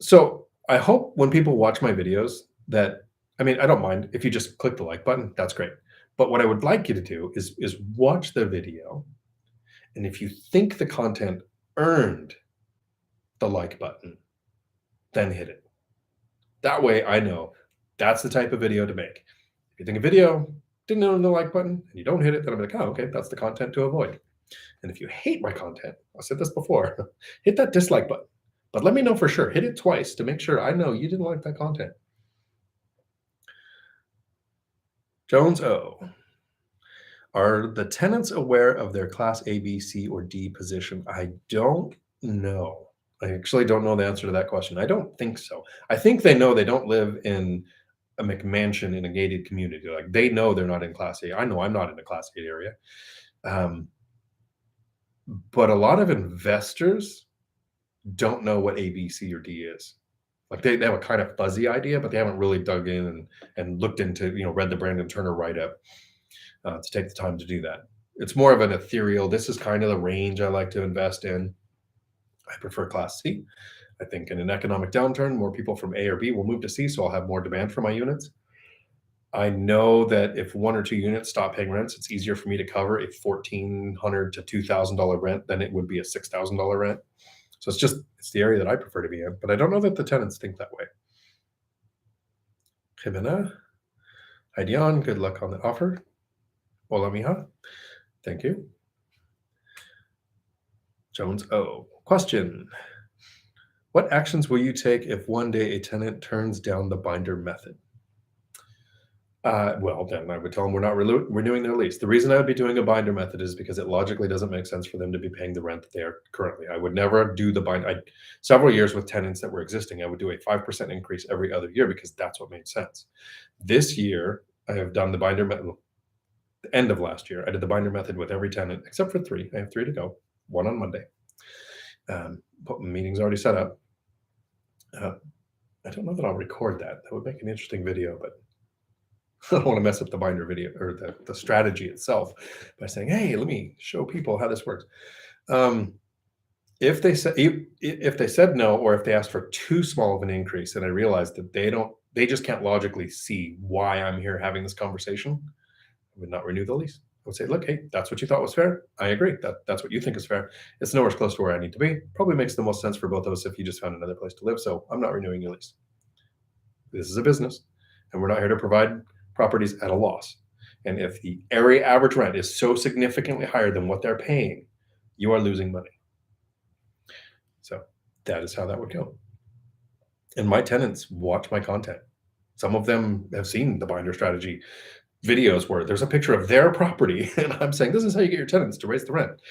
So I hope when people watch my videos that, I mean, I don't mind if you just click the like button, that's great. But what I would like you to do is watch the video. And if you think the content earned the like button, then hit it. That way I know that's the type of video to make. If you think a video didn't know the like button and you don't hit it, then I'm like, oh, okay, that's the content to avoid. And if you hate my content, I said this before, hit that dislike button. But let me know for sure. Hit it twice to make sure I know you didn't like that content. Jones O. Are the tenants aware of their class A, B, C, or D position? I don't know. I actually don't know the answer to that question. I don't think so. I think they know they don't live in a McMansion in a gated community. Like they know they're not in class A. I know I'm not in a class 8 area. But a lot of investors don't know what A, B, C, or D is. Like they have a kind of fuzzy idea, but they haven't really dug in and looked into, read the Brandon Turner write-up to take the time to do that. It's more of an ethereal, this is kind of the range I like to invest in. I prefer class C. I think in an economic downturn, more people from A or B will move to C, so I'll have more demand for my units. I know that if 1 or 2 units stop paying rents, it's easier for me to cover a $1,400 to $2,000 rent than it would be a $6,000 rent. So it's the area that I prefer to be in, but I don't know that the tenants think that way. Jimena, hi Dion, good luck on the offer. Hola mija, thank you. Jones O, question. What actions will you take if one day a tenant turns down the binder method? Well, then I would tell them we're not renewing their lease. The reason I would be doing a binder method is because it logically doesn't make sense for them to be paying the rent that they are currently. I would never do the binder. Several years with tenants that were existing, I would do a 5% increase every other year because that's what made sense. This year, I have done the binder method. The end of last year, I did the binder method with every tenant except for 3. I have 3 to go, 1 on Monday. Meeting's already set up. I don't know that I'll record that. That would make an interesting video, but I don't want to mess up the binder video or the strategy itself by saying, hey, let me show people how this works. If they said no, or if they asked for too small of an increase, and I realized that they just can't logically see why I'm here having this conversation, I would not renew the lease. I would say, look, hey, that's what you thought was fair. I agree. That's what you think is fair. It's nowhere close to where I need to be. Probably makes the most sense for both of us if you just found another place to live. So I'm not renewing your lease. This is a business, and we're not here to provide properties at a loss. And if the area average rent is so significantly higher than what they're paying, you are losing money. So that is how that would go. And my tenants watch my content. Some of them have seen the binder strategy videos where there's a picture of their property and I'm saying, this is how you get your tenants to raise the rent.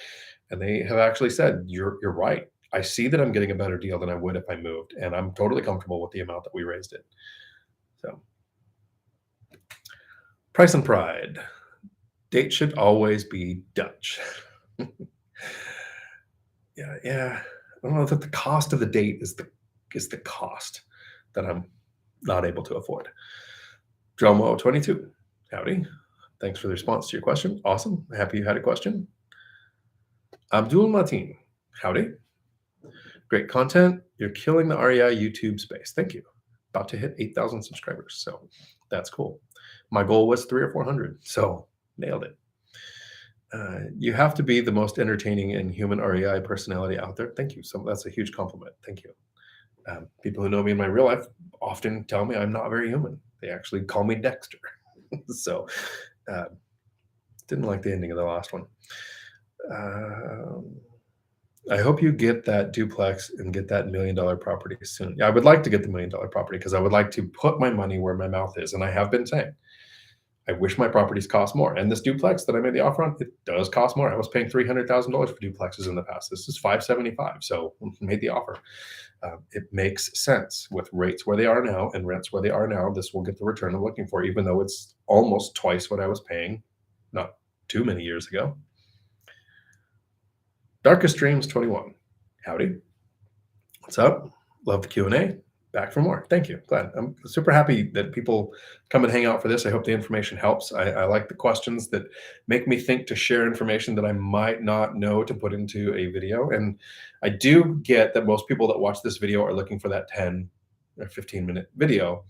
And they have actually said, you're right. I see that I'm getting a better deal than I would if I moved, and I'm totally comfortable with the amount that we raised it. So price and pride. Date should always be Dutch. Yeah. I don't know that the cost of the date is the cost that I'm not able to afford. Dromo 22. Howdy. Thanks for the response to your question. Awesome. Happy you had a question. Abdul Mateen. Howdy. Great content. You're killing the REI YouTube space. Thank you. About to hit 8,000 subscribers. So that's cool. My goal was 300 or 400. So nailed it. You have to be the most entertaining and human REI personality out there. Thank you. So that's a huge compliment. Thank you. People who know me in my real life often tell me I'm not very human. They actually call me Dexter. So didn't like the ending of the last one. I hope you get that duplex and get that $1 million property soon. Yeah, I would like to get the $1 million property because I would like to put my money where my mouth is. And I have been saying, I wish my properties cost more. And this duplex that I made the offer on, it does cost more. I was paying $300,000 for duplexes in the past. This is $575,000. So made the offer. It makes sense with rates where they are now and rents where they are now. This will get the return I'm looking for, even though it's almost twice what I was paying not too many years ago. Darkest Dreams 21. Howdy. What's up? Love the Q&A. Back for more. Thank you. Glad. I'm super happy that people come and hang out for this. I hope the information helps. I like the questions that make me think to share information that I might not know to put into a video. And I do get that most people that watch this video are looking for that 10 or 15-minute video.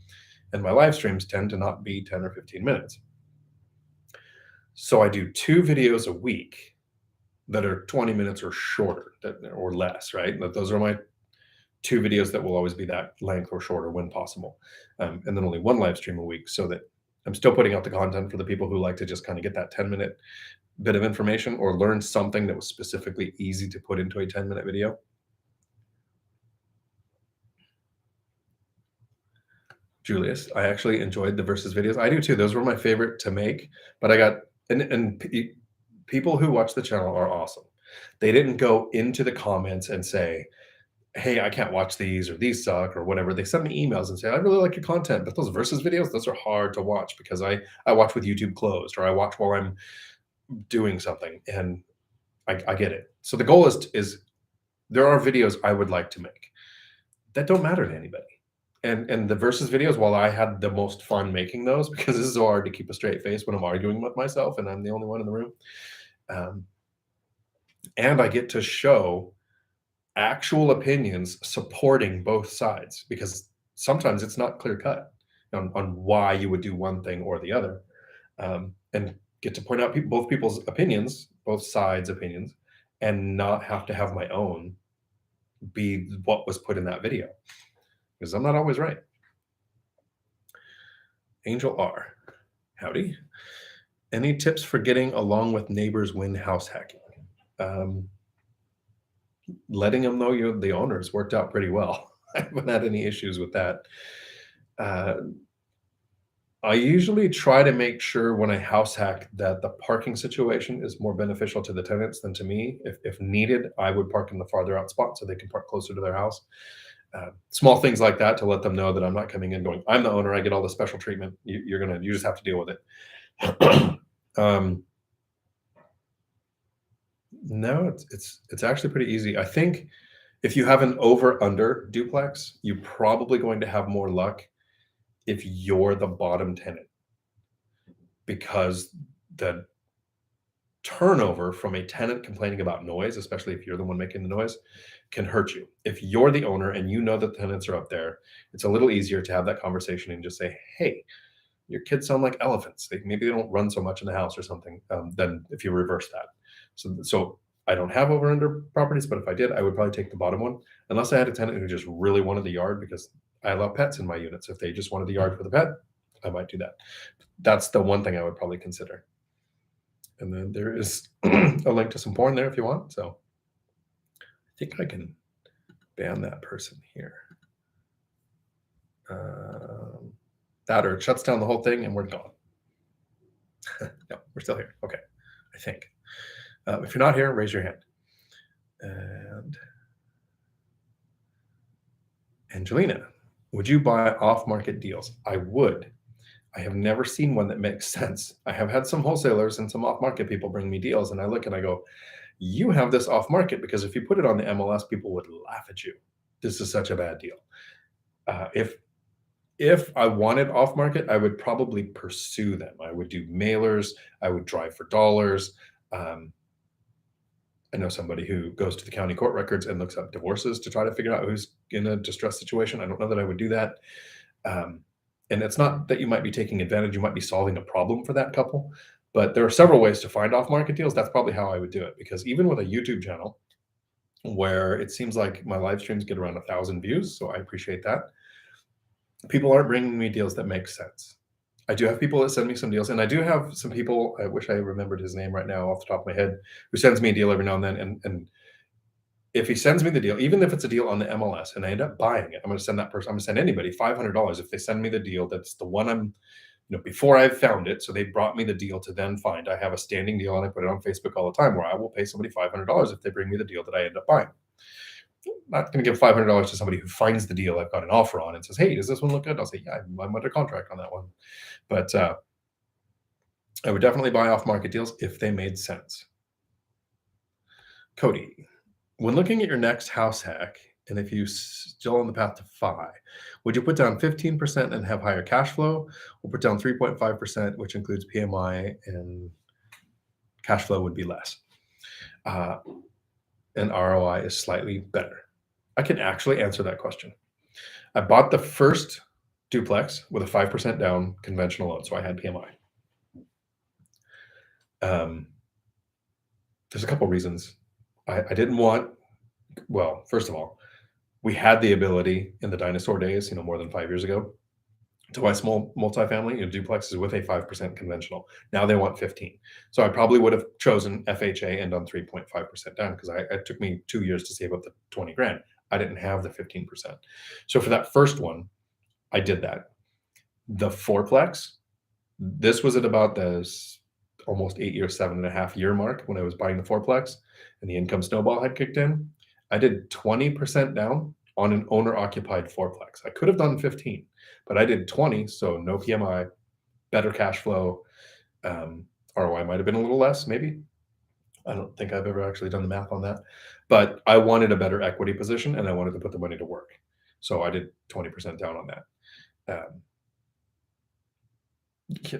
And my live streams tend to not be 10 or 15 minutes. So I do 2 videos a week that are 20 minutes or shorter or less, right? Those are my 2 videos that will always be that length or shorter when possible. And then only 1 live stream a week so that I'm still putting out the content for the people who like to just kind of get that 10-minute bit of information or learn something that was specifically easy to put into a 10-minute video. Julius, I actually enjoyed the versus videos. I do too. Those were my favorite to make, but I got, people who watch the channel are awesome. They didn't go into the comments and say, hey, I can't watch these or these suck or whatever. They send me emails and say, I really like your content, but those versus videos, those are hard to watch because I watch with YouTube closed or I watch while I'm doing something, and I get it. So the goal is there are videos I would like to make that don't matter to anybody. And the versus videos, while I had the most fun making those, because it's so hard to keep a straight face when I'm arguing with myself and I'm the only one in the room. And I get to show actual opinions supporting both sides, because sometimes it's not clear cut on why you would do one thing or the other. And get to point out both people's opinions, both sides' opinions, and not have to have my own be what was put in that video, because I'm not always right. Angel R, howdy. Any tips for getting along with neighbors when house hacking? Letting them know you're the owners worked out pretty well. I haven't had any issues with that. I usually try to make sure when I house hack that the parking situation is more beneficial to the tenants than to me. If needed, I would park in the farther out spot so they can park closer to their house. Small things like that to let them know that I'm not coming in going, I'm the owner, I get all the special treatment. You just have to deal with it. No, it's actually pretty easy. I think if you have an over under duplex, you're probably going to have more luck if you're the bottom tenant, because the turnover from a tenant complaining about noise, especially if you're the one making the noise, can hurt you. If you're the owner and you know that the tenants are up there, it's a little easier to have that conversation and just say, hey, your kids sound like elephants. Maybe they don't run so much in the house or something, than if you reverse that. So I don't have over under properties, but if I did, I would probably take the bottom one, unless I had a tenant who just really wanted the yard, because I allow pets in my units. If they just wanted the yard for the pet, I might do that. That's the one thing I would probably consider. And then there is a link to some porn there if you want. So I think I can ban that person here. That, or it shuts down the whole thing and we're gone. No, we're still here. Okay, I think. If you're not here, raise your hand. And Angelina, would you buy off-market deals? I would. I have never seen one that makes sense. I have had some wholesalers and some off-market people bring me deals, and I look and I go, you have this off-market because if you put it on the MLS, people would laugh at you. This is such a bad deal. If I wanted off-market, I would probably pursue them. I would do mailers. I would drive for dollars. I know somebody who goes to the county court records and looks up divorces to try to figure out who's in a distressed situation. I don't know that I would do that. And it's not that you might be taking advantage. You might be solving a problem for that couple. But there are several ways to find off-market deals. That's probably how I would do it. Because even with a YouTube channel, where it seems like my live streams get around 1,000 views, so I appreciate that, people aren't bringing me deals that make sense. I do have people that send me some deals, and I do have some people, I wish I remembered his name right now off the top of my head, who sends me a deal every now and then. And if he sends me the deal, even if it's a deal on the MLS and I end up buying it, I'm going to send that person, I'm going to send anybody $500 if they send me the deal that's the one I'm, before I've found it. So they brought me the deal to then find. I have a standing deal and I put it on Facebook all the time where I will pay somebody $500 if they bring me the deal that I end up buying. I'm not going to give $500 to somebody who finds the deal I've got an offer on and says, hey, does this one look good? I'll say, yeah, I'm under contract on that one. But I would definitely buy off-market deals if they made sense. Cody, when looking at your next house hack, and if you're still on the path to FI, would you put down 15% and have higher cash flow, or put down 3.5%, which includes PMI, and cash flow would be less? And ROI is slightly better. I can actually answer that question. I bought the first duplex with a 5% down conventional loan, so I had PMI. There's a couple reasons. I didn't want, well, first of all, we had the ability in the dinosaur days, more than 5 years ago, to buy small multifamily, duplexes with a 5% conventional. Now they want 15. So I probably would have chosen FHA and done 3.5% down because it took me 2 years to save up the 20 grand. I didn't have the 15%. So for that first one, I did that. The fourplex, this was at about the almost 8 year, 7.5 year mark when I was buying the fourplex and the income snowball had kicked in. I did 20% down on an owner occupied fourplex. I could have done 15, but I did 20. So no PMI, better cash flow. ROI might have been a little less, maybe. I don't think I've ever actually done the math on that, but I wanted a better equity position and I wanted to put the money to work. So I did 20% down on that.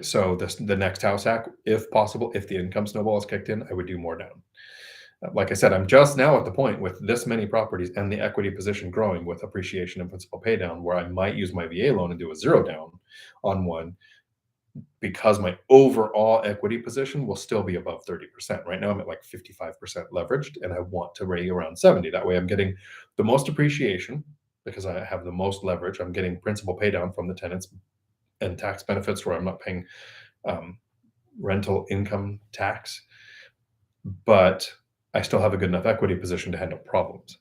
So the next house hack, if possible, if the income snowball is kicked in, I would do more down. Like I said, I'm just now at the point with this many properties and the equity position growing with appreciation and principal pay down where I might use my VA loan and do a 0 down on one because my overall equity position will still be above 30%. Right now I'm at like 55% leveraged and I want to rate around 70. That way I'm getting the most appreciation because I have the most leverage. I'm getting principal pay down from the tenants and tax benefits where I'm not paying rental income tax, but I still have a good enough equity position to handle problems.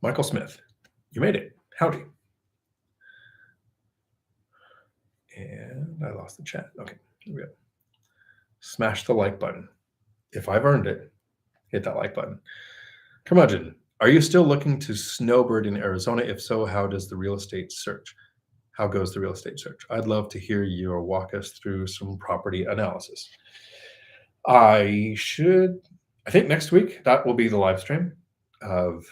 Michael Smith, you made it. Howdy. And I lost the chat. Okay, here we go. Smash the like button. If I've earned it, hit that like button. Curmudgeon, are you still looking to snowbird in Arizona? If so, how does the real estate search? How goes the real estate search? I'd love to hear you or walk us through some property analysis. I think next week, that will be the live stream of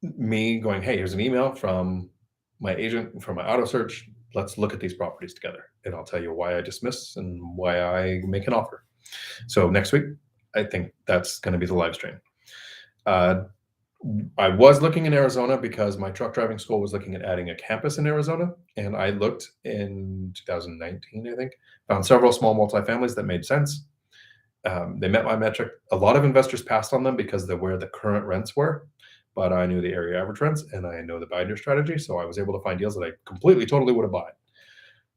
me going, hey, here's an email from my agent from my auto search. Let's look at these properties together. And I'll tell you why I dismiss and why I make an offer. So next week, I think that's going to be the live stream. I was looking in Arizona because my truck driving school was looking at adding a campus in Arizona. And I looked in 2019, I think, found several small multifamilies that made sense. They met my metric. A lot of investors passed on them because of where the current rents were, but I knew the area average rents and I know the binder strategy. So I was able to find deals that I completely, totally would have bought.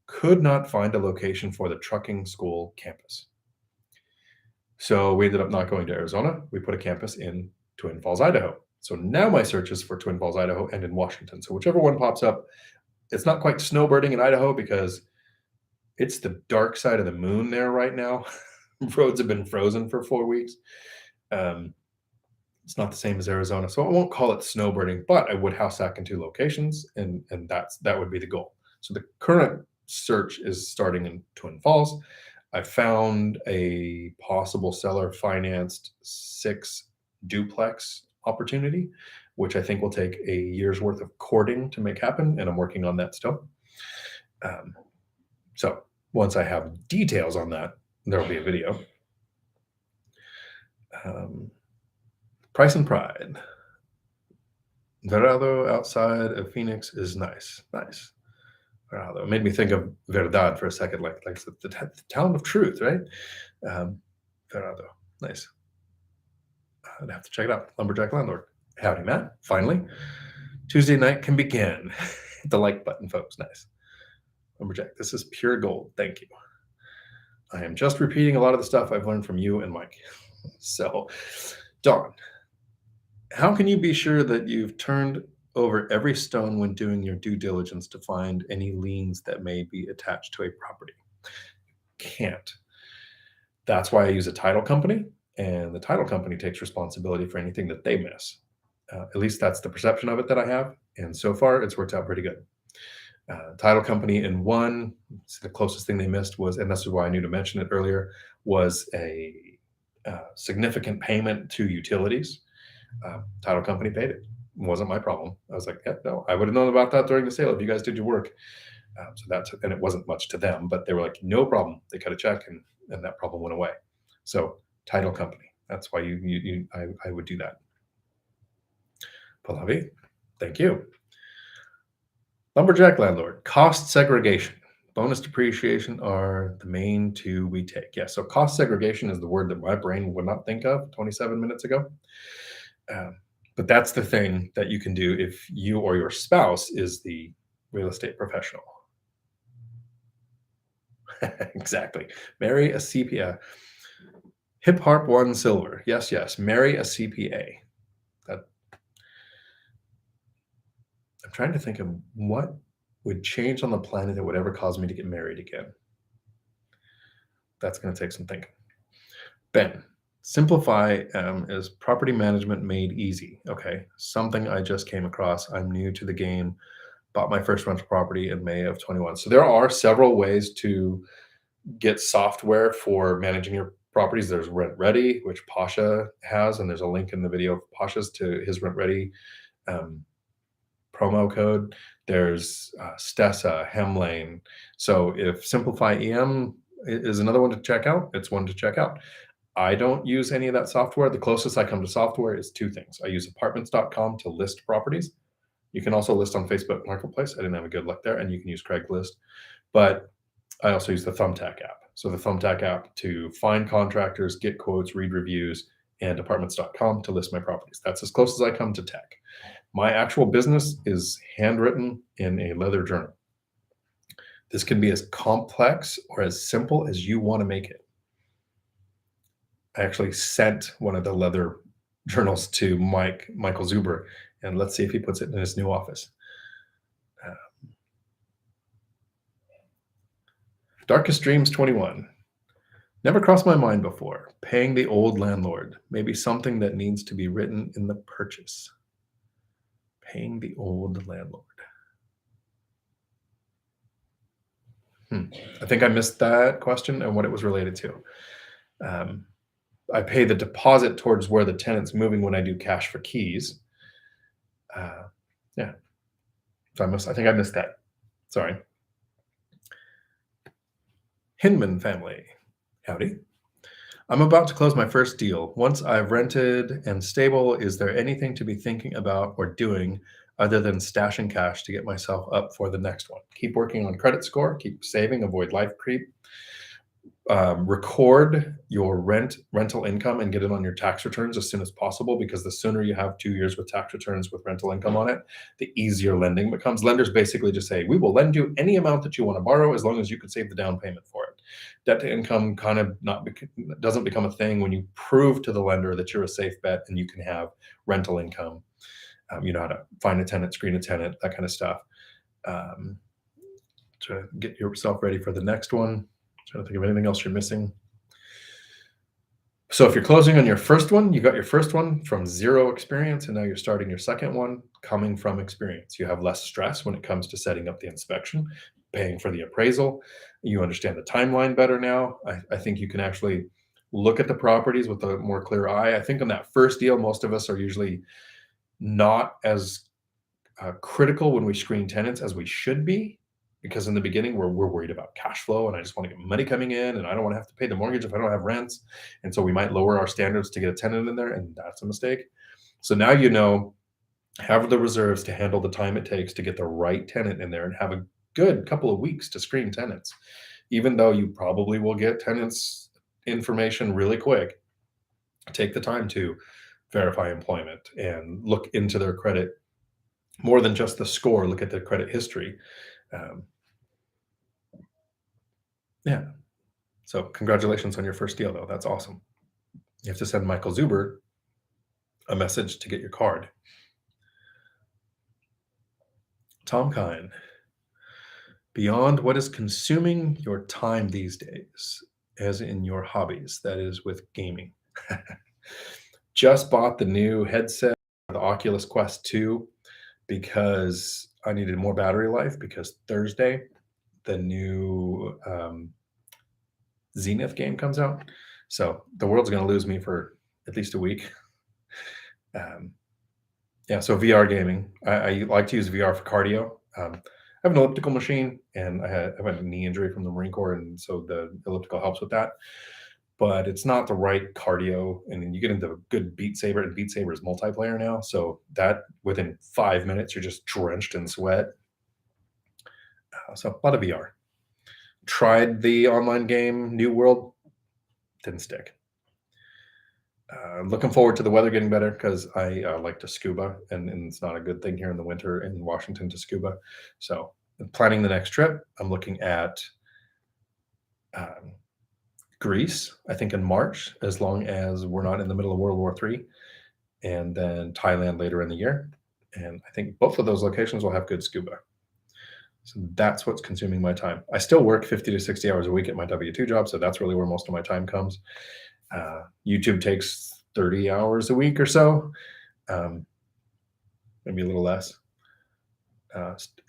Could not find a location for the trucking school campus. So we ended up not going to Arizona. We put a campus in Twin Falls, Idaho. So now my search is for Twin Falls, Idaho and in Washington. So whichever one pops up, it's not quite snowbirding in Idaho because it's the dark side of the moon there right now. Roads have been frozen for 4 weeks. It's not the same as Arizona. So I won't call it snowbirding, but I would house hack in 2 locations and that would be the goal. So the current search is starting in Twin Falls. I found a possible seller financed 6 duplex opportunity, which I think will take a year's worth of courting to make happen. And I'm working on that still. So once I have details on that, there'll be a video. Price and Pride. Verado outside of Phoenix is nice. Nice. Verado. It made me think of Verdad for a second, like the town of truth, right? Verado. Nice. I'd have to check it out. Lumberjack Landlord. Howdy, Matt. Finally. Tuesday night can begin. Hit the like button, folks. Nice. Lumberjack, this is pure gold. Thank you. I am just repeating a lot of the stuff I've learned from you and Mike. So, Dawn, how can you be sure that you've turned over every stone when doing your due diligence to find any liens that may be attached to a property? Can't. That's why I use a title company, and the title company takes responsibility for anything that they miss. At least that's the perception of it that I have, and so far it's worked out pretty good. Title company in one, so the closest thing they missed was, and this is why I knew to mention it earlier, was a significant payment to utilities. Title company paid it. It wasn't my problem. I was like, yeah, no, I would have known about that during the sale if you guys did your work. So that's, and it wasn't much to them, but they were like, no problem. They cut a check and that problem went away. So title company, that's why I would do that. Pallavi, thank you. Lumberjack Landlord, cost segregation, bonus depreciation are the main 2 we take. Yeah, so cost segregation is the word that my brain would not think of 27 minutes ago. But that's the thing that you can do if you or your spouse is the real estate professional. Exactly. Marry a CPA. Hip Harp won silver. Yes, yes. Marry a CPA. That I'm trying to think of what would change on the planet that would ever cause me to get married again. That's going to take some thinking. Ben, simplify is property management made easy. Okay, something I just came across. I'm new to the game. Bought my first rental property in May of 21. So there are several ways to get software for managing your properties. There's Rent Ready, which Pasha has, and there's a link in the video of Pasha's to his Rent Ready um, promo code. There's Stessa, Hemlane. So if Simplify EM is another one to check out, it's one to check out. I don't use any of that software. The closest I come to software is two things. I use apartments.com to list properties. You can also list on Facebook Marketplace. I didn't have a good luck there, and you can use Craigslist. But I also use the Thumbtack app. So the Thumbtack app to find contractors, get quotes, read reviews, and apartments.com to list my properties. That's as close as I come to tech. My actual business is handwritten in a leather journal. This can be as complex or as simple as you want to make it. I actually sent one of the leather journals to Michael Zuber, and let's see if he puts it in his new office. Darkest Dreams 21. Never crossed my mind before. Paying the old landlord. Maybe something that needs to be written in the purchase. Paying the old landlord. I think I missed that question and what it was related to. I pay the deposit towards where the tenant's moving when I do cash for keys. Yeah. So I think I missed that. Sorry. Hinman family. Howdy. I'm about to close my first deal. Once I've rented and stable, is there anything to be thinking about or doing other than stashing cash to get myself up for the next one? Keep working on credit score, keep saving, avoid life creep. Record your rental income and get it on your tax returns as soon as possible, because the sooner you have 2 years with tax returns with rental income on it, the easier lending becomes. Lenders basically just say, we will lend you any amount that you want to borrow as long as you can save the down payment for it. Debt to income kind of doesn't become a thing when you prove to the lender that you're a safe bet and you can have rental income. You know how to find a tenant, screen a tenant, that kind of stuff. To get yourself ready for the next one. Trying to think of anything else you're missing. So if you're closing on your first one, you got your first one from zero experience, and now you're starting your second one coming from experience. You have less stress when it comes to setting up the inspection, paying for the appraisal. You understand the timeline better now. I think you can actually look at the properties with a more clear eye. I think on that first deal, most of us are usually not as critical when we screen tenants as we should be, because in the beginning we're worried about cash flow, and I just want to get money coming in, and I don't want to have to pay the mortgage if I don't have rents. And so we might lower our standards to get a tenant in there, and that's a mistake. So now you know, have the reserves to handle the time it takes to get the right tenant in there, and have a good couple of weeks to screen tenants. Even though you probably will get tenants information really quick, take the time to verify employment and look into their credit more than just the score. Look at the credit history. Yeah. So congratulations on your first deal, though. That's awesome. You have to send Michael Zuber a message to get your card. Tom Kine. Beyond what is consuming your time these days, as in your hobbies, that is with gaming. Just bought the new headset, the Oculus Quest 2, because I needed more battery life, because Thursday, the new Zenith game comes out. So the world's going to lose me for at least a week. Yeah, so VR gaming. I like to use VR for cardio. I have an elliptical machine, and I have a knee injury from the Marine Corps, and so the elliptical helps with that. But it's not the right cardio, and then you get into good Beat Saber, and Beat Saber is multiplayer now. So that within 5 minutes, you're just drenched in sweat. So a lot of VR. Tried the online game New World, didn't stick. Looking forward to the weather getting better because I like to scuba, and it's not a good thing here in the winter in Washington to scuba. So, planning the next trip, I'm looking at um, Greece, I think in March, as long as we're not in the middle of World War III, and then Thailand later in the year. And I think both of those locations will have good scuba. So that's what's consuming my time. I still work 50 to 60 hours a week at my W-2 job, so that's really where most of my time comes. YouTube takes 30 hours a week or so, maybe a little less.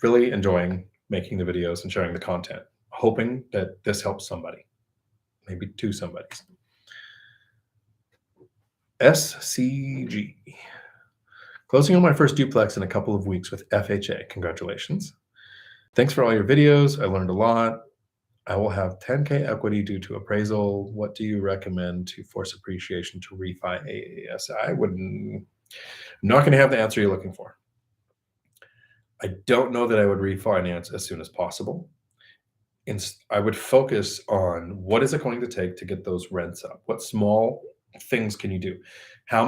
Really enjoying making the videos and sharing the content, hoping that this helps somebody, maybe two somebodies. SCG. Closing on my first duplex in a couple of weeks with FHA. Congratulations. Thanks for all your videos. I learned a lot. I will have 10K equity due to appraisal. What do you recommend to force appreciation to refi AAS? I'm not going to have the answer you're looking for. I don't know that I would refinance as soon as possible. I would focus on what is it going to take to get those rents up? What small things can you do? How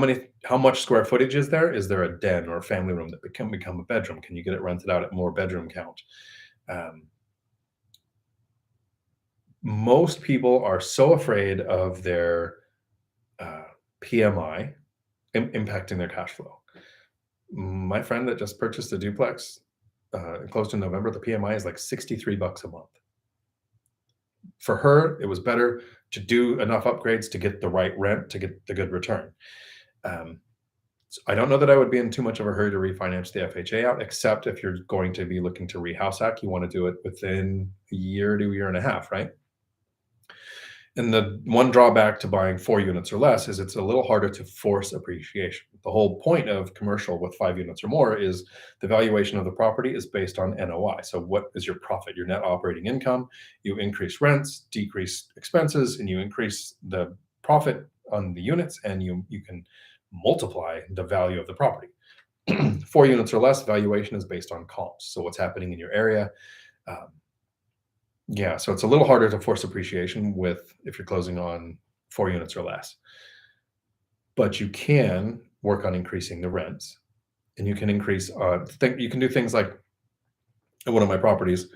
much square footage is there? Is there a den or a family room that can become a bedroom? Can you get it rented out at more bedroom count? Most people are so afraid of their PMI impacting their cash flow. My friend that just purchased a duplex closed in November, the PMI is like $63 a month. For her, it was better to do enough upgrades to get the right rent to get the good return. So I don't know that I would be in too much of a hurry to refinance the FHA out, except if you're going to be looking to rehouse hack, you want to do it within a year to a year and a half, right? And the one drawback to buying 4 units or less is it's a little harder to force appreciation. The whole point of commercial with 5 units or more is the valuation of the property is based on NOI. So what is your profit, your net operating income? You increase rents, decrease expenses, and you increase the profit on the units, and you can multiply the value of the property. 4 units or less, valuation is based on comps. So what's happening in your area. Yeah, so it's a little harder to force appreciation if you're closing on 4 units or less. But you can work on increasing the rents, and you can increase. You can do things like at one of my properties,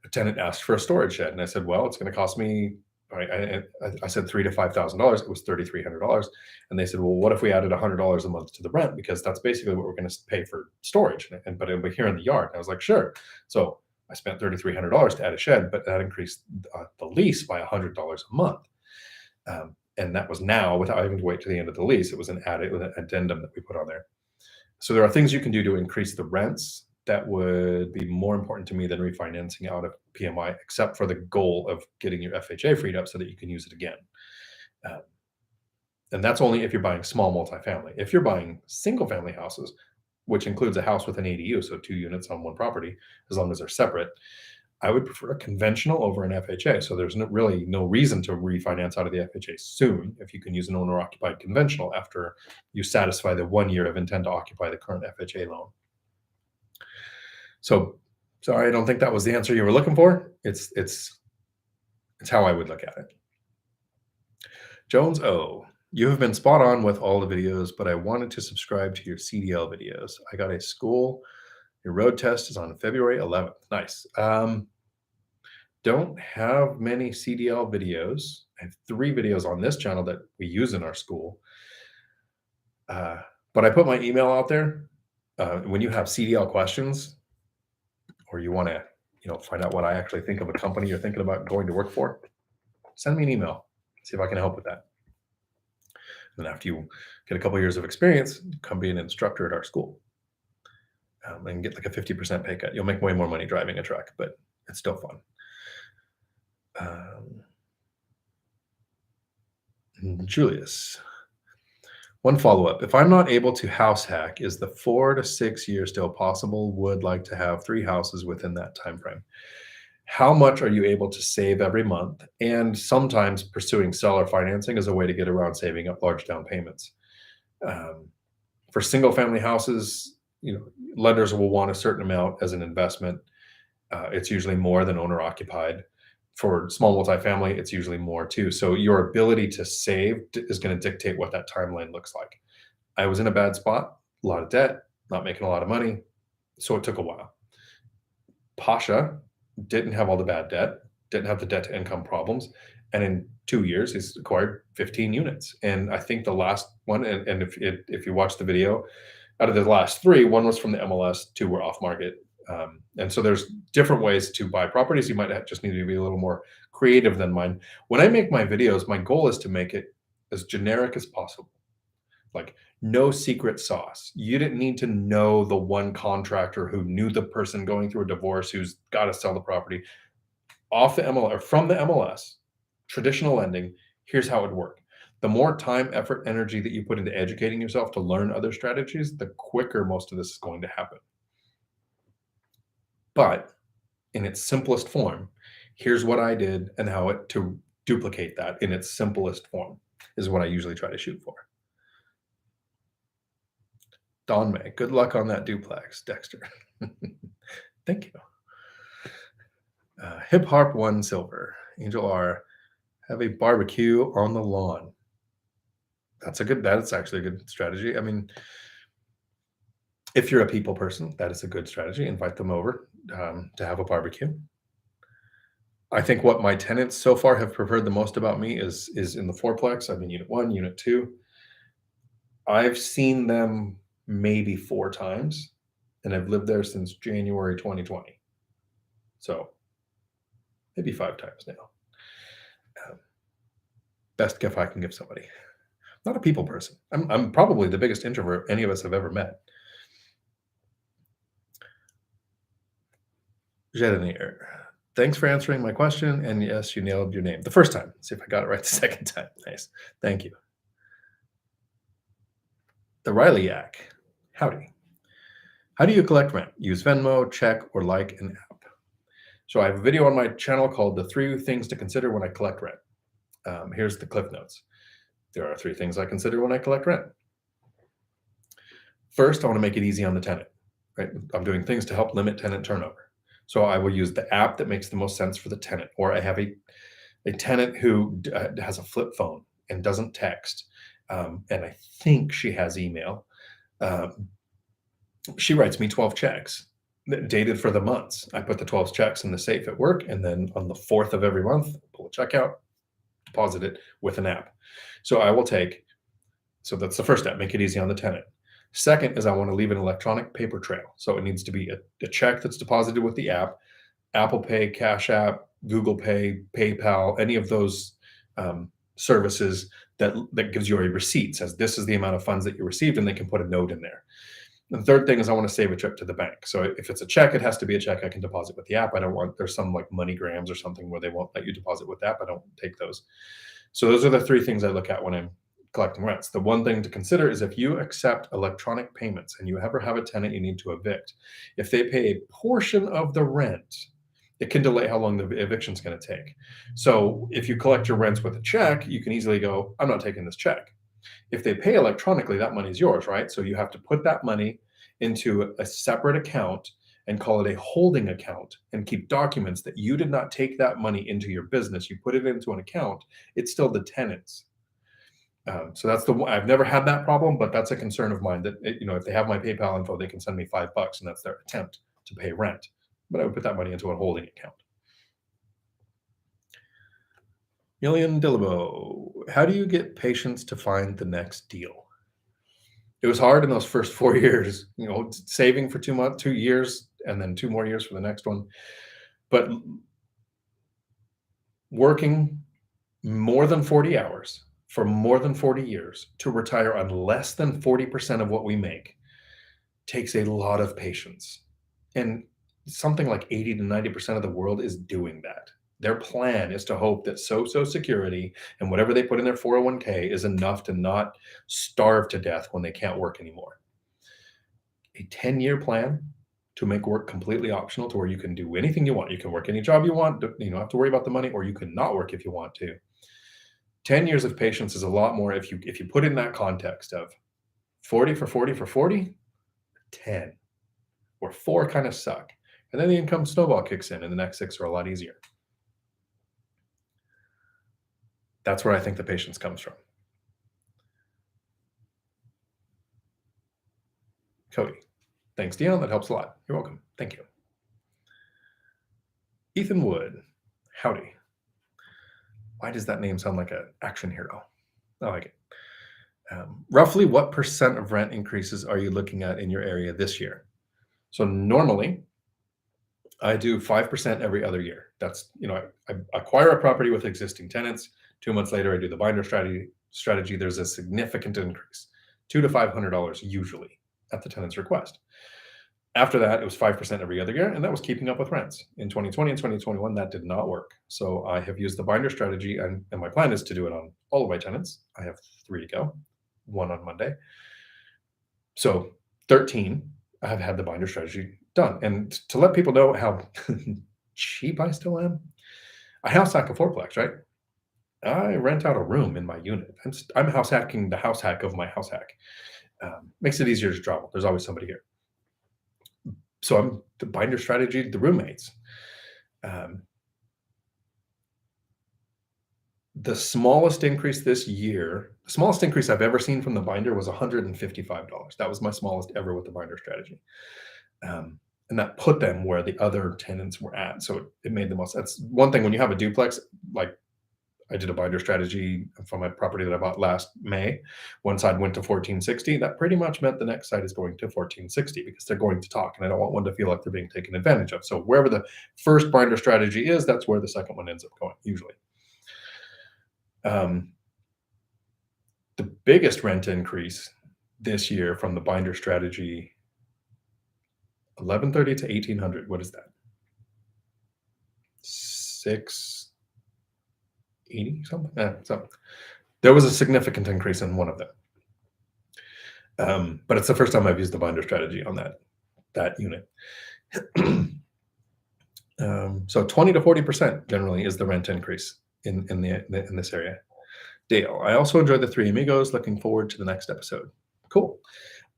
a tenant asked for a storage shed, and I said, "Well, it's going to cost me." I said $3,000 to $5,000. It was $3,300, and they said, "Well, what if we added $100 a month to the rent, because that's basically what we're going to pay for storage, but it'll be here in the yard." And I was like, "Sure." So I spent $3,300 to add a shed, but that increased the lease by $100 a month. And that was now without having to wait to the end of the lease. It was an addendum that we put on there. So there are things you can do to increase the rents that would be more important to me than refinancing out of PMI, except for the goal of getting your FHA freed up so that you can use it again. And that's only if you're buying small multifamily. If you're buying single family houses, which includes a house with an ADU, so 2 units on one property, as long as they're separate, I would prefer a conventional over an FHA. So there's really no reason to refinance out of the FHA soon if you can use an owner-occupied conventional after you satisfy the 1 year of intent to occupy the current FHA loan. So sorry, I don't think that was the answer you were looking for. It's how I would look at it. Jones O. You have been spot on with all the videos, but I wanted to subscribe to your CDL videos. I got a school. Your road test is on February 11th. Nice. Don't have many CDL videos. I have 3 videos on this channel that we use in our school. But I put my email out there. When you have CDL questions, or you want to, find out what I actually think of a company you're thinking about going to work for, send me an email. See if I can help with that. And after you get a couple of years of experience, come be an instructor at our school, and get like a 50% pay cut. You'll make way more money driving a truck, but it's still fun. Julius. One follow-up. If I'm not able to house hack, is the 4 to 6 years still possible? Would like to have 3 houses within that time frame. How much are you able to save every month? And sometimes pursuing seller financing is a way to get around saving up large down payments. For single family houses, lenders will want a certain amount as an investment. It's usually more than owner occupied. For small multifamily, it's usually more too. So your ability to save is going to dictate what that timeline looks like. I was in a bad spot, a lot of debt, not making a lot of money, so it took a while. Pasha didn't have all the bad debt, didn't have the debt to income problems, and in 2 years, he's acquired 15 units. And I think the last one, and if you watch the video, out of the last 3, 1 was from the MLS, 2 were off market. And so there's different ways to buy properties. You might just need to be a little more creative than mine. When I make my videos, my goal is to make it as generic as possible. Like, no secret sauce. You didn't need to know the one contractor who knew the person going through a divorce who's got to sell the property. Off the MLS or from the MLS, traditional lending, here's how it would work. The more time, effort, energy that you put into educating yourself to learn other strategies, the quicker most of this is going to happen. But in its simplest form, here's what I did and how to duplicate that in its simplest form is what I usually try to shoot for. Don May, good luck on that duplex, Dexter. Thank you. Hip Harp 1 Silver, Angel R, have a barbecue on the lawn. That's actually a good strategy. I mean, if you're a people person, that is a good strategy. Invite them over to have a barbecue. I think what my tenants so far have preferred the most about me is in the fourplex. I mean, unit 1, unit 2. I've seen them maybe 4 times, and I've lived there since January 2020. So maybe 5 times now. Best gift I can give somebody. Not a people person. I'm probably the biggest introvert any of us have ever met. Jedinir, thanks for answering my question. And yes, you nailed your name the first time. See if I got it right the second time. Nice. Thank you. The Riley Yak. Howdy. How do you collect rent? Use Venmo, check, or like an app? So I have a video on my channel called The 3 Things to Consider When I Collect Rent. Here's the cliff notes. There are 3 things I consider when I collect rent. First, I want to make it easy on the tenant. Right? I'm doing things to help limit tenant turnover. So I will use the app that makes the most sense for the tenant. Or I have a tenant who has a flip phone and doesn't text. And I think she has email. She writes me 12 checks dated for the months. I put the 12 checks in the safe at work, and then on the 4th of every month, pull a check out, deposit it with an app. So so that's the first step, make it easy on the tenant. Second is I want to leave an electronic paper trail. So it needs to be a check that's deposited with the app, Apple Pay, Cash App, Google Pay, PayPal, any of those services that gives you a receipt, says this is the amount of funds that you received, and they can put a note in there. The third thing is I want to save a trip to the bank. So if it's a check, it has to be a check I can deposit with the app. There's some like MoneyGrams or something where they won't let you deposit with the app. I don't take those. So those are the 3 things I look at when I'm collecting rents. The one thing to consider is if you accept electronic payments and you ever have a tenant you need to evict, if they pay a portion of the rent, it can delay how long the eviction is going to take. So if you collect your rents with a check, you can easily go, I'm not taking this check. If they pay electronically, that money is yours, right? So you have to put that money into a separate account and call it a holding account and keep documents that you did not take that money into your business. You put it into an account. It's still the tenant's. So that's I've never had that problem, but that's a concern of mine that, if they have my PayPal info, they can send me $5 and that's their attempt to pay rent. But I would put that money into a holding account. Million Dillabo, how do you get patients to find the next deal? It was hard in those first 4 years, saving for 2 years, and then 2 more years for the next one. But working more than 40 hours for more than 40 years to retire on less than 40% of what we make takes a lot of patience. And something like 80 to 90% of the world is doing that. Their plan is to hope that Social Security and whatever they put in their 401k is enough to not starve to death when they can't work anymore. A 10-year plan to make work completely optional to where you can do anything you want. You can work any job you want. You don't have to worry about the money, or you can not work if you want to. 10 years of patience is a lot more if you put in that context of 40 for 40 for 40, 10, or 4 kind of suck. And then the income snowball kicks in and the next 6 are a lot easier. That's where I think the patience comes from. Cody. Thanks, Dion. That helps a lot. You're welcome. Thank you. Ethan Wood. Howdy. Why does that name sound like an action hero? I like it. Roughly what % of rent increases are you looking at in your area this year? So normally I do 5% every other year. That's, I acquire a property with existing tenants. 2 months later, I do the binder strategy. There's a significant increase, $200 to $500 usually at the tenant's request. After that, it was 5% every other year, and that was keeping up with rents. In 2020 and 2021, that did not work. So I have used the binder strategy, and my plan is to do it on all of my tenants. I have 3 to go, 1 on Monday. So 13, I have had the binder strategy done. And to let people know how cheap I still am, a house hack a fourplex, right? I rent out a room in my unit. I'm house hacking the house hack of my house hack. Makes it easier to travel. There's always somebody here. So I'm the binder strategy, the roommates. The smallest increase this year, the smallest increase I've ever seen from the binder was $155. That was my smallest ever with the binder strategy. And that put them where the other tenants were at. So it made the most. That's one thing when you have a duplex, like I did a binder strategy for my property that I bought last May. One side went to 1460. That pretty much meant the next side is going to 1460 because they're going to talk, and I don't want one to feel like they're being taken advantage of. So wherever the first binder strategy is, that's where the second one ends up going, usually. The biggest rent increase this year from the binder strategy, $1,130 to $1,800. What is that? $680 something. So there was a significant increase in one of them, but it's the first time I've used the binder strategy on that unit. So 20 to 40% generally is the rent increase in this area. Dale, I also enjoyed the 3 Amigos. Looking forward to the next episode. Cool.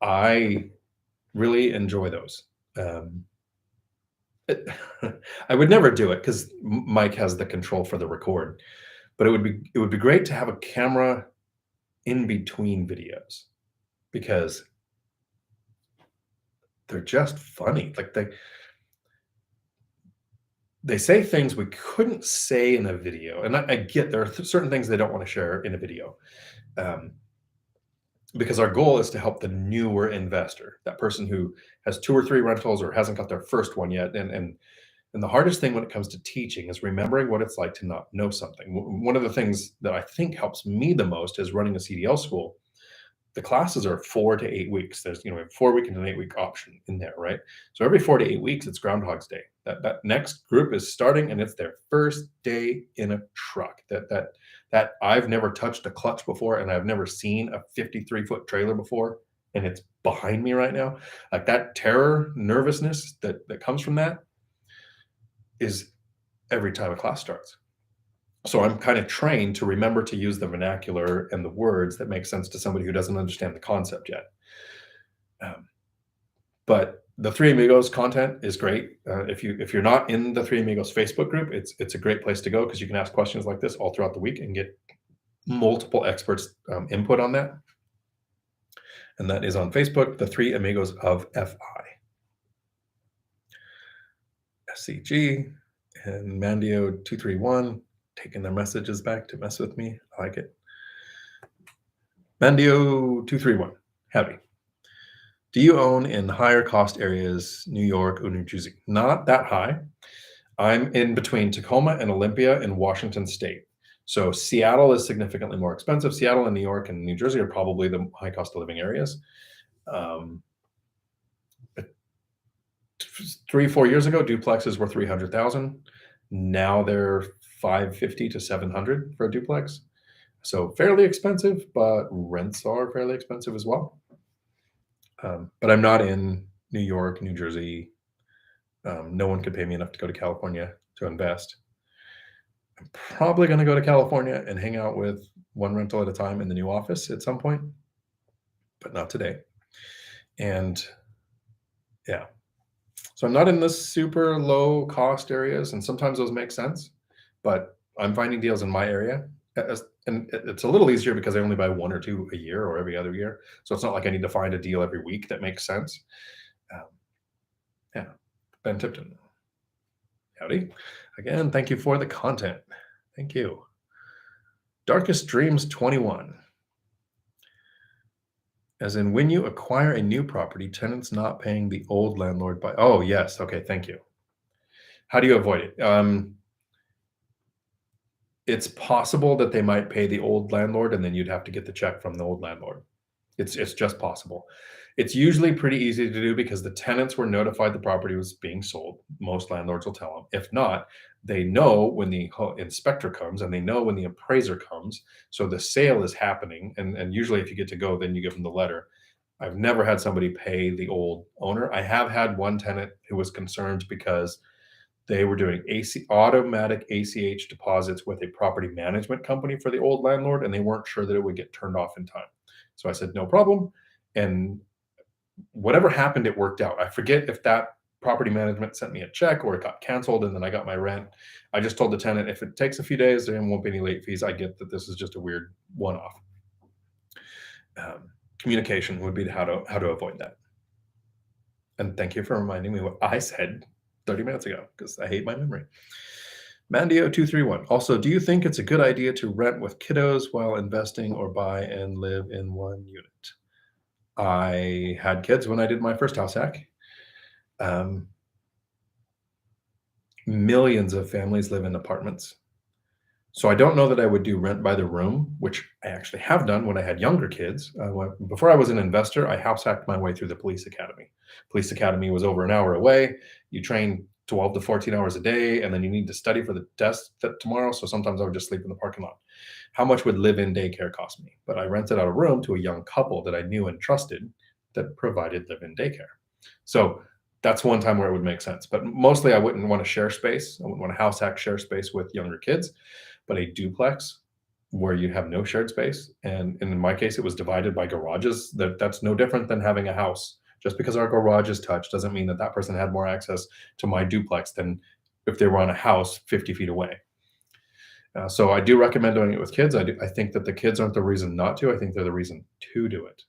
I really enjoy those. I would never do it because Mike has the control for the record, but it would be great to have a camera in between videos because they're just funny. Like they say things we couldn't say in a video, and I get there are certain things they don't want to share in a video. Because our goal is to help the newer investor, that person who has 2 or 3 rentals or hasn't got their first one yet. And the hardest thing when it comes to teaching is remembering what it's like to not know something. One of the things that I think helps me the most is running a CDL school. The classes are 4 to 8 weeks. There's, we have a 4-week and an 8-week option in there, right? So every 4 to 8 weeks, it's Groundhog's Day. That next group is starting, and it's their first day in a truck. That I've never touched a clutch before, and I've never seen a 53-foot trailer before, and it's behind me right now. Like that terror, nervousness that comes from that is every time a class starts. So I'm kind of trained to remember to use the vernacular and the words that make sense to somebody who doesn't understand the concept yet. But the 3 Amigos content is great. If you're not in the 3 Amigos Facebook group, it's a great place to go because you can ask questions like this all throughout the week and get multiple experts input on that. And that is on Facebook, the 3 Amigos of FI. SCG and Mandio 231 taking their messages back to mess with me. I like it. Mandio 231, howdy. Do you own in higher cost areas, New York or New Jersey? Not that high. I'm in between Tacoma and Olympia in Washington State. So Seattle is significantly more expensive. Seattle and New York and New Jersey are probably the high cost of living areas. 3-4 years ago, duplexes were $300,000. Now they're $550 to $700 for a duplex. So fairly expensive, but rents are fairly expensive as well. But I'm not in New York, New Jersey. No one could pay me enough to go to California to invest. I'm probably going to go to California and hang out with one rental at a time in the new office at some point, but not today. And yeah, so I'm not in the super low cost areas, and sometimes those make sense, but I'm finding deals in my area And it's a little easier because I only buy 1 or 2 a year or every other year. So it's not like I need to find a deal every week that makes sense. Um, yeah. Ben Tipton. Howdy. Again, thank you for the content. Thank you. Darkest Dreams 21. As in, when you acquire a new property, tenants not paying the old landlord by. Oh, yes. Okay. Thank you. How do you avoid it? It's possible that they might pay the old landlord and then you'd have to get the check from the old landlord. It's just possible. It's usually pretty easy to do because the tenants were notified the property was being sold. Most landlords will tell them. If not, they know when the inspector comes and they know when the appraiser comes. So the sale is happening. And usually if you get to go, then you give them the letter. I've never had somebody pay the old owner. I have had one tenant who was concerned because they were doing automatic ACH deposits with a property management company for the old landlord, and they weren't sure that it would get turned off in time. So I said, no problem. And whatever happened, it worked out. I forget if that property management sent me a check or it got canceled and then I got my rent. I just told the tenant, if it takes a few days, there won't be any late fees. I get that this is just a weird one-off. Communication would be how to avoid that. And thank you for reminding me what I said 30 minutes ago, because I hate my memory. Mandio231. Also, do you think it's a good idea to rent with kiddos while investing or buy and live in one unit? I had kids when I did my first house hack. Millions of families live in apartments. So I don't know that I would do rent by the room, which I actually have done when I had younger kids. Before I was an investor, I house hacked my way through the police academy. Police academy was over an hour away. You train 12 to 14 hours a day, and then you need to study for the test tomorrow. So sometimes I would just sleep in the parking lot. How much would live-in daycare cost me? But I rented out a room to a young couple that I knew and trusted that provided live-in daycare. So that's one time where it would make sense. But mostly I wouldn't want to share space. I wouldn't want to house hack share space with younger kids. But a duplex where you have no shared space, and in my case, it was divided by garages. That's no different than having a house. Just because our garages touch doesn't mean that that person had more access to my duplex than if they were on a house 50 feet away. So I do recommend doing it with kids. I think that the kids aren't the reason not to. I think they're the reason to do it.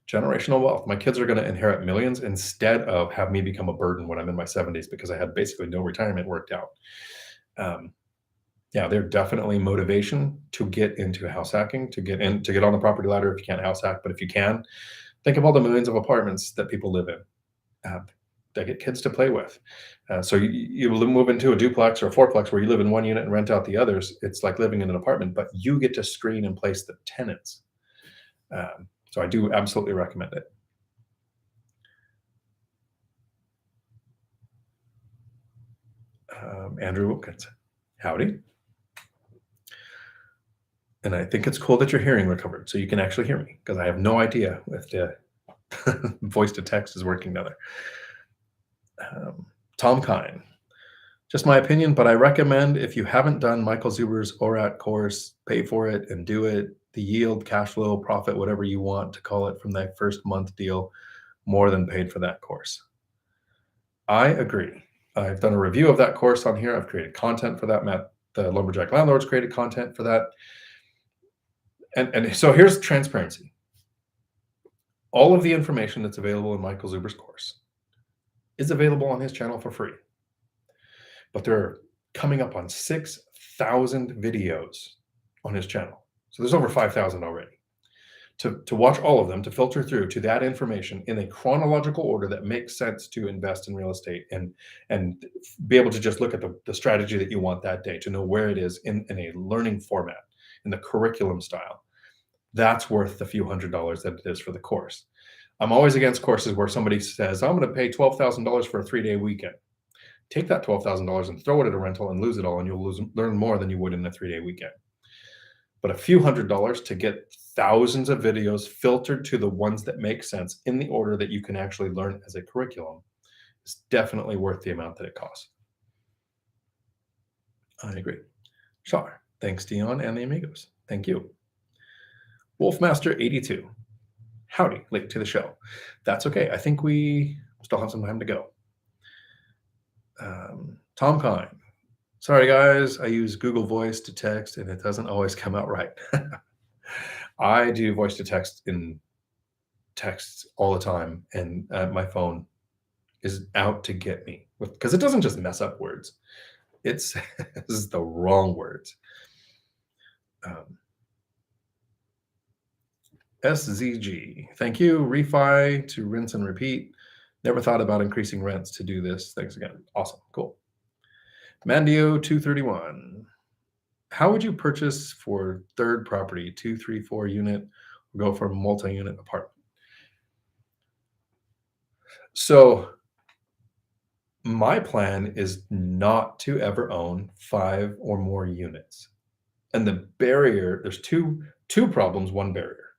Generational wealth. My kids are going to inherit millions instead of have me become a burden when I'm in my 70s because I had basically no retirement worked out. Yeah, they're definitely motivation to get into house hacking, to get on the property ladder if you can't house hack. But if you can, think of all the millions of apartments that people live in. They get kids to play with. So you move into a duplex or a fourplex where you live in one unit and rent out the others. It's like living in an apartment, but you get to screen and place the tenants. So I do absolutely recommend it. Andrew Wilkins. Howdy. And I think it's cool that your hearing recovered so you can actually hear me, because I have no idea if the voice to text is working together. Tom Kine. Just my opinion, but I recommend if you haven't done Michael Zuber's ORAT course, pay for it and do it. The yield, cash flow, profit, whatever you want to call it from that first month deal, more than paid for that course. I agree. I've done a review of that course on here. I've created content for that. Matt, the Lumberjack Landlords, created content for that. And so here's transparency. All of the information that's available in Michael Zuber's course is available on his channel for free. But there are coming up on 6,000 videos on his channel. So there's over 5,000 already. To watch all of them, to filter through to that information in a chronological order that makes sense to invest in real estate and be able to just look at the strategy that you want that day, to know where it is in a learning format, in the curriculum style. That's worth the few $100s that it is for the course. I'm always against courses where somebody says, I'm going to pay $12,000 for a 3-day weekend. Take that $12,000 and throw it at a rental and lose it all, and you'll learn more than you would in a 3-day weekend. But a few $100s to get thousands of videos filtered to the ones that make sense in the order that you can actually learn as a curriculum is definitely worth the amount that it costs. I agree. Shar, thanks Dion and the amigos. Thank you. Wolfmaster82. Howdy, late to the show. That's okay. I think we still have some time to go. Tom Kine. Sorry, guys. I use Google Voice to text, and it doesn't always come out right. I do voice to text in texts all the time, and my phone is out to get me because it doesn't just mess up words; it says the wrong words. Um, SZG, thank you. Refi to rinse and repeat. Never thought about increasing rents to do this. Thanks again. Awesome. Cool. Mandio 231. How would you purchase for third property, 2, 3, 4 unit, or go for a multi-unit apartment? So my plan is not to ever own 5 or more units. And the barrier, there's two problems, one barrier.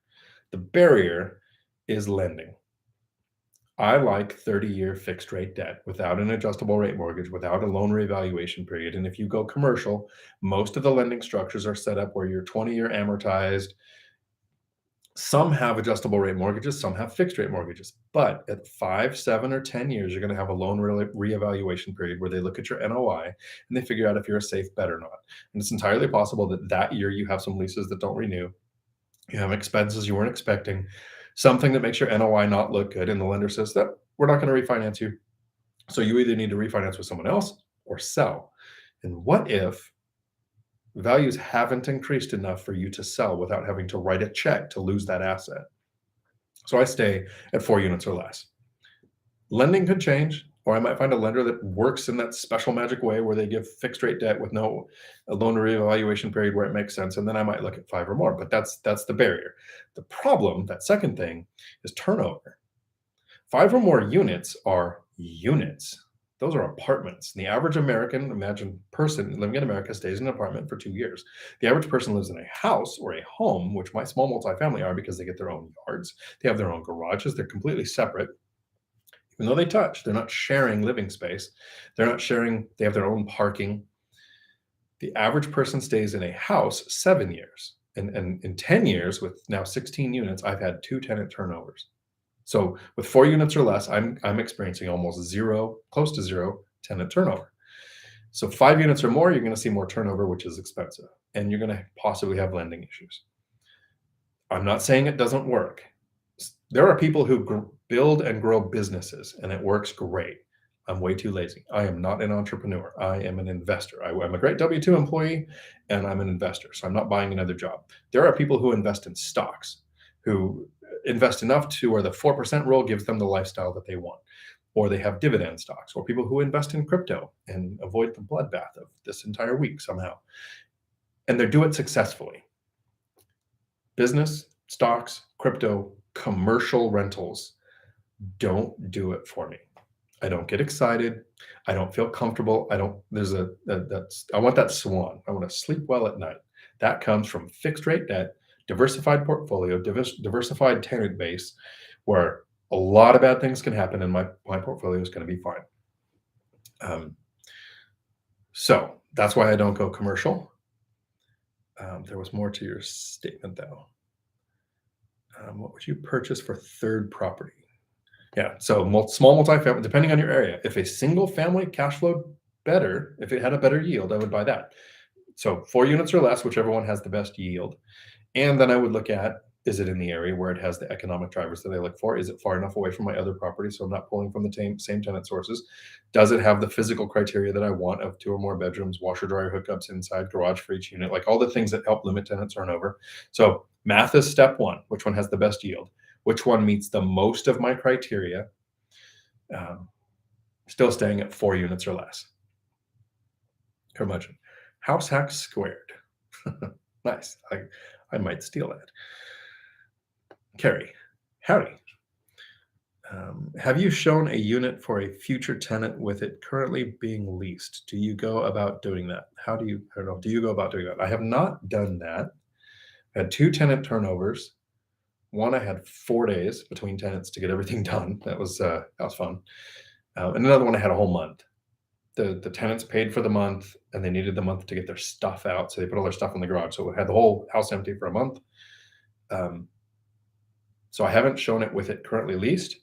The barrier is lending. I like 30-year fixed rate debt without an adjustable rate mortgage, without a loan revaluation period. And if you go commercial, most of the lending structures are set up where you're 20-year amortized. Some have adjustable rate mortgages, some have fixed rate mortgages. But at 5, 7, or 10 years, you're going to have a loan reevaluation period where they look at your NOI and they figure out if you're a safe bet or not. And it's entirely possible that that year you have some leases that don't renew. You have expenses you weren't expecting, something that makes your NOI not look good. And the lender says that we're not going to refinance you. So you either need to refinance with someone else or sell. And what if values haven't increased enough for you to sell without having to write a check to lose that asset? So I stay at 4 units or less. Lending could change, or I might find a lender that works in that special magic way where they give fixed rate debt with no a loan reevaluation period where it makes sense, and then I might look at 5 or more. But that's the barrier. The problem, that second thing, is turnover. 5 or more units are units. Those are apartments. The average American person living in America stays in an apartment for 2 years. The average person lives in a house or a home, which my small multifamily are because they get their own yards. They have their own garages. They're completely separate. Even though they touch, they're not sharing living space. They're not sharing, they have their own parking. The average person stays in a house 7 years. And in 10 years, with now 16 units, I've had 2 tenant turnovers. So with 4 units or less, I'm experiencing almost zero, close to zero tenant turnover. So 5 units or more, you're going to see more turnover, which is expensive, and you're going to possibly have lending issues. I'm not saying it doesn't work. There are people who build and grow businesses, and it works great. I'm way too lazy. I am not an entrepreneur. I am an investor. I'm a great W-2 employee, and I'm an investor. So I'm not buying another job. There are people who invest in stocks, who invest enough to where the 4% rule gives them the lifestyle that they want, or they have dividend stocks, or people who invest in crypto and avoid the bloodbath of this entire week somehow. And they do it successfully. Business, stocks, crypto, commercial rentals don't do it for me. I don't get excited. I don't feel comfortable. I don't, I want that swan. I want to sleep well at night. That comes from fixed rate debt, diversified portfolio, diversified tenant base, where a lot of bad things can happen and my portfolio is going to be fine. So that's why I don't go commercial. There was more to your statement though. What would you purchase for third property? Yeah, so small multifamily, depending on your area. If a single family cash flowed better, if it had a better yield, I would buy that. So 4 units or less, whichever one has the best yield. And then I would look at, is it in the area where it has the economic drivers that I look for? Is it far enough away from my other property so I'm not pulling from the same tenant sources? Does it have the physical criteria that I want of 2 or more bedrooms, washer dryer hookups inside, garage for each unit, like all the things that help limit tenant turnover? So math is step 1. Which one has the best yield? Which one meets the most of my criteria? Still staying at 4 units or less. Curmudgeon. House hack squared. Nice. I might steal that. Carrie. Howdy. Have you shown a unit for a future tenant with it currently being leased? Do you go about doing that? I don't know, do you go about doing that? I have not done that. I had 2 tenant turnovers. One, I had 4 days between tenants to get everything done. That was fun. And another one, I had a whole month. The tenants paid for the month, and they needed the month to get their stuff out, so they put all their stuff in the garage. So we had the whole house empty for a month. So I haven't shown it with it currently leased.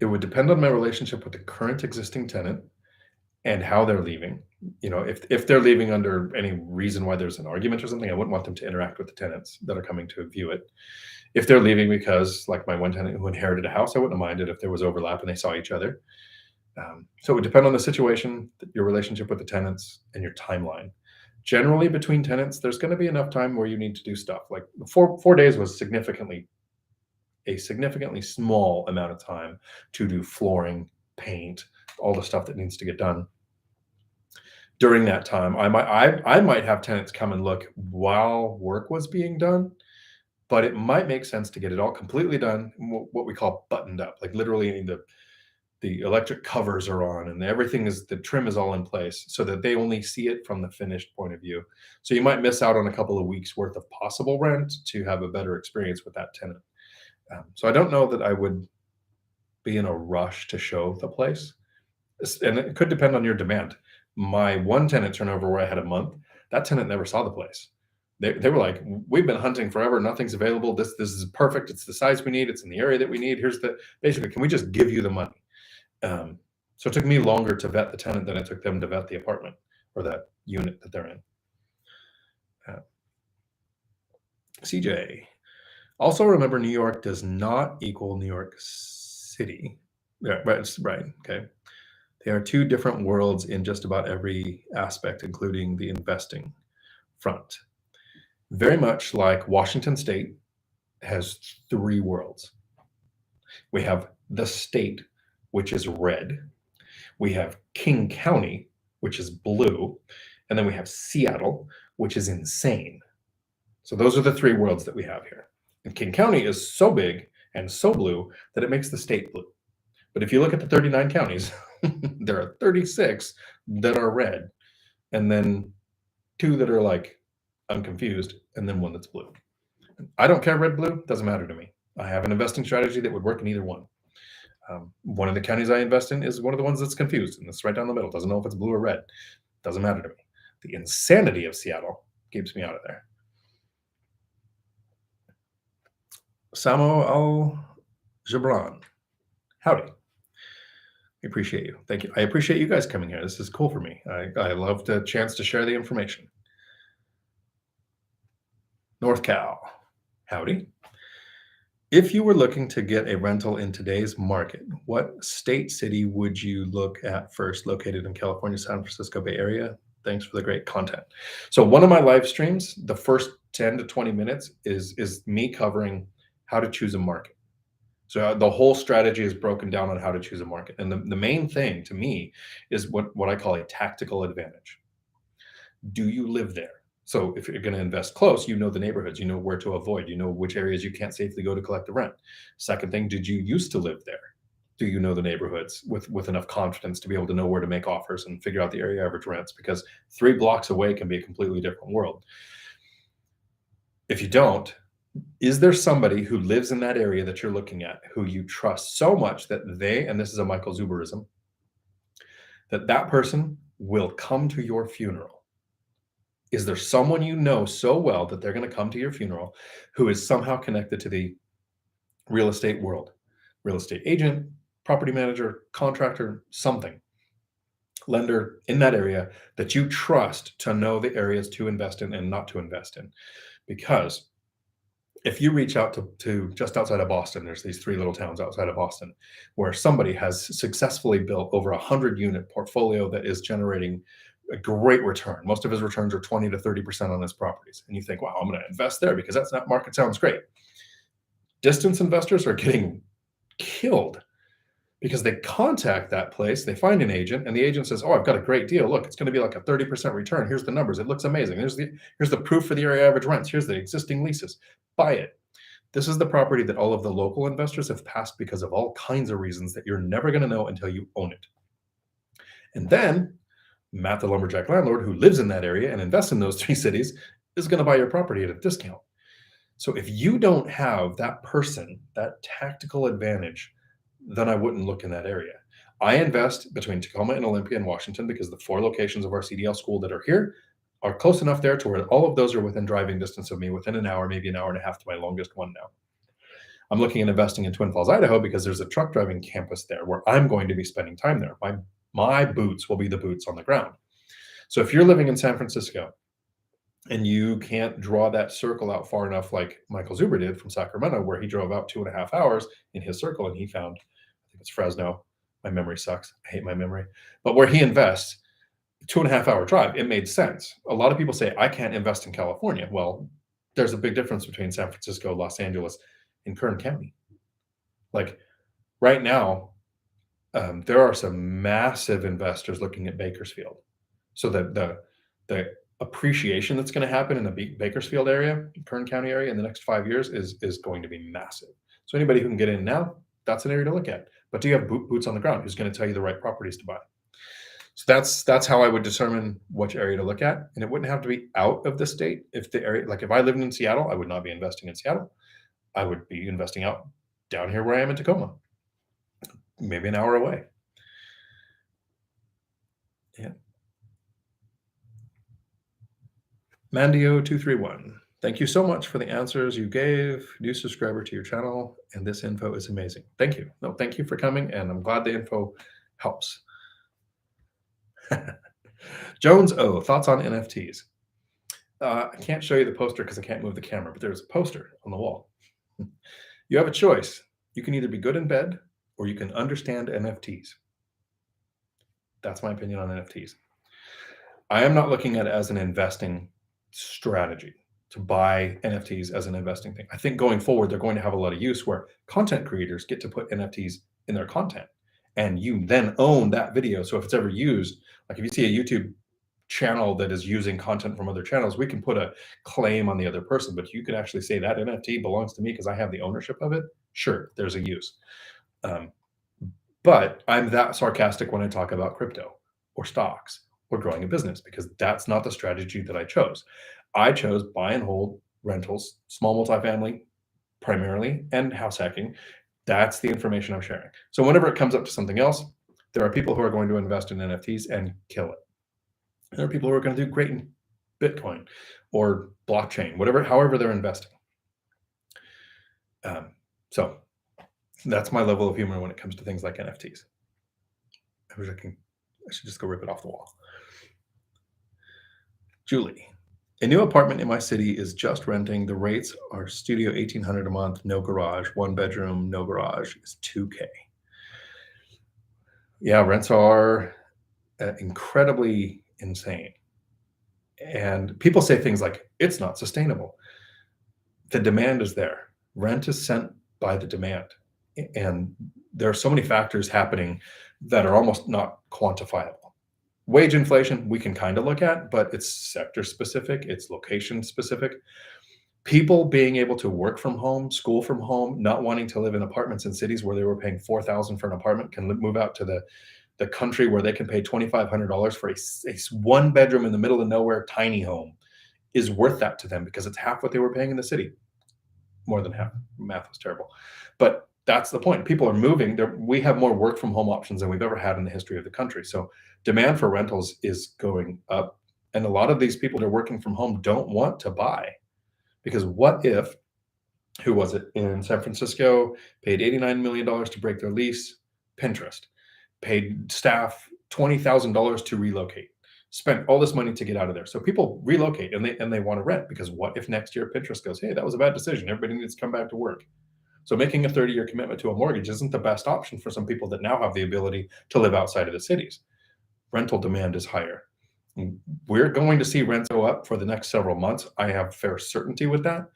It would depend on my relationship with the current existing tenant and how they're leaving. If they're leaving under any reason why there's an argument or something, I wouldn't want them to interact with the tenants that are coming to view it. If they're leaving because, like my one tenant who inherited a house, I wouldn't have minded if there was overlap and they saw each other. So it would depend on the situation, your relationship with the tenants, and your timeline. Generally, between tenants, there's going to be enough time where you need to do stuff. Like 4 days was a significantly small amount of time to do flooring, paint, all the stuff that needs to get done. During that time, I might have tenants come and look while work was being done, but it might make sense to get it all completely done, what we call buttoned up, like literally the electric covers are on and the trim is all in place so that they only see it from the finished point of view. So you might miss out on a couple of weeks worth of possible rent to have a better experience with that tenant. So I don't know that I would be in a rush to show the place. And it could depend on your demand. My one tenant turnover where I had a month, that tenant never saw the place. They were like, we've been hunting forever. Nothing's available. This is perfect. It's the size we need. It's in the area that we need. Basically, can we just give you the money? So it took me longer to vet the tenant than it took them to vet the apartment or that unit that they're in. CJ, also remember, New York does not equal New York City. Yeah, right. Okay. They are two different worlds in just about every aspect, including the investing front. Very much like Washington State has three worlds. We have the state, which is red. We have King County, which is blue. And then we have Seattle, which is insane. So those are the three worlds that we have here. And King County is so big and so blue that it makes the state blue. But if you look at the 39 counties, there are 36 that are red, and then 2 that are like, I'm confused, and then 1 that's blue. I don't care red, blue, doesn't matter to me. I have an investing strategy that would work in either one. One of the counties I invest in is one of the ones that's confused, and it's right down the middle. Doesn't know if it's blue or red. Doesn't matter to me. The insanity of Seattle keeps me out of there. Samo Al-Jabran. Howdy. I appreciate you. Thank you. I appreciate you guys coming here. This is cool for me. I love the chance to share the information. North Cal. Howdy. If you were looking to get a rental in today's market, what state, city would you look at first? Located in California, San Francisco Bay Area? Thanks for the great content. So one of my live streams, the first 10 to 20 minutes is me covering how to choose a market. So the whole strategy is broken down on how to choose a market. And the main thing to me is what I call a tactical advantage. Do you live there? So if you're going to invest close, you know the neighborhoods, you know where to avoid, you know which areas you can't safely go to collect the rent. Second thing, did you used to live there? Do you know the neighborhoods with enough confidence to be able to know where to make offers and figure out the area average rents? Because 3 blocks away can be a completely different world. If you don't, is there somebody who lives in that area that you're looking at who you trust so much that they, and this is a Michael Zuberism, that person will come to your funeral? Is there someone you know so well that they're going to come to your funeral who is somehow connected to the real estate world? Real estate agent, property manager, contractor, something. Lender in that area that you trust to know the areas to invest in and not to invest in. Because if you reach out to just outside of Boston, there's these 3 little towns outside of Boston where somebody has successfully built over 100-unit portfolio that is generating a great return. Most of his returns are 20 to 30% on his properties. And you think, wow, I'm going to invest there because that market sounds great. Distance investors are getting killed because they contact that place, they find an agent, and the agent says, oh, I've got a great deal. Look, it's going to be like a 30% return. Here's the numbers. It looks amazing. Here's the proof for the area average rents. Here's the existing leases. Buy it. This is the property that all of the local investors have passed because of all kinds of reasons that you're never going to know until you own it. And then Matt, the lumberjack landlord who lives in that area and invests in those 3 cities, is going to buy your property at a discount. So if you don't have that person, that tactical advantage, then I wouldn't look in that area. I invest between Tacoma and Olympia and Washington because the 4 locations of our CDL school that are here are close enough there to where all of those are within driving distance of me, within an hour, maybe an hour and a half to my longest one now. I'm looking at investing in Twin Falls, Idaho, because there's a truck driving campus there where I'm going to be spending time there. My boots will be the boots on the ground. So if you're living in San Francisco and you can't draw that circle out far enough, like Michael Zuber did from Sacramento, where he drove out 2.5 hours in his circle and he found, I think it's Fresno. My memory sucks. I hate my memory. But where he invests, 2.5 hour drive, it made sense. A lot of people say, I can't invest in California. Well, there's a big difference between San Francisco, Los Angeles, and Kern County. Like right now, there are some massive investors looking at Bakersfield. So that the appreciation that's going to happen in the Bakersfield area, Kern County area in the next 5 years is going to be massive. So anybody who can get in now, that's an area to look at. But do you have boots on the ground? Who's going to tell you the right properties to buy? So that's how I would determine which area to look at. And it wouldn't have to be out of the state. If the area, like if I lived in Seattle, I would not be investing in Seattle. I would be investing out down here where I am in Tacoma, maybe an hour away. Yeah. Mandio231. Thank you so much for the answers you gave. New subscriber to your channel, and this info is amazing. Thank you. No, thank you for coming, and I'm glad the info helps. Jones O, thoughts on NFTs? I can't show you the poster because I can't move the camera, but there's a poster on the wall. You have a choice. You can either be good in bed or you can understand NFTs. That's my opinion on NFTs. I am not looking at it as an investing strategy to buy NFTs as an investing thing. I think going forward, they're going to have a lot of use where content creators get to put NFTs in their content and you then own that video. So if it's ever used, like if you see a YouTube channel that is using content from other channels, we can put a claim on the other person, but you could actually say that NFT belongs to me because I have the ownership of it. Sure, there's a use. But I'm that sarcastic when I talk about crypto or stocks or growing a business, because that's not the strategy that I chose. I chose buy and hold rentals, small multifamily primarily, and house hacking. That's the information I'm sharing. So whenever it comes up to something else, there are people who are going to invest in NFTs and kill it. There are people who are going to do great in Bitcoin or blockchain, however they're investing. So that's my level of humor when it comes to things like NFTs. I should just go rip it off the wall. Julie, a new apartment in my city is just renting. The rates are studio $1,800 a month, no garage, 1 bedroom, no garage is $2K. Yeah, rents are incredibly insane. And people say things like, it's not sustainable. The demand is there. Rent is sent by the demand. And there are so many factors happening that are almost not quantifiable. Wage inflation, we can kind of look at, but it's sector specific, it's location specific. People being able to work from home, school from home, not wanting to live in apartments in cities where they were paying $4,000 for an apartment can move out to the country where they can pay $2,500 for a 1 bedroom in the middle of nowhere tiny home is worth that to them because it's half what they were paying in the city. More than half. Math was terrible. But that's the point. People are moving. We have more work from home options than we've ever had in the history of the country. So demand for rentals is going up. And a lot of these people that are working from home don't want to buy. Because what if, who was it in San Francisco, paid $89 million to break their lease, Pinterest, paid staff $20,000 to relocate, spent all this money to get out of there. So people relocate and they want to rent, because what if next year Pinterest goes, hey, that was a bad decision. Everybody needs to come back to work. So making a 30-year commitment to a mortgage isn't the best option for some people that now have the ability to live outside of the cities. Rental demand is higher. We're going to see rents go up for the next several months. I have fair certainty with that.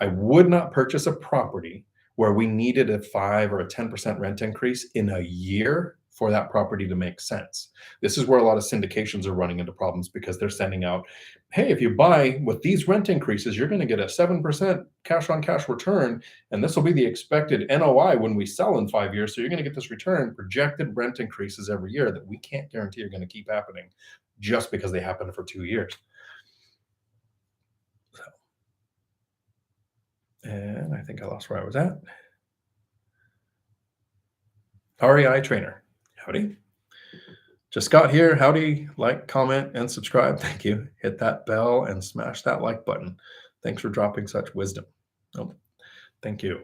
I would not purchase a property where we needed a 5 or a 10% rent increase in a year for that property to make sense. This is where a lot of syndications are running into problems, because they're sending out, hey, if you buy with these rent increases, you're going to get a 7% cash on cash return. And this will be the expected NOI when we sell in 5 years. So you're going to get this return, projected rent increases every year that we can't guarantee are going to keep happening just because they happen for 2 years. So, and I think I lost where I was at. REI trainer. Howdy. Just got here. Howdy. Like, comment, and subscribe. Thank you. Hit that bell and smash that like button. Thanks for dropping such wisdom. Oh, thank you.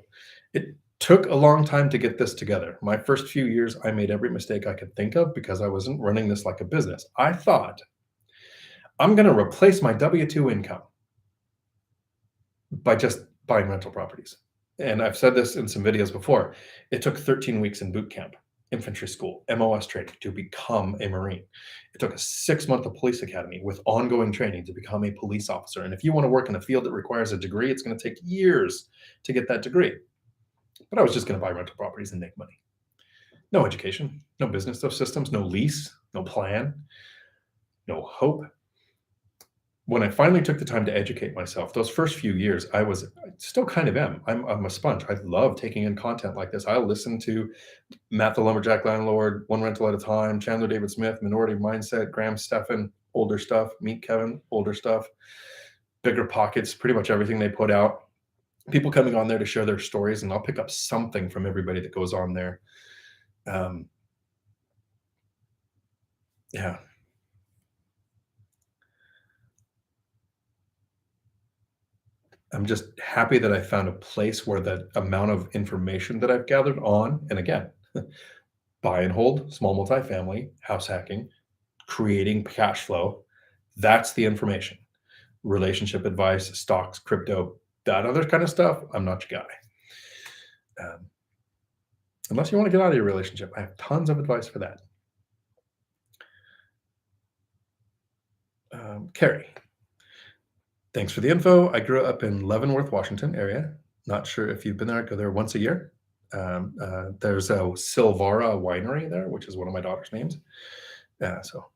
It took a long time to get this together. My first few years, I made every mistake I could think of because I wasn't running this like a business. I thought, I'm going to replace my W-2 income by just buying rental properties. And I've said this in some videos before. It took 13 weeks in boot camp, infantry school, MOS training to become a Marine. It took a 6-month of police academy with ongoing training to become a police officer. And if you want to work in a field that requires a degree, it's going to take years to get that degree. But I was just going to buy rental properties and make money. No education, no business, no systems, no lease, no plan, no hope. When I finally took the time to educate myself, those first few years, I still kind of am. I'm a sponge. I love taking in content like this. I listen to Matt the Lumberjack Landlord, One Rental at a Time, Chandler David Smith, Minority Mindset, Graham Stephan, older stuff, Meet Kevin, older stuff, BiggerPockets, pretty much everything they put out. People coming on there to share their stories, and I'll pick up something from everybody that goes on there. Yeah. I'm just happy that I found a place where the amount of information that I've gathered on, and again, buy and hold, small multifamily, house hacking, creating cash flow, that's the information. Relationship advice, stocks, crypto, that other kind of stuff, I'm not your guy. Unless you want to get out of your relationship, I have tons of advice for that. Carrie, thanks for the info. I grew up in Leavenworth, Washington area. Not sure if you've been there. I go there once a year. There's a Silvara winery there, which is one of my daughter's names. So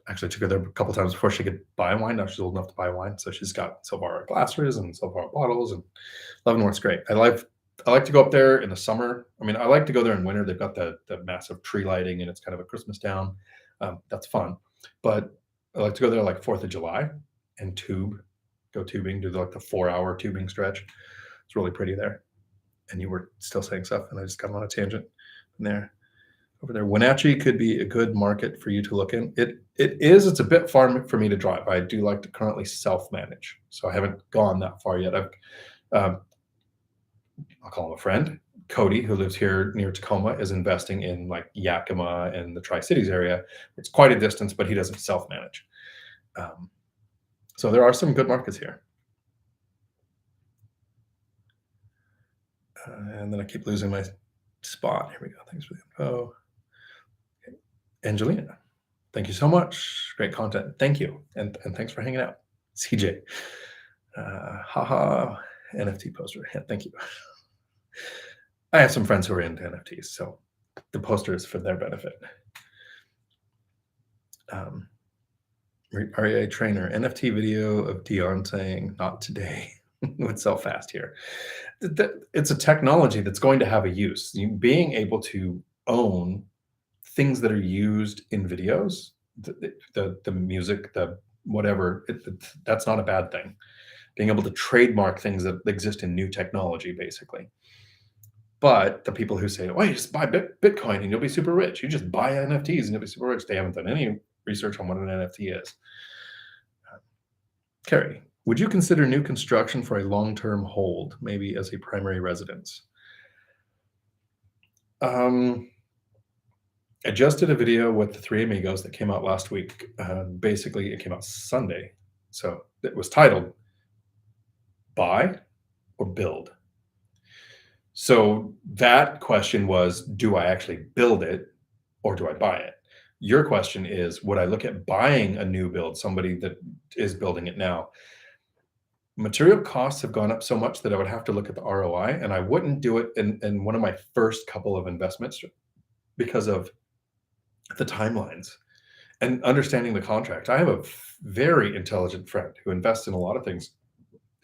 actually took her there a couple times before she could buy wine. Now she's old enough to buy wine. So she's got Silvara glasses and Silvara bottles, and Leavenworth's great. I like to go up there in the summer. I mean, I like to go there in winter. They've got the massive tree lighting, and it's kind of a Christmas town. That's fun. But I like to go there like 4th of July and go tubing, do like the 4-hour tubing stretch. It's really pretty there. And you were still saying stuff, and I just got on a tangent from there. Over there, Wenatchee could be a good market for you to look in. It is. It's a bit far for me to drive. I do like to currently self-manage, so I haven't gone that far yet. I'll call him a friend. Cody, who lives here near Tacoma, is investing in like Yakima and the Tri-Cities area. It's quite a distance, but he doesn't self-manage. So there are some good markets here. And then I keep losing my spot. Here we go. Thanks for the info. Okay. Angelina, thank you so much. Great content. Thank you. And thanks for hanging out. CJ, haha, NFT poster. Yeah, thank you. I have some friends who are into NFTs, so the poster is for their benefit. REA trainer, NFT video of Dion saying, not today. Would sell fast here. It's a technology that's going to have a use. Being able to own things that are used in videos, the music, the whatever, that's not a bad thing. Being able to trademark things that exist in new technology, basically. But the people who say, "Oh, you just buy Bitcoin and you'll be super rich. You just buy NFTs and you'll be super rich," they haven't done any research on what an NFT is. Carrie, would you consider new construction for a long-term hold, maybe as a primary residence? I just did a video with the three amigos that came out last week. Basically, it came out Sunday. So it was titled Buy or Build. So that question was, do I actually build it or do I buy it? Your question is, would I look at buying a new build, somebody that is building it now? Material costs have gone up so much that I would have to look at the ROI, and I wouldn't do it in one of my first couple of investments because of the timelines and understanding the contract. I have a very intelligent friend who invests in a lot of things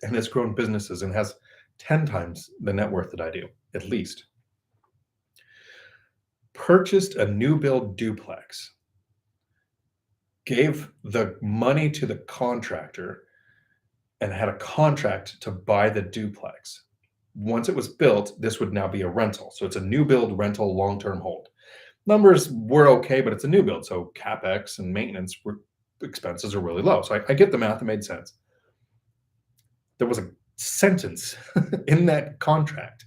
and has grown businesses and has 10 times the net worth that I do, at least. Purchased a new build duplex, gave the money to the contractor, and had a contract to buy the duplex. Once it was built, this would now be a rental. So it's a new build rental long-term hold. Numbers were okay, but it's a new build. So CapEx and maintenance expenses are really low. So I get the math, it made sense. There was a sentence in that contract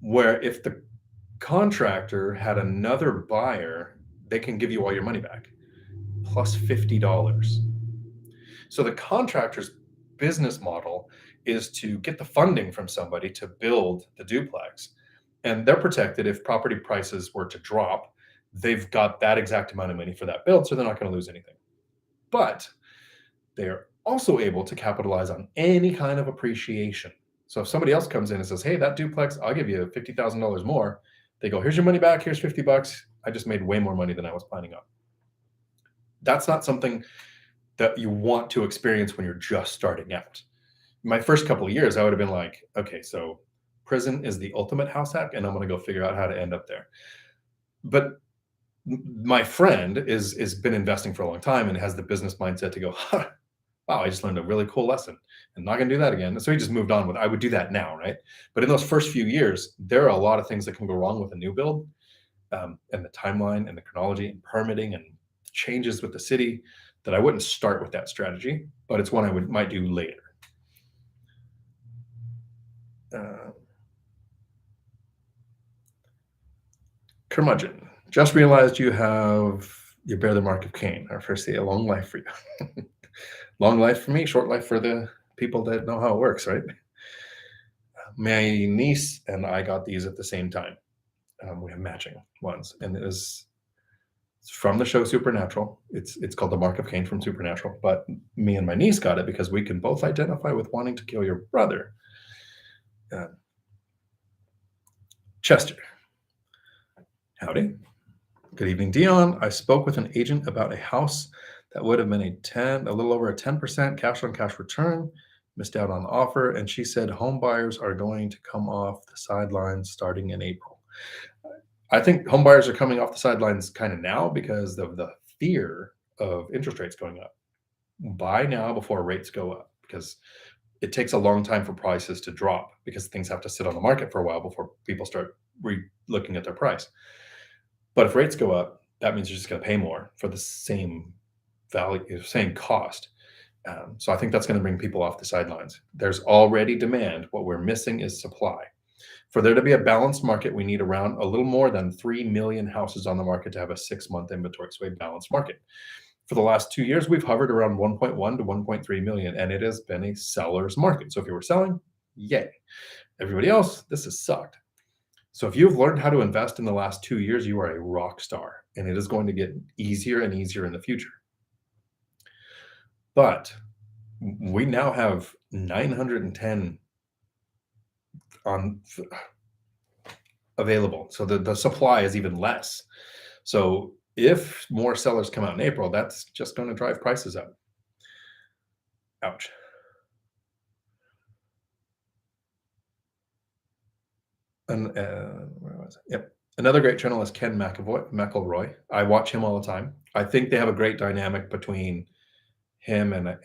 where if the contractor had another buyer, they can give you all your money back plus $50. So the contractor's business model is to get the funding from somebody to build the duplex, and they're protected if property prices were to drop. They've got that exact amount of money for that build, so they're not going to lose anything. But they're also able to capitalize on any kind of appreciation. So if somebody else comes in and says, hey, that duplex, I'll give you $50,000 more, they go, here's your money back, here's $50. I just made way more money than I was planning on. That's not something that you want to experience when you're just starting out. My first couple of years, I would have been like, okay, so prison is the ultimate house hack, and I'm going to go figure out how to end up there. But my friend is been investing for a long time and has the business mindset to go, huh, wow, I just learned a really cool lesson and not going to do that again. And so he just moved on with, I would do that now, right? But in those first few years, there are a lot of things that can go wrong with a new build, and the timeline and the chronology and permitting and changes with the city, that I wouldn't start with that strategy, but it's one I might do later. Curmudgeon, just realized you bear the mark of Cain. Our first day, a long life for you. Long life for me, short life for the people that know how it works, right? My niece and I got these at the same time. We have matching ones, and it's from the show Supernatural. It's called the Mark of Cain from Supernatural, but me and my niece got it because we can both identify with wanting to kill your brother. Chester, howdy. Good evening, Dion. I spoke with an agent about a house that would have been a little over a 10% cash on cash return. Missed out on the offer, and she said home buyers are going to come off the sidelines starting in April. I think home buyers are coming off the sidelines kind of now because of the fear of interest rates going up. Buy now before rates go up, because it takes a long time for prices to drop because things have to sit on the market for a while before people start looking at their price. But if rates go up, that means you're just going to pay more for the same value, same cost. So I think that's going to bring people off the sidelines. There's already demand. What we're missing is supply. For there to be a balanced market, we need around a little more than 3 million houses on the market to have a 6-month inventory, so a balanced market. For the last 2 years, we've hovered around 1.1 to 1.3 million, and it has been a seller's market. So if you were selling, yay. Everybody else, this has sucked. So if you've learned how to invest in the last 2 years, you are a rock star, and it is going to get easier and easier in the future. But we now have 910 on available. So the supply is even less. So if more sellers come out in April, that's just going to drive prices up. Ouch. And where was it? Yep. Another great channel is Ken McElroy. I watch him all the time. I think they have a great dynamic between him and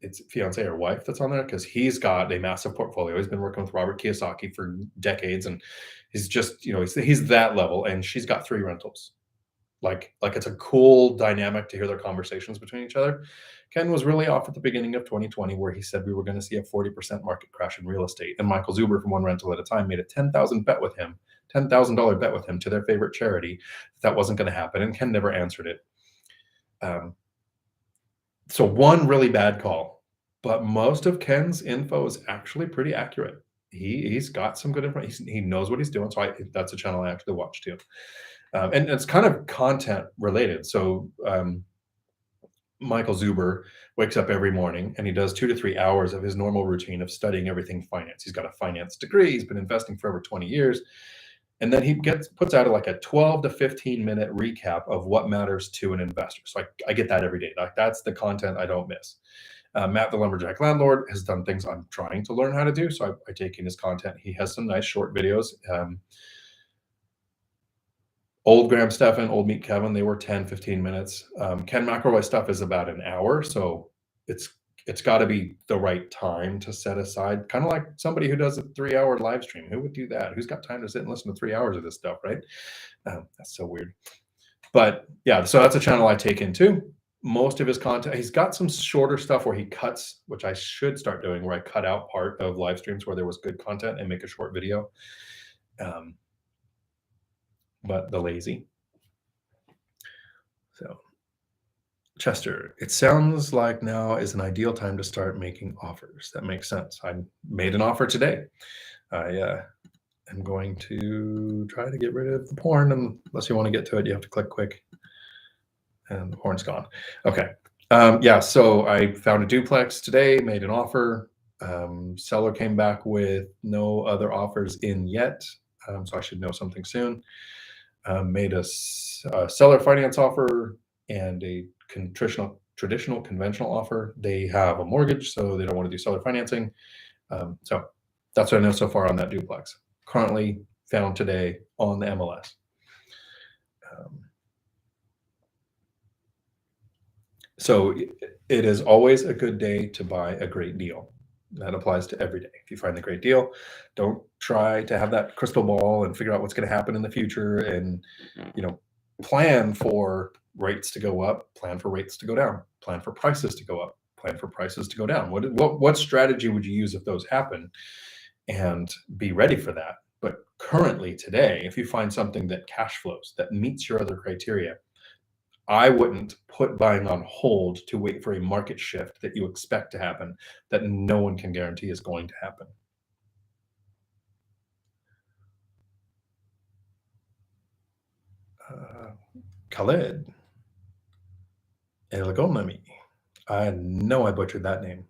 it's fiance or wife that's on there, because he's got a massive portfolio. He's been working with Robert Kiyosaki for decades, and he's just, he's that level, and she's got 3 rentals. Like it's a cool dynamic to hear their conversations between each other. Ken was really off at the beginning of 2020, where he said we were going to see a 40% market crash in real estate. And Michael Zuber from One Rental at a Time made a $10,000 bet with him, $10,000 bet with him to their favorite charity that wasn't going to happen. And Ken never answered it. So one really bad call, but most of Ken's info is actually pretty accurate. He's got some good information. He knows what he's doing. So that's a channel I actually watch too. And it's kind of content related. So Michael Zuber wakes up every morning and he does 2 to 3 hours of his normal routine of studying everything finance. He's got a finance degree. He's been investing for over 20 years. And then he puts out like a 12 to 15 minute recap of what matters to an investor. So I get that every day. Like that's the content I don't miss. Matt, the Lumberjack Landlord, has done things I'm trying to learn how to do. So I take in his content. He has some nice short videos. Old Graham Stephan, Old Meet Kevin, they were 10, 15 minutes. Ken McElroy stuff is about an hour. So it's got to be the right time to set aside, kind of like somebody who does a 3-hour live stream. Who would do that? Who's got time to sit and listen to 3 hours of this stuff, right? That's so weird. But yeah, so that's a channel I take in too. Most of his content, he's got some shorter stuff where he cuts, which I should start doing, where I cut out part of live streams where there was good content and make a short video. But the lazy. So Chester, it sounds like now is an ideal time to start making offers. That makes sense. I made an offer today. I am going to try to get rid of the porn. Unless you want to get to it, you have to click quick. And the porn's gone. Okay. Yeah, so I found a duplex today, made an offer. Seller came back with no other offers in yet. So I should know something soon. Made a seller finance offer and a traditional conventional offer. They have a mortgage, so they don't want to do seller financing. So that's what I know so far on that duplex. Currently found today on the MLS. So it is always a good day to buy a great deal. That applies to every day. If you find the great deal, don't try to have that crystal ball and figure out what's going to happen in the future and, plan for rates to go up, plan for rates to go down, plan for prices to go up, plan for prices to go down. What strategy would you use if those happen, and be ready for that? But currently today, if you find something that cash flows, that meets your other criteria, I wouldn't put buying on hold to wait for a market shift that you expect to happen that no one can guarantee is going to happen. Khaled Elagonami. I know I butchered that name.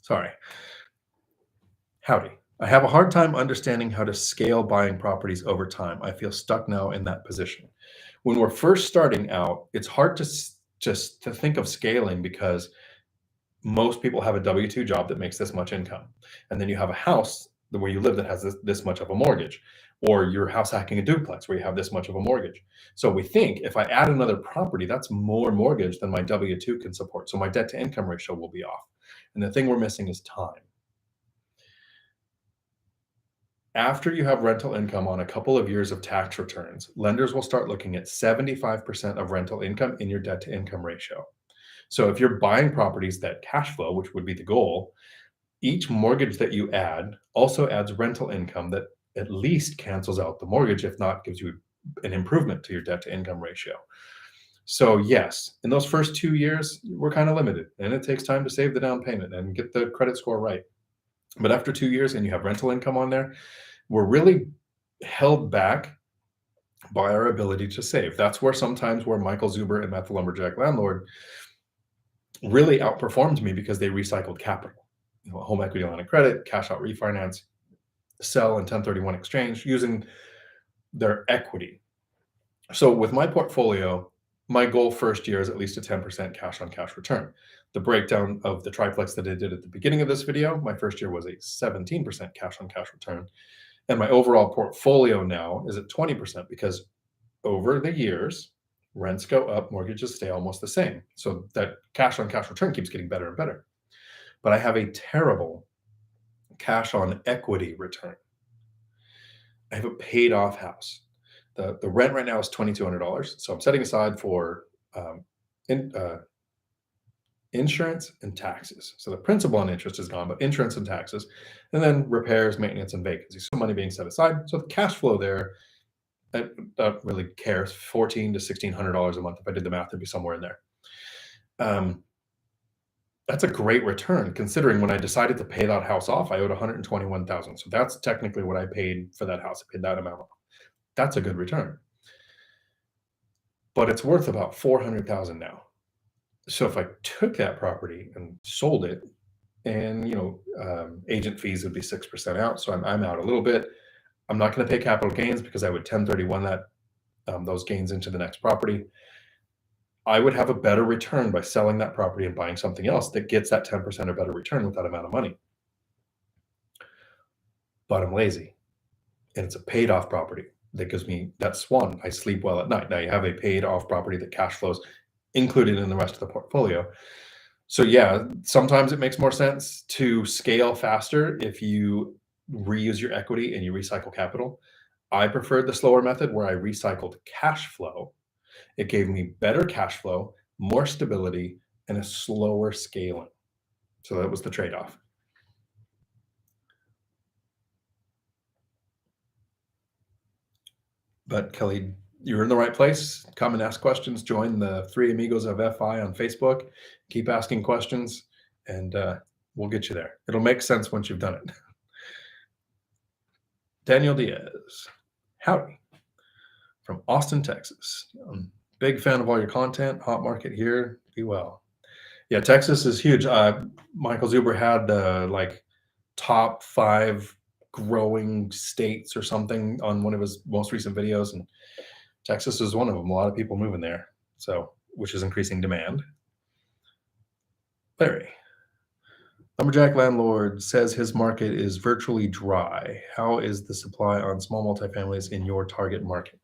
Sorry. Howdy. I have a hard time understanding how to scale buying properties over time. I feel stuck now in that position. When we're first starting out, it's hard to just to think of scaling because most people have a W-2 job that makes this much income. And then you have a house where you live that has this much of a mortgage, or you're house hacking a duplex where you have this much of a mortgage. So we think if I add another property, that's more mortgage than my W-2 can support. So my debt to income ratio will be off. And the thing we're missing is time. After you have rental income on a couple of years of tax returns, lenders will start looking at 75% of rental income in your debt to income ratio. So if you're buying properties that cash flow, which would be the goal, each mortgage that you add also adds rental income that at least cancels out the mortgage, if not gives you an improvement to your debt to income ratio. So yes, in those first 2 years, we're kind of limited, and it takes time to save the down payment and get the credit score right. But after 2 years and you have rental income on there, we're really held back by our ability to save. That's where sometimes where Michael Zuber and Matt the Lumberjack Landlord really outperformed me because they recycled capital. Home equity line of credit, cash out refinance, sell and 1031 exchange using their equity. So with my portfolio, my goal first year is at least a 10% cash on cash return. The breakdown of the triplex that I did at the beginning of this video, my first year was a 17% cash on cash return. And my overall portfolio now is at 20% because over the years, rents go up, mortgages stay almost the same. So that cash on cash return keeps getting better and better. But I have a terrible cash on equity return. I have a paid off house. The rent right now is $2,200. So I'm setting aside for insurance and taxes. So the principal and interest is gone, but insurance and taxes, and then repairs, maintenance, and vacancy. So money being set aside. So the cash flow there, I don't really care. $1,400 to $1,600 a month. If I did the math, it'd be somewhere in there. That's a great return considering when I decided to pay that house off, I owed $121,000. So that's technically what I paid for that house. I paid that amount off. That's a good return. But it's worth about $400,000 now. So if I took that property and sold it, and agent fees would be 6% out, so I'm out a little bit. I'm not going to pay capital gains because I would 1031 that those gains into the next property. I would have a better return by selling that property and buying something else that gets that 10% or better return with that amount of money. But I'm lazy, and it's a paid off property that gives me that swan. I sleep well at night. Now you have a paid off property that cash flows included in the rest of the portfolio. So yeah, sometimes it makes more sense to scale faster if you reuse your equity and you recycle capital. I preferred the slower method where I recycled cash flow. It gave me better cash flow, more stability, and a slower scaling. So that was the trade-off. But Kelly, you're in the right place. Come and ask questions. Join the Three Amigos of FI on Facebook. Keep asking questions, and we'll get you there. It'll make sense once you've done it. Daniel Diaz, howdy, from Austin, Texas. I'm a big fan of all your content. Hot market here. Be well. Yeah, Texas is huge. Michael Zuber had like top 5 growing states or something on one of his most recent videos, and Texas is one of them. A lot of people moving there, so which is increasing demand. Larry, Lumberjack landlord says his market is virtually dry. How is the supply on small multifamilies in your target market?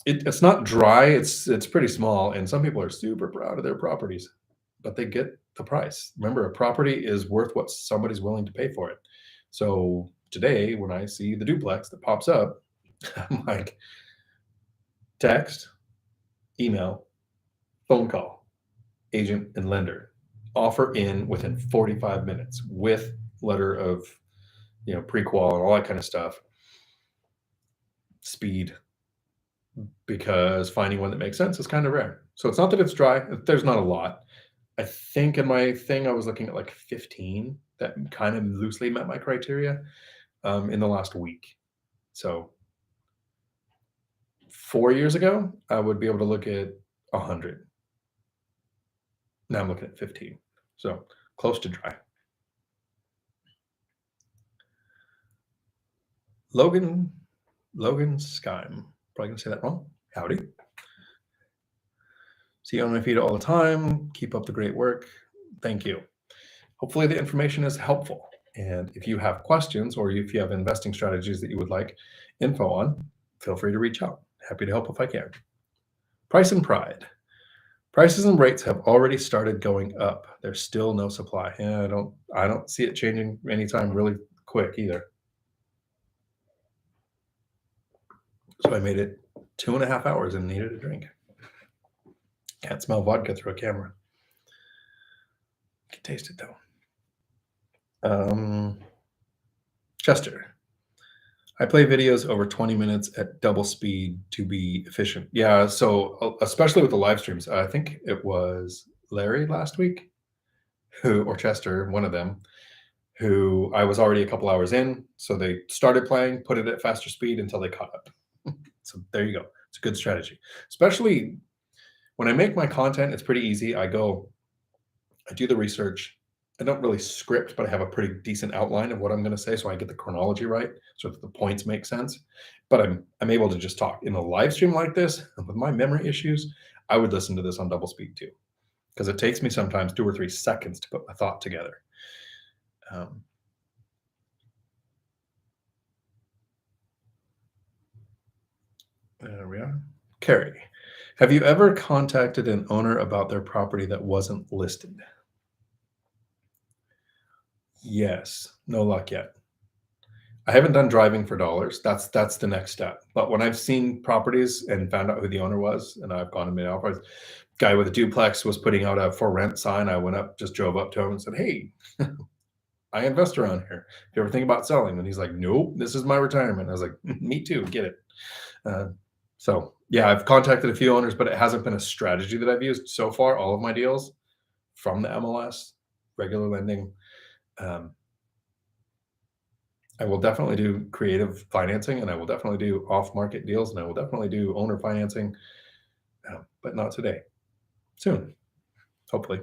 It's not dry. It's pretty small, and some people are super proud of their properties, but they get the price. Remember, a property is worth what somebody's willing to pay for it. So today, when I see the duplex that pops up, I'm like, text, email, phone call, agent and lender, offer in within 45 minutes with letter of, pre-qual and all that kind of stuff. Speed, because finding one that makes sense is kind of rare. So it's not that it's dry. There's not a lot. I think in my thing, I was looking at like 15 that kind of loosely met my criteria in the last week. So 4 years ago, I would be able to look at 100. Now I'm looking at 15. So close to dry. Logan Skyme. Probably gonna say that wrong. Howdy. See you on my feed all the time. Keep up the great work. Thank you. Hopefully the information is helpful. And if you have questions or if you have investing strategies that you would like info on, feel free to reach out. Happy to help if I can. Price and pride. Prices and rates have already started going up. There's still no supply. Yeah, I don't see it changing anytime really quick either. So I made it 2.5 hours and needed a drink. Can't smell vodka through a camera. Can taste it though. Chester. I play videos over 20 minutes at double speed to be efficient. Yeah, so especially with the live streams, I think it was Larry last week, or Chester, one of them, who I was already a couple hours in. So they started playing, put it at faster speed until they caught up. So there you go. It's a good strategy. Especially when I make my content, it's pretty easy. I do the research. I don't really script, but I have a pretty decent outline of what I'm going to say, so I get the chronology right, so that the points make sense. But I'm able to just talk in a live stream like this. And with my memory issues, I would listen to this on double speed too, because it takes me sometimes 2 or 3 seconds to put my thought together. There we are. Carrie, have you ever contacted an owner about their property that wasn't listed? Yes, no luck yet. I haven't done driving for dollars. That's the next step. But when I've seen properties and found out who the owner was, and I've gone and made offers, guy with a duplex was putting out a for rent sign. I went up, just drove up to him and said, "Hey, I invest around here. Do you ever think about selling?" And he's like, "Nope, this is my retirement." I was like, "Me too, get it." So yeah, I've contacted a few owners, but it hasn't been a strategy that I've used so far. All of my deals from the MLS, regular lending. I will definitely do creative financing, and I will definitely do off-market deals, and I will definitely do owner financing, but not today. Soon, hopefully.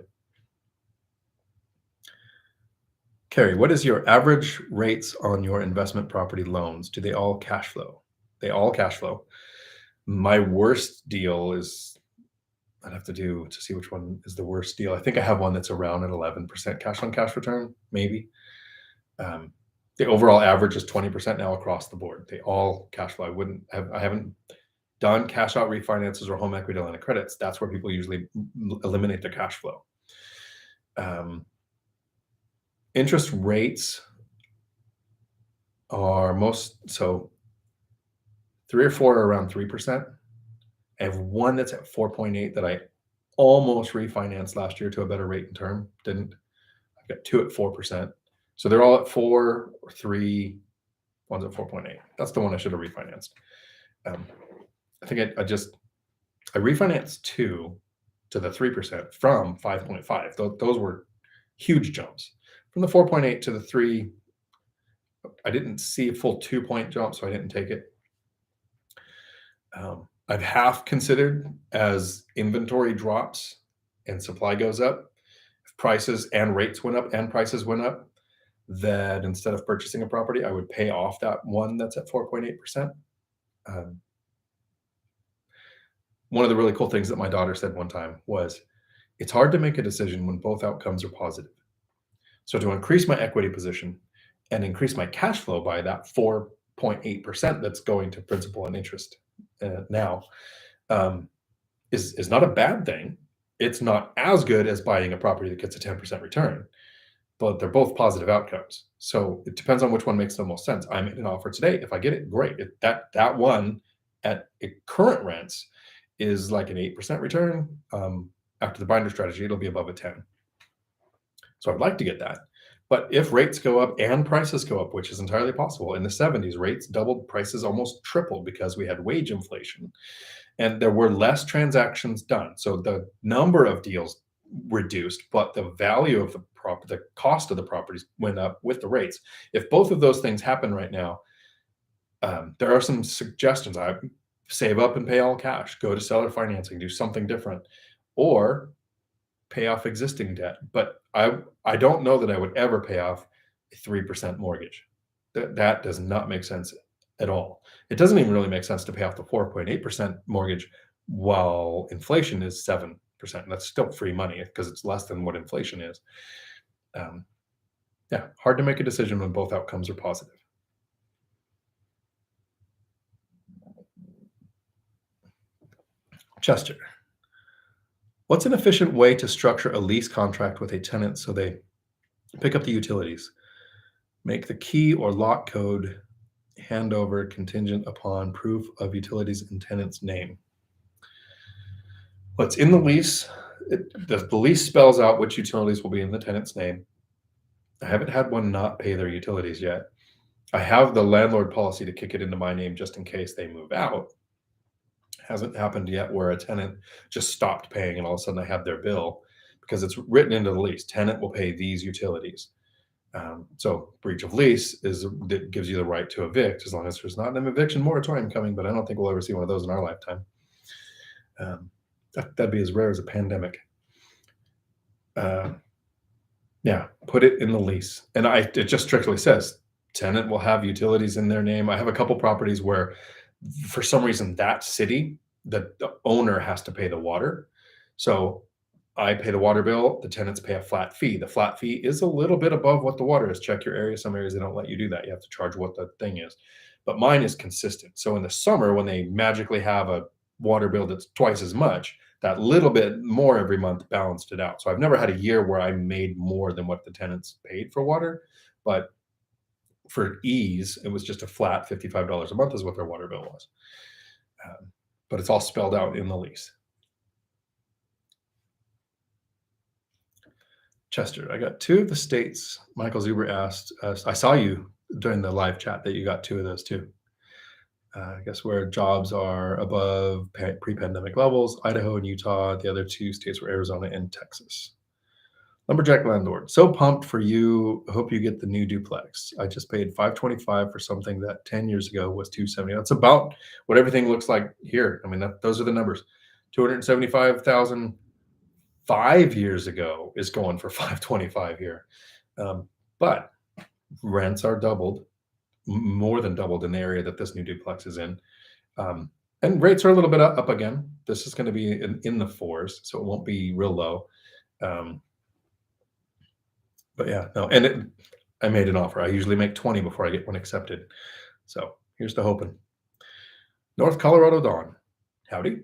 Carrie, what is your average rates on your investment property loans? Do they all cash flow? They all cash flow. My worst deal is, I'd have to see which one is the worst deal. I think I have one that's around an 11% cash on cash return, maybe. The overall average is 20% now across the board. They all cash flow. I haven't done cash out refinances or home equity line of credits. That's where people usually eliminate their cash flow. Interest rates are so 3 or 4 are around 3%. I have one that's at 4.8 that I almost refinanced last year to a better rate and term. Didn't. I've got 2 at 4%. So they're all at 4 or 3. One's at 4.8. That's the one I should have refinanced. I think I refinanced 2 to the 3% from 5.5. Those were huge jumps. From the 4.8 to the 3, I didn't see a full 2-point jump, so I didn't take it. I've half considered as inventory drops and supply goes up, if prices and rates went up and prices went up, that instead of purchasing a property, I would pay off that one that's at 4.8%. One of the really cool things that my daughter said one time was, it's hard to make a decision when both outcomes are positive. So to increase my equity position and increase my cash flow by that 4.8% that's going to principal and interest now is not a bad thing. It's not as good as buying a property that gets a 10% return, but they're both positive outcomes. So it depends on which one makes the most sense. I made an offer today. If I get it, great. That one at current rents is like an 8% return. After the binder strategy, it'll be above a 10. So I'd like to get that. But if rates go up and prices go up, which is entirely possible, in the 70s, rates doubled, prices almost tripled because we had wage inflation and there were less transactions done. So the number of deals reduced, but the value of the cost of the properties went up with the rates. If both of those things happen right now, there are some suggestions. I save up and pay all cash, go to seller financing, do something different, or pay off existing debt. But I don't know that I would ever pay off a 3% mortgage. That does not make sense at all. It doesn't even really make sense to pay off the 4.8% mortgage while inflation is 7%. That's still free money because it's less than what inflation is. Yeah, hard to make a decision when both outcomes are positive. Chester, what's an efficient way to structure a lease contract with a tenant so they pick up the utilities? Make the key or lock code handover contingent upon proof of utilities in tenant's name. Well, it's in the lease. The lease spells out which utilities will be in the tenant's name. I haven't had one not pay their utilities yet. I have the landlord policy to kick it into my name just in case they move out. Hasn't happened yet where a tenant just stopped paying and all of a sudden I have their bill, because it's written into the lease. Tenant will pay these utilities. So breach of lease that gives you the right to evict as long as there's not an eviction moratorium coming, but I don't think we'll ever see one of those in our lifetime. That'd be as rare as a pandemic. Yeah, put it in the lease. And it just strictly says tenant will have utilities in their name. I have a couple properties where for some reason that city, the owner has to pay the water. So I pay the water bill, the tenants pay a flat fee. The flat fee is a little bit above what the water is. Check your area. Some areas, they don't let you do that. You have to charge what the thing is. But mine is consistent. So in the summer, when they magically have a water bill that's twice as much, that little bit more every month balanced it out. So I've never had a year where I made more than what the tenants paid for water. But for ease, it was just a flat $55 a month is what their water bill was. But it's all spelled out in the lease. Chester, I got 2 of the states. Michael Zuber asked, I saw you during the live chat that you got 2 of those too. I guess where jobs are above pre-pandemic levels, Idaho and Utah. The other 2 states were Arizona and Texas. Lumberjack landlord, so pumped for you. Hope you get the new duplex. I just paid $525 for something that 10 years ago was $270. That's about what everything looks like here. I mean, those are the numbers. $275,000 5 years ago is going for $525 here. But rents are doubled, more than doubled in the area that this new duplex is in. And rates are a little bit up again. This is going to be in the 4s, so it won't be real low. But yeah, no, and I made an offer. I usually make 20 before I get one accepted. So here's the hoping. North Colorado Dawn, howdy.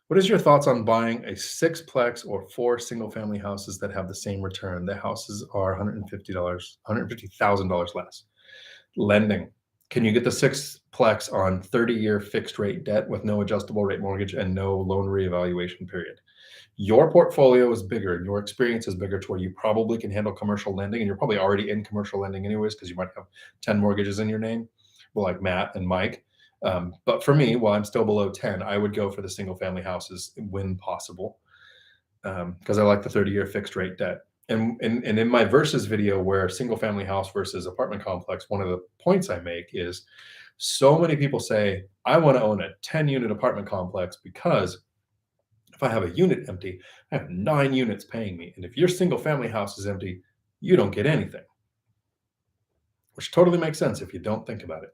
What is your thoughts on buying a 6-plex or 4 single-family houses that have the same return? The houses are $150,000 less. Lending. Can you get the 6-plex on 30-year fixed rate debt with no adjustable rate mortgage and no loan reevaluation period? Your portfolio is bigger and your experience is bigger to where you probably can handle commercial lending, and you're probably already in commercial lending anyways because you might have 10 mortgages in your name, well, like Matt and Mike. But for me, while I'm still below 10, I would go for the single family houses when possible, because I like the 30-year fixed rate debt. And in my versus video where single family house versus apartment complex, one of the points I make is so many people say, I want to own a 10 unit apartment complex because if I have a unit empty, I have 9 units paying me. And if your single family house is empty, you don't get anything, which totally makes sense if you don't think about it.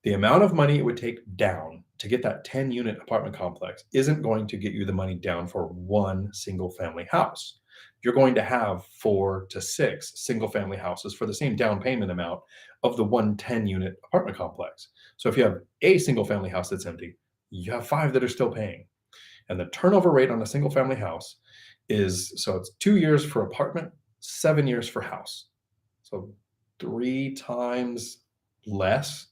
The amount of money it would take down to get that 10 unit apartment complex isn't going to get you the money down for one single family house. You're going to have 4 to 6 single family houses for the same down payment amount of the 110 unit apartment complex. So if you have a single family house that's empty, you have 5 that are still paying. And the turnover rate on a single family house is, so it's 2 years for apartment, 7 years for house. So 3 times less.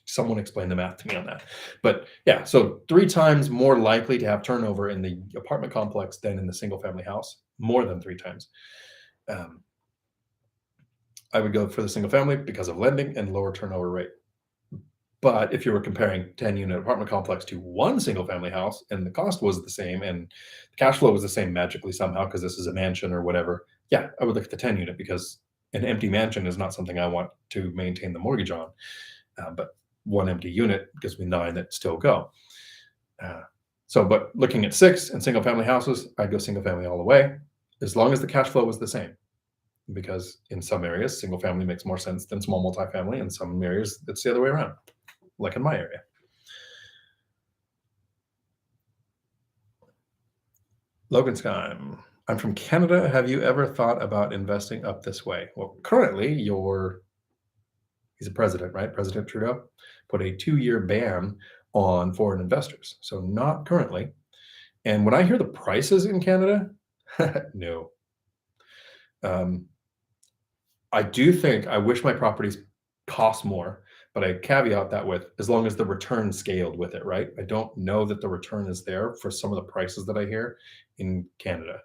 Someone explain the math to me on that. But yeah, so 3 times more likely to have turnover in the apartment complex than in the single family house, more than 3 times. I would go for the single family because of lending and lower turnover rate. But if you were comparing 10 unit apartment complex to one single family house and the cost was the same and the cash flow was the same magically somehow because this is a mansion or whatever, yeah, I would look at the 10 unit because an empty mansion is not something I want to maintain the mortgage on. But one empty unit gives me 9 that still go. But looking at 6 and single family houses, I'd go single family all the way, as long as the cash flow was the same. Because in some areas, single family makes more sense than small multifamily. In some areas, it's the other way around, like in my area. Logan Skyme, I'm from Canada. Have you ever thought about investing up this way? Well, currently he's a president, right? President Trudeau put a 2-year ban on foreign investors. So not currently. And when I hear the prices in Canada, no. I do think I wish my properties cost more, but I caveat that with as long as the return scaled with it, right? I don't know that the return is there for some of the prices that I hear in Canada.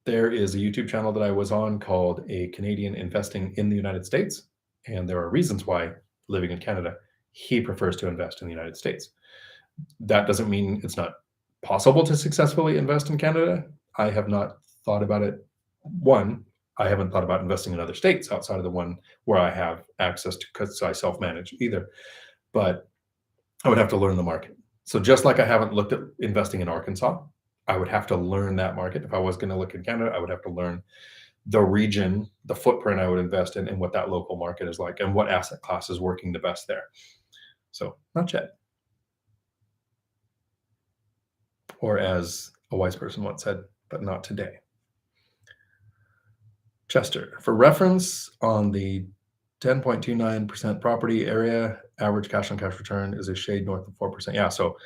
There is a YouTube channel that I was on called A Canadian Investing in the United States. And there are reasons why, living in Canada, he prefers to invest in the United States. That doesn't mean it's not possible to successfully invest in Canada. I have not thought about it. One, I haven't thought about investing in other states outside of the one where I have access to because I self-manage either. But I would have to learn the market. So just like I haven't looked at investing in Arkansas, I would have to learn that market. If I was going to look in Canada, I would have to learn the region, the footprint I would invest in, and what that local market is like, and what asset class is working the best there. So not yet. Or as a wise person once said, but not today. Chester, for reference on the 10.29% property area, average cash on cash return is a shade north of 4%. Yeah, so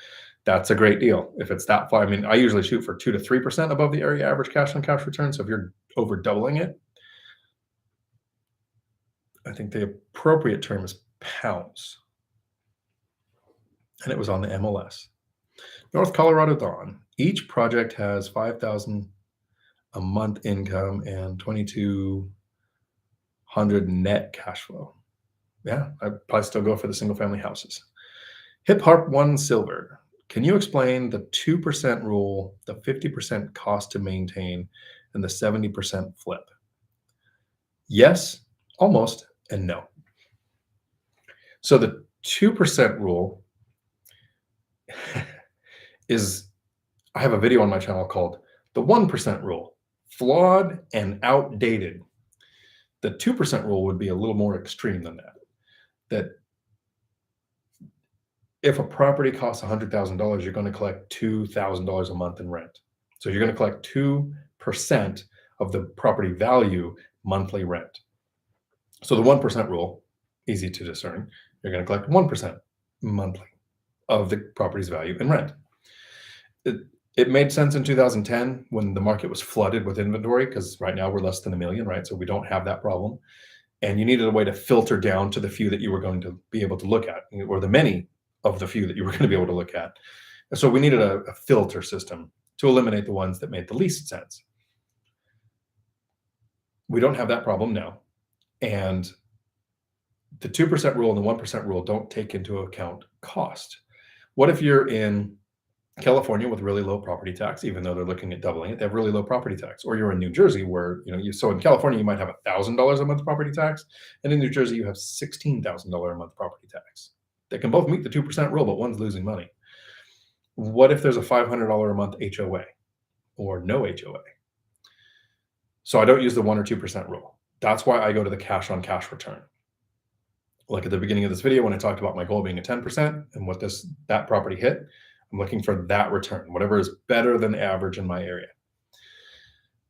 that's a great deal. If it's that far, I mean, I usually shoot for 2 to 3% above the area average cash on cash return. So if you're over doubling it, I think the appropriate term is pounds. And it was on the MLS. North Colorado Dawn. Each project has $5,000 a month income and $2,200 net cash flow. Yeah, I'd probably still go for the single family houses. Hip Harp One Silver. Can you explain the 2% rule, the 50% cost to maintain, and the 70% flip? Yes, almost, and no. So the 2% rule is, I have a video on my channel called the 1% rule, flawed and outdated. The 2% rule would be a little more extreme than that. That if a property costs $100,000, you're going to collect $2,000 a month in rent. So you're going to collect 2% of the property value monthly rent. So the 1% rule, easy to discern, you're going to collect 1% monthly of the property's value in rent. It made sense in 2010 when the market was flooded with inventory, because right now we're less than 1 million, right? So we don't have that problem. And you needed a way to filter down to the few that you were going to be able to look at, or the many of the few that you were going to be able to look at. And so we needed a filter system to eliminate the ones that made the least sense. We don't have that problem now. And The 2% rule and the 1% rule don't take into account cost. What if you're in California with really low property tax, even though they're looking at doubling it, they have really low property tax. Or you're in New Jersey where, so in California, you might have $1,000 a month property tax. And in New Jersey, you have $16,000 a month property tax. They can both meet the 2% rule, but one's losing money. What if there's a $500 a month HOA or no HOA? So I don't use the 1 or 2% rule. That's why I go to the cash on cash return. Like at the beginning of this video, when I talked about my goal being a 10% and what that property hit, I'm looking for that return, whatever is better than average in my area.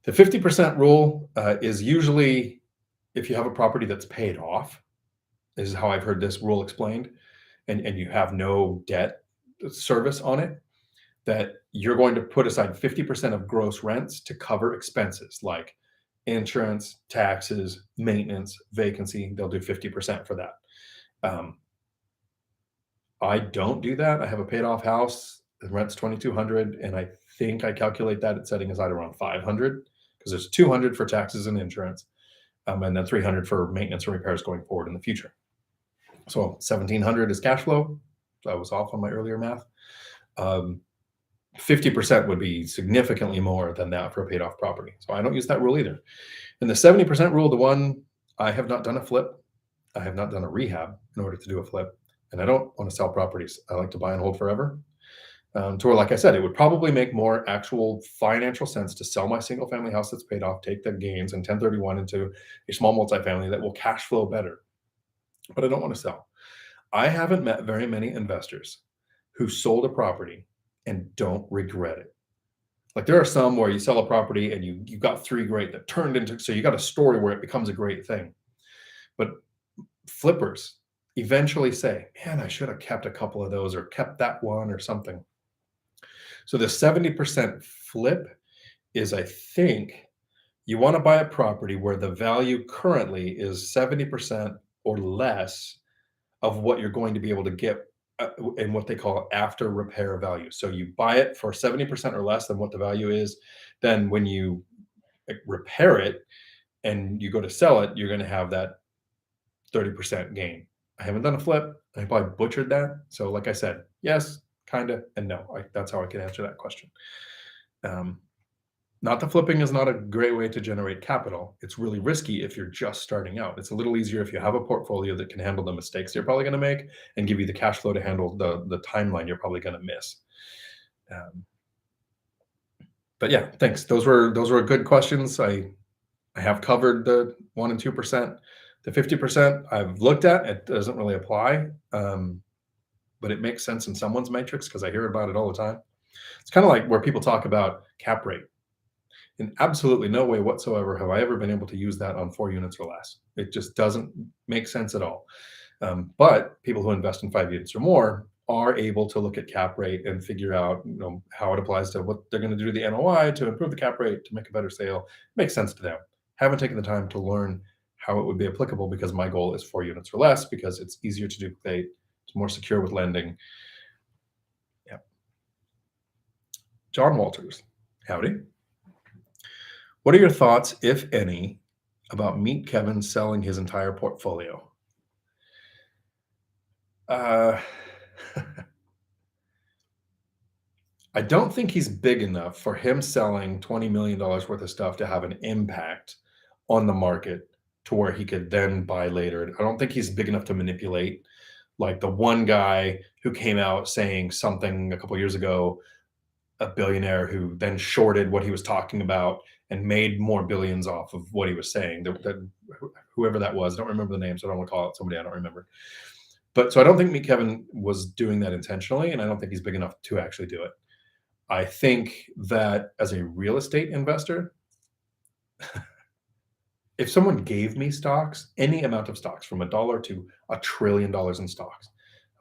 The 50% rule is usually if you have a property that's paid off, this is how I've heard this rule explained, and you have no debt service on it, that you're going to put aside 50% of gross rents to cover expenses like insurance, taxes, maintenance, vacancy. They'll do 50% for that. I don't do that. I have a paid off house. The rent's $2,200, and I think I calculate that at setting aside around $500 because there's $200 for taxes and insurance, and then $300 for maintenance and repairs going forward in the future. So $1,700 is cash flow. So I was off on my earlier math. 50% would be significantly more than that for a paid off property. So I don't use that rule either. And the 70% rule, the one, I have not done a flip. I have not done a rehab in order to do a flip. And I don't want to sell properties. I like to buy and hold forever. To where, like I said, it would probably make more actual financial sense to sell my single family house that's paid off, take the gains and 1031 into a small multifamily that will cash flow better. But I don't want to sell. I haven't met very many investors who sold a property and don't regret it. Like there are some where you sell a property and you got three great that turned into, so you got a story where it becomes a great thing. But flippers eventually say, man, I should have kept a couple of those or kept that one or something. So the 70% flip is, I think, you want to buy a property where the value currently is 70% or less of what you're going to be able to get in what they call after repair value. So you buy it for 70% or less than what the value is. Then when you repair it and you go to sell it, you're going to have that 30% gain. I haven't done a flip. I probably butchered that. So like I said, yes, kind of, and no. That's how I can answer that question. Not that flipping is not a great way to generate capital. It's really risky if you're just starting out. It's a little easier if you have a portfolio that can handle the mistakes you're probably going to make and give you the cash flow to handle the timeline you're probably going to miss. But yeah, thanks. Those were good questions. I have covered the 1 and 2%. The 50% I've looked at, it doesn't really apply, but it makes sense in someone's matrix because I hear about it all the time. It's kind of like where people talk about cap rate. In absolutely no way whatsoever have I ever been able to use that on 4 units or less. It just doesn't make sense at all. But people who invest in 5 units or more are able to look at cap rate and figure out, how it applies to what they're going to do to the NOI to improve the cap rate to make a better sale. It makes sense to them. Haven't taken the time to learn how it would be applicable because my goal is 4 units or less because it's easier to duplicate. It's more secure with lending. Yeah. John Walters, howdy. What are your thoughts, if any, about Meet Kevin selling his entire portfolio? I don't think he's big enough for him selling $20 million worth of stuff to have an impact on the market to where he could then buy later. I don't think he's big enough to manipulate. Like the one guy who came out saying something a couple of years ago, a billionaire who then shorted what he was talking about and made more billions off of what he was saying. Whoever that was, I don't remember the name, so I don't want to call it somebody I don't remember. But so I don't think Meet Kevin was doing that intentionally, and I don't think he's big enough to actually do it. I think that as a real estate investor, if someone gave me stocks, any amount of stocks from $1 to $1 trillion in stocks,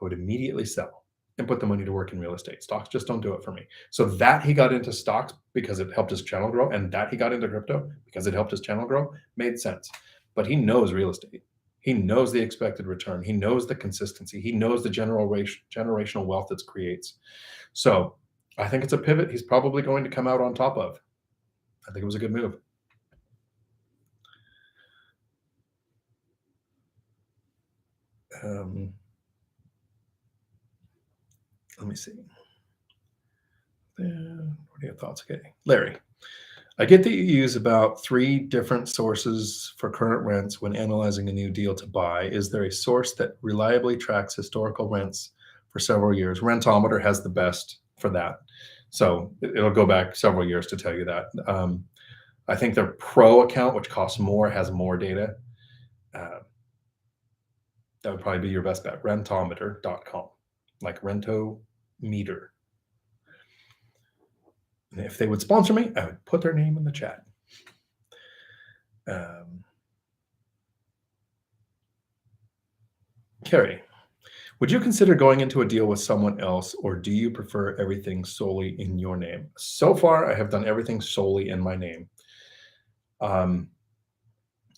I would immediately sell and put the money to work in real estate. Stocks just don't do it for me. So that he got into stocks because it helped his channel grow, and that he got into crypto because it helped his channel grow, made sense. But he knows real estate. He knows the expected return. He knows the consistency. He knows the generational wealth it creates. So I think it's a pivot he's probably going to come out on top of. I think it was a good move. Let me see. What are your thoughts? Okay, Larry. I get that you use about 3 different sources for current rents when analyzing a new deal to buy. Is there a source that reliably tracks historical rents for several years? Rentometer has the best for that. So it'll go back several years to tell you that. I think their Pro account, which costs more, has more data. That would probably be your best bet. Rentometer.com, like rentometer. And if they would sponsor me, I would put their name in the chat. Carrie, would you consider going into a deal with someone else, or do you prefer everything solely in your name? So far, I have done everything solely in my name. I'm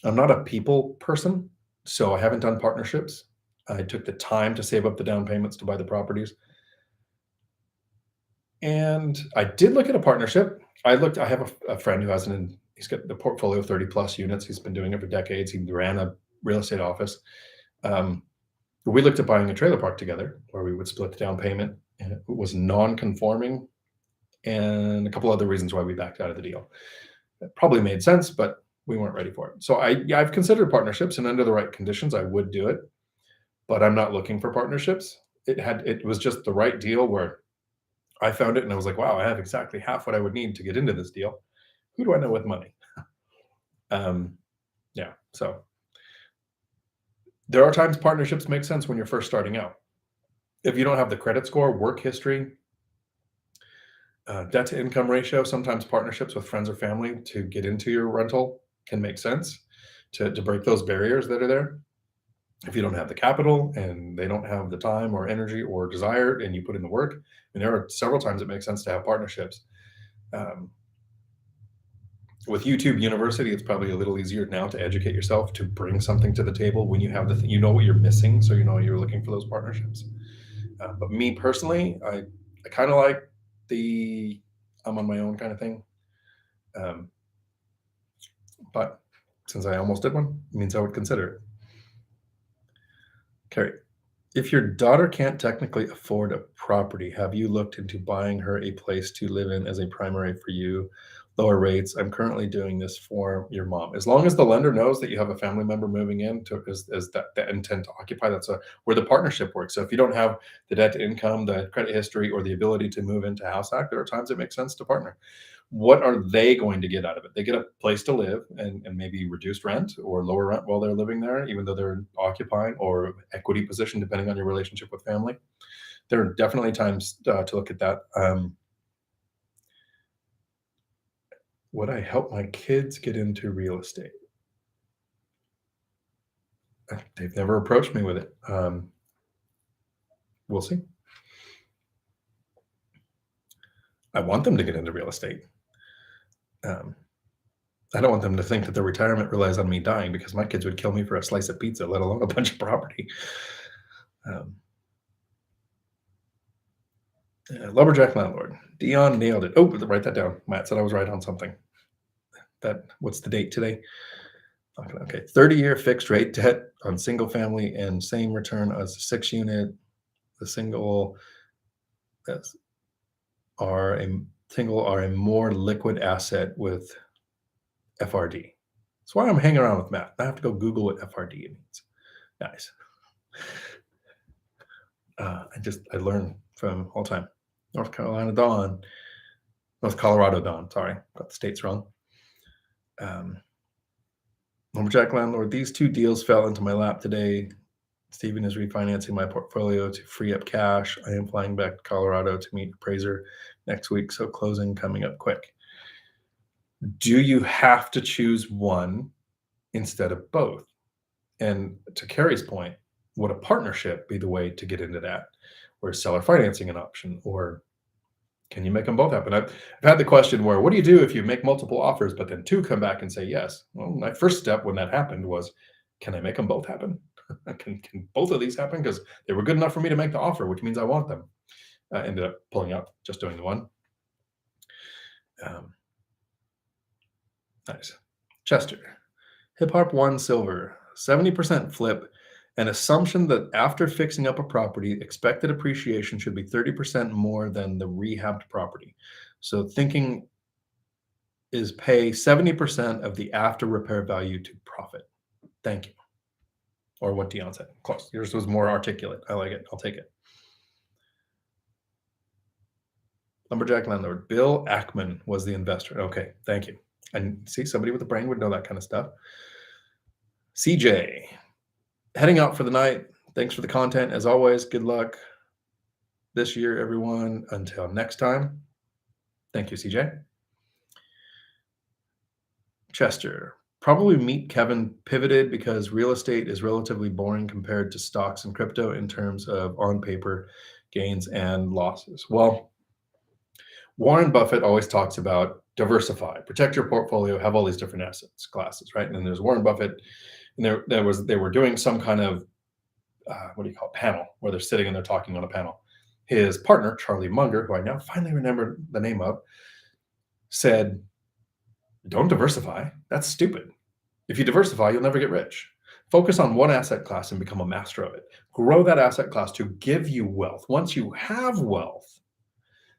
not a people person, so I haven't done partnerships. I took the time to save up the down payments to buy the properties. And I did look at a partnership. I have a friend who has he's got the portfolio of 30 plus units. He's been doing it for decades. He ran a real estate office. We looked at buying a trailer park together where we would split the down payment, and it was non-conforming, and a couple other reasons why we backed out of the deal. It probably made sense, but we weren't ready for it. So I've considered partnerships, and under the right conditions, I would do it, but I'm not looking for partnerships. It was just the right deal where I found it and I was like, wow, I have exactly half what I would need to get into this deal. Who do I know with money? Yeah. So there are times partnerships make sense when you're first starting out. If you don't have the credit score, work history, debt to income ratio, sometimes partnerships with friends or family to get into your rental can make sense to break those barriers that are there. If you don't have the capital and they don't have the time or energy or desire and you put in the work, and there are several times it makes sense to have partnerships. With YouTube University, it's probably a little easier now to educate yourself to bring something to the table when you have you know what you're missing, so you know you're looking for those partnerships. But me personally, I kind of like the I'm on my own kind of thing. But since I almost did one, it means I would consider it. Carrie, if your daughter can't technically afford a property, have you looked into buying her a place to live in as a primary for you? Lower rates. I'm currently doing this for your mom. As long as the lender knows that you have a family member moving in as that intent to occupy, that's where the partnership works. So if you don't have the debt to income, the credit history, or the ability to move into House Act, there are times it makes sense to partner. What are they going to get out of it? They get a place to live and maybe reduced rent or lower rent while they're living there, even though they're occupying, or equity position, depending on your relationship with family. There are definitely times to look at that. Would I help my kids get into real estate? They've never approached me with it. We'll see. I want them to get into real estate. I don't want them to think that their retirement relies on me dying, because my kids would kill me for a slice of pizza, let alone a bunch of property. Lumberjack landlord. Dion nailed it. Oh, write that down. Matt said I was right on something. What's the date today? Okay. 30-year fixed rate debt on single family and same return as a 6-unit. The single are a more liquid asset with FRD. That's why I'm hanging around with Matt. I have to go Google what FRD means. Nice. I learn from all time. North Colorado Dawn. Sorry, got the states wrong. Lumberjack landlord. These 2 deals fell into my lap today. Stephan is refinancing my portfolio to free up cash. I am flying back to Colorado to meet appraiser next week, so closing coming up quick. Do you have to choose one instead of both? And to Carrie's point, would a partnership be the way to get into that? Or is seller financing an option? Or can you make them both happen? I've had the question where, what do you do if you make multiple offers, but then 2 come back and say yes? Well, my first step when that happened was, can I make them both happen? Can both of these happen? Because they were good enough for me to make the offer, which means I want them. I ended up pulling out, just doing the one. Nice. Chester. Hip Hop 1 Silver. 70% flip An assumption that after fixing up a property, expected appreciation should be 30% more than the rehabbed property. So thinking is pay 70% of the after repair value to profit. Thank you. Or what Dion said. Close. Yours was more articulate. I like it. I'll take it. Lumberjack landlord. Bill Ackman was the investor. Okay, thank you. And see, somebody with a brain would know that kind of stuff. CJ, heading out for the night. Thanks for the content. As always, good luck this year, everyone. Until next time. Thank you, CJ. Chester, probably meet Kevin pivoted because real estate is relatively boring compared to stocks and crypto in terms of on paper gains and losses. Well, Warren Buffett always talks about diversify, protect your portfolio, have all these different assets classes, right? And then there's Warren Buffett, and they were doing some kind of what do you call it, panel, where they're sitting and they're talking on a panel. His partner, Charlie Munger, who I now finally remember the name of, said, don't diversify. That's stupid. If you diversify, you'll never get rich. Focus on one asset class and become a master of it. Grow that asset class to give you wealth. Once you have wealth,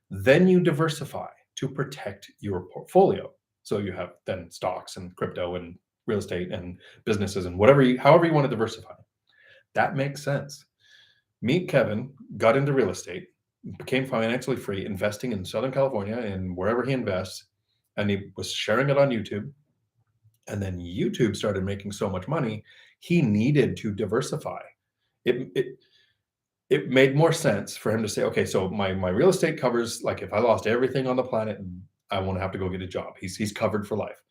then you diversify to protect your portfolio. So you have then stocks and crypto and real estate and businesses and however you want to diversify. That makes sense. Meet Kevin, got into real estate, became financially free, investing in Southern California and wherever he invests, and he was sharing it on YouTube. And then YouTube started making so much money, he needed to diversify. It made more sense for him to say, okay, so my real estate covers, like if I lost everything on the planet, I won't have to go get a job. He's covered for life.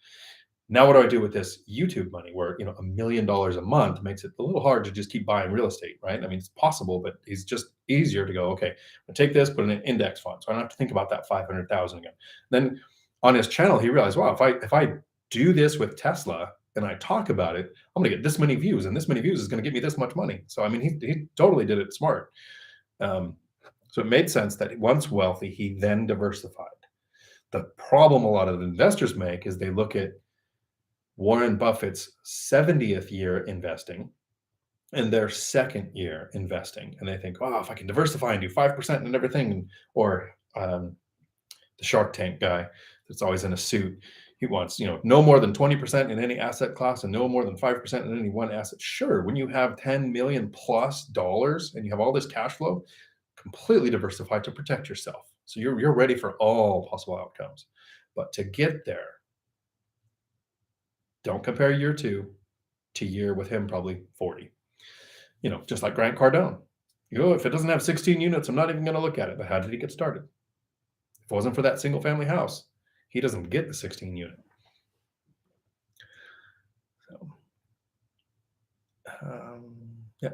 Now what do I do with this YouTube money where, $1 million a month makes it a little hard to just keep buying real estate, right? I mean, it's possible, but it's just easier to go, okay, I'll take this, put in an index fund. So I don't have to think about that 500,000 again. Then on his channel, he realized, wow, if I do this with Tesla and I talk about it, I'm going to get this many views, and this many views is going to get me this much money. So, I mean, he totally did it smart. So it made sense that once wealthy, he then diversified. The problem a lot of investors make is they look at Warren Buffett's 70th year investing and their second year investing, and they think, oh, if I can diversify and do 5% and everything, or the Shark Tank guy that's always in a suit, he wants, no more than 20% in any asset class and no more than 5% in any one asset. Sure, when you have $10 million plus and you have all this cash flow, completely diversify to protect yourself. So you're ready for all possible outcomes. But to get there, don't compare year 2 to year with him probably 40. Just like Grant Cardone. If it doesn't have 16 units, I'm not even going to look at it. But how did he get started? If it wasn't for that single family house, he doesn't get the 16 unit. So, yeah.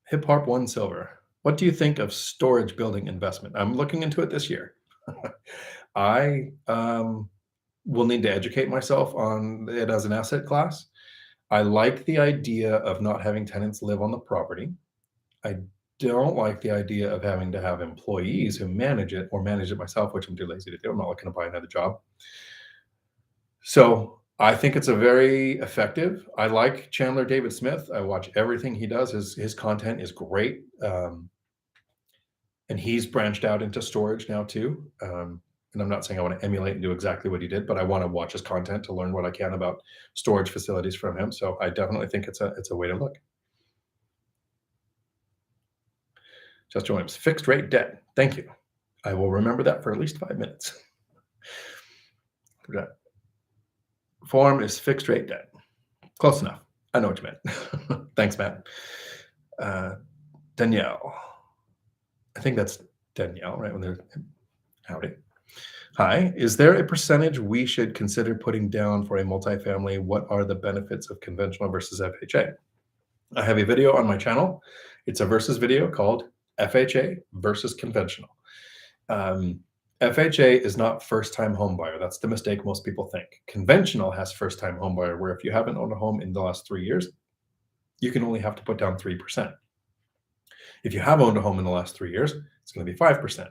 Hip Hop 1 Silver. What do you think of storage building investment? I'm looking into it this year. I will need to educate myself on it as an asset class. I like the idea of not having tenants live on the property. I don't like the idea of having to have employees who manage it or manage it myself, which I'm too lazy to do. I'm not looking to buy another job. So I think it's a very effective. I like Chandler David Smith. I watch everything he does. His content is great. And he's branched out into storage now too. And I'm not saying I want to emulate and do exactly what he did, but I want to watch his content to learn what I can about storage facilities from him. So I definitely think it's a way to look. Chester Williams, fixed rate debt. Thank you. I will remember that for at least 5 minutes. Form is fixed rate debt. Close enough. I know what you meant. Thanks, Matt. Danielle. I think that's Danielle, right? When they're howdy. Hi. Is there a percentage we should consider putting down for a multifamily? What are the benefits of conventional versus FHA? I have a video on my channel. It's a versus video called FHA versus conventional. FHA is not first-time home buyer. That's the mistake most people think. Conventional has first-time home buyer, where if you haven't owned a home in the last 3 years, you can only have to put down 3%. If you have owned a home in the last 3 years, it's going to be 5%.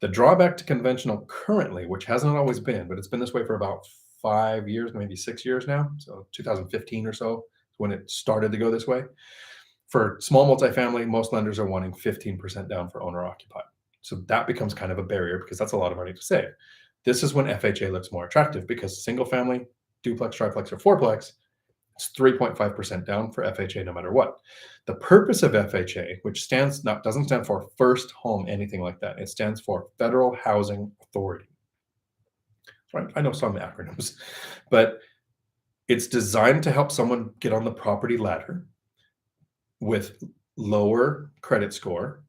The drawback to conventional currently, which hasn't always been, but it's been this way for about 5 years, maybe 6 years now. So 2015 or so is when it started to go this way. For small multifamily, most lenders are wanting 15% down for owner occupied. So that becomes kind of a barrier because that's a lot of money to save. This is when FHA looks more attractive because single family, duplex, triplex, or fourplex, it's 3.5% down for FHA no matter what. The purpose of FHA, which doesn't stand for first home, anything like that. It stands for Federal Housing Authority. Right? I know some acronyms, but it's designed to help someone get on the property ladder with lower credit score,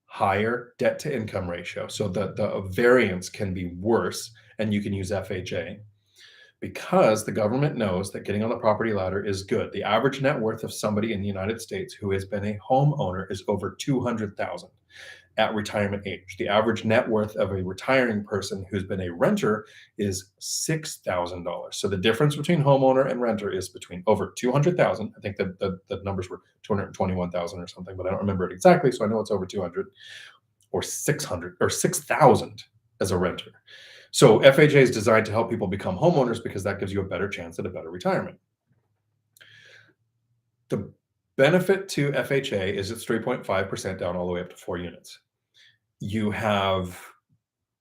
higher debt to income ratio. So the variance can be worse, and you can use FHA because the government knows that getting on the property ladder is good. The average net worth of somebody in the United States who has been a homeowner is over $200,000 at retirement age. The average net worth of a retiring person who's been a renter is $6,000. So the difference between homeowner and renter is between over $200,000. I think that the numbers were $221,000 or something, but I don't remember it exactly. So I know it's over 200 or 600 or 6,000 as a renter. So FHA is designed to help people become homeowners because that gives you a better chance at a better retirement. The benefit to FHA is it's 3.5% down all the way up to 4 units. You have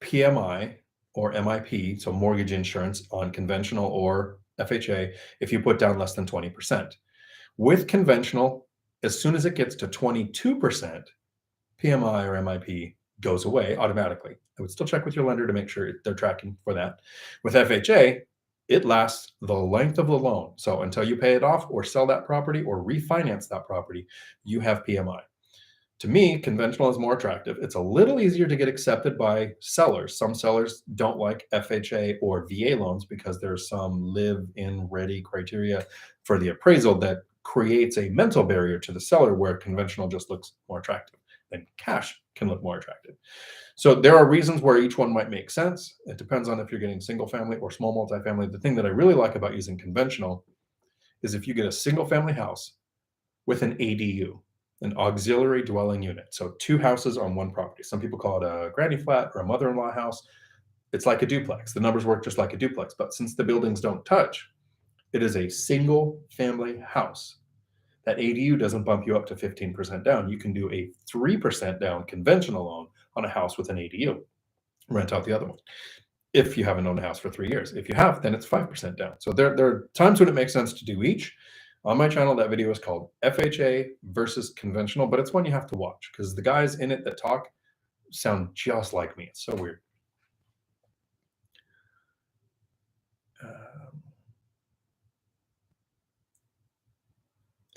PMI or MIP, so mortgage insurance on conventional or FHA, if you put down less than 20%. With conventional, as soon as it gets to 22%, PMI or MIP goes away automatically. I would still check with your lender to make sure they're tracking for that. With FHA, it lasts the length of the loan. So until you pay it off or sell that property or refinance that property, you have PMI. To me, conventional is more attractive. It's a little easier to get accepted by sellers. Some sellers don't like FHA or VA loans because there's some live-in ready criteria for the appraisal that creates a mental barrier to the seller where conventional just looks more attractive and cash can look more attractive. So there are reasons where each one might make sense. It depends on if you're getting single family or small multifamily. The thing that I really like about using conventional is if you get a single family house with an ADU, an auxiliary dwelling unit. So 2 houses on one property. Some people call it a granny flat or a mother-in-law house. It's like a duplex. The numbers work just like a duplex, but since the buildings don't touch, it is a single family house. That ADU doesn't bump you up to 15% down. You can do a 3% down conventional loan on a house with an ADU. Rent out the other one. If you haven't owned a house for 3 years. If you have, then it's 5% down. So there are times when it makes sense to do each. On my channel, that video is called FHA versus conventional, but it's one you have to watch because the guys in it that talk sound just like me. It's so weird.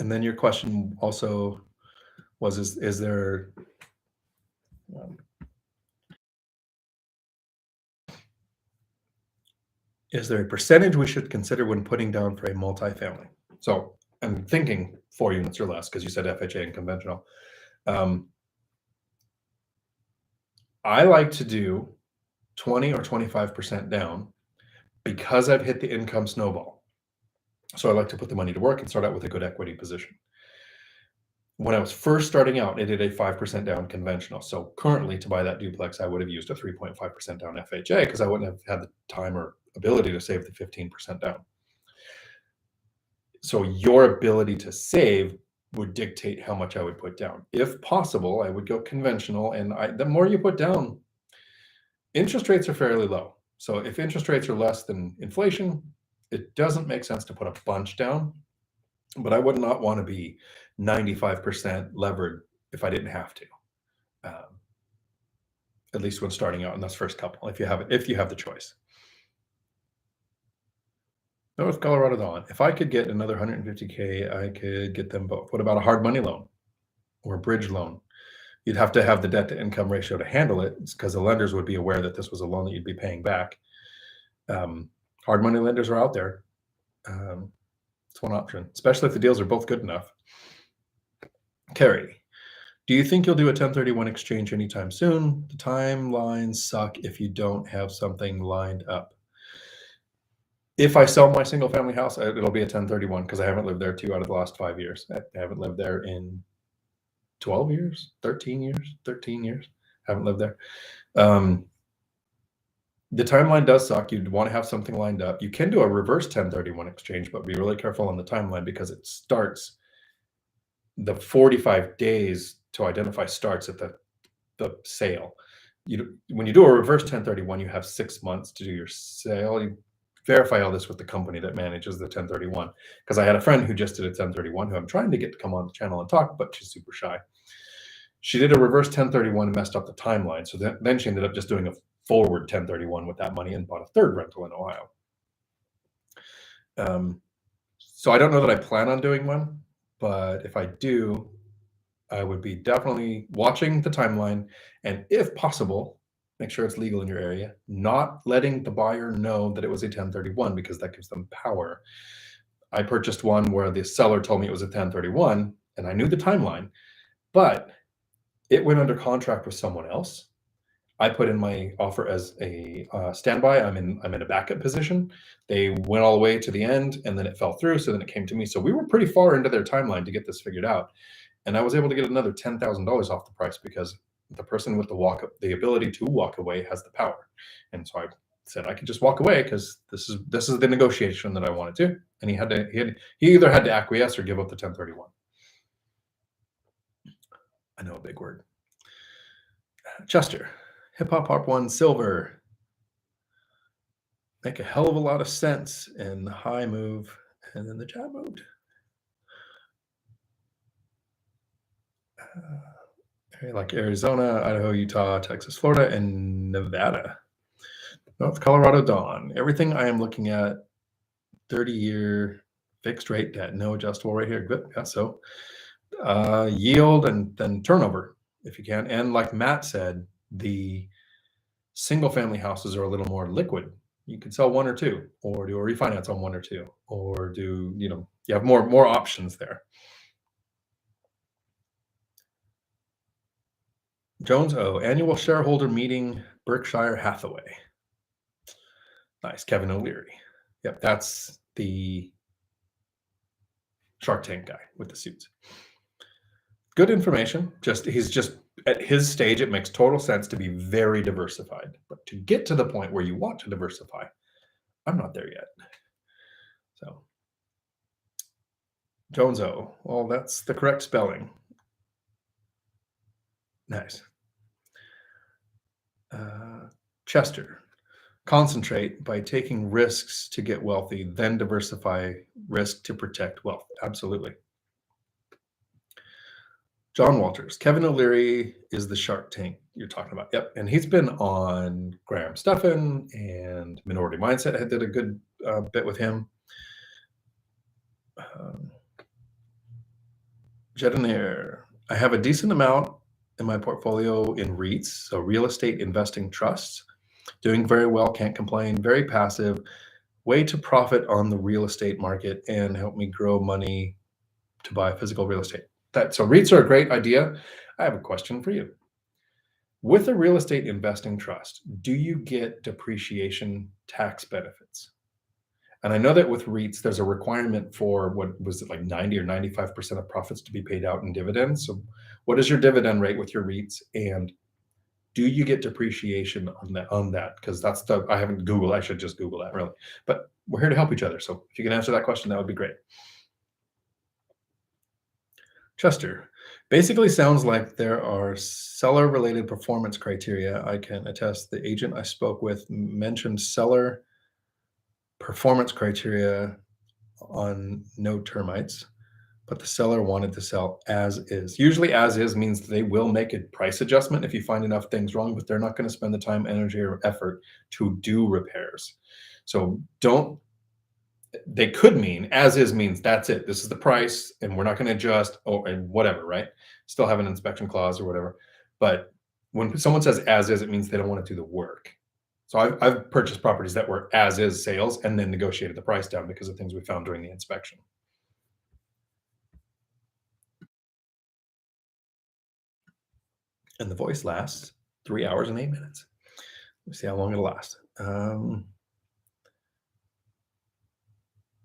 And then your question also was, is there a percentage we should consider when putting down for a multifamily? So I'm thinking 4 units or less because you said FHA and conventional. I like to do 20 or 25% down because I've hit the income snowball. So I like to put the money to work and start out with a good equity position. When I was first starting out, I did a 5% down conventional. So currently to buy that duplex, I would have used a 3.5% down FHA because I wouldn't have had the time or ability to save the 15% down. So your ability to save would dictate how much I would put down. If possible, I would go conventional, and the more you put down, interest rates are fairly low. So if interest rates are less than inflation, it doesn't make sense to put a bunch down, but I would not want to be 95% levered if I didn't have to. At least when starting out in those first couple, if you have the choice. North Colorado Dawn. If I could get another 150K, I could get them both. What about a hard money loan or a bridge loan? You'd have to have the debt to income ratio to handle it because the lenders would be aware that this was a loan that you'd be paying back. Hard money lenders are out there. It's one option, especially if the deals are both good enough. Carrie, do you think you'll do a 1031 exchange anytime soon? The timelines suck if you don't have something lined up. If I sell my single family house, it'll be a 1031 because I haven't lived there 2 out of the last 5 years. I haven't lived there in 12 years, 13 years. Haven't lived there. The timeline does suck. You'd want to have something lined up. You can do a reverse 1031 exchange, but be really careful on the timeline because it starts the 45 days to identify starts at the sale. When you do a reverse 1031, you have 6 months to do your sale. You verify all this with the company that manages the 1031. Because I had a friend who just did a 1031 who I'm trying to get to come on the channel and talk, but she's super shy. She did a reverse 1031 and messed up the timeline. So then she ended up just doing a forward 1031 with that money and bought a third rental in Ohio. So I don't know that I plan on doing one, but if I do, I would be definitely watching the timeline, and if possible, make sure it's legal in your area, not letting the buyer know that it was a 1031 because that gives them power. I purchased one where the seller told me it was a 1031 and I knew the timeline, but it went under contract with someone else. I put in my offer as a standby. I'm in a backup position. They went all the way to the end and then it fell through. So then it came to me. So we were pretty far into their timeline to get this figured out. And I was able to get another $10,000 off the price because the person with the ability to walk away has the power. And so I said I could just walk away because this is the negotiation that I wanted to. And he either had to acquiesce or give up the 1031. I know, a big word. Chester, Hip Hop Harp 1 Silver. Make a hell of a lot of sense in the high move and then the jab moved. Like Arizona, Idaho, Utah, Texas, Florida, and Nevada. North Colorado Dawn. Everything I am looking at, 30-year fixed rate debt, no adjustable right here. Good. Yeah, so yield and then turnover if you can. And like Matt said, the single family houses are a little more liquid. You could sell one or two, or do a refinance on one or two, or do, you have more options there. Jones O, annual shareholder meeting, Berkshire Hathaway. Nice, Kevin O'Leary. Yep, that's the Shark Tank guy with the suits. Good information. He's just at his stage, it makes total sense to be very diversified. But to get to the point where you want to diversify, I'm not there yet. So Jones O, well, that's the correct spelling. Nice. Chester, concentrate by taking risks to get wealthy, then diversify risk to protect wealth. Absolutely. John Walters, Kevin O'Leary is the Shark Tank you're talking about. Yep. And he's been on Graham Stephan and Minority Mindset. I did a good bit with him. Jedinair, I have a decent amount in my portfolio in REITs, so real estate investing trusts. Doing very well, can't complain, very passive, way to profit on the real estate market and help me grow money to buy physical real estate. So REITs are a great idea. I have a question for you. With a real estate investing trust, do you get depreciation tax benefits? And I know that with REITs, there's a requirement for what was it, like 90 or 95% of profits to be paid out in dividends. So what is your dividend rate with your REITs? And do you get depreciation on that? Because I haven't Googled, I should just Google that really. But we're here to help each other. So if you can answer that question, that would be great. Chester, basically sounds like there are seller-related performance criteria. I can attest the agent I spoke with mentioned seller performance criteria on no termites, but the seller wanted to sell as is. Usually as is means they will make a price adjustment if you find enough things wrong, but they're not going to spend the time, energy, or effort to do repairs. So they could mean as is means that's it. This is the price and we're not going to adjust and whatever, right? Still have an inspection clause or whatever. But when someone says as is, it means they don't want to do the work. So I've purchased properties that were as is sales and then negotiated the price down because of things we found during the inspection. And the voice lasts 3 hours and 8 minutes. Let's see how long it'll last.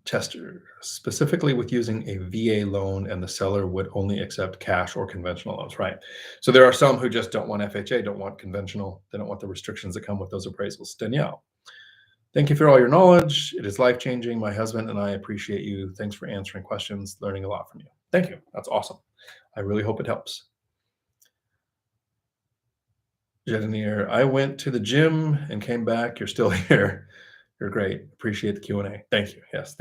Chester, specifically with using a VA loan and the seller would only accept cash or conventional loans, right? So there are some who just don't want FHA, don't want conventional, they don't want the restrictions that come with those appraisals. Danielle, thank you for all your knowledge. It is life-changing. My husband and I appreciate you. Thanks for answering questions, learning a lot from you. Thank you. That's awesome. I really hope it helps. Jedanier, I went to the gym and came back. You're still here. You're great. Appreciate the Q&A. Thank you. Yes,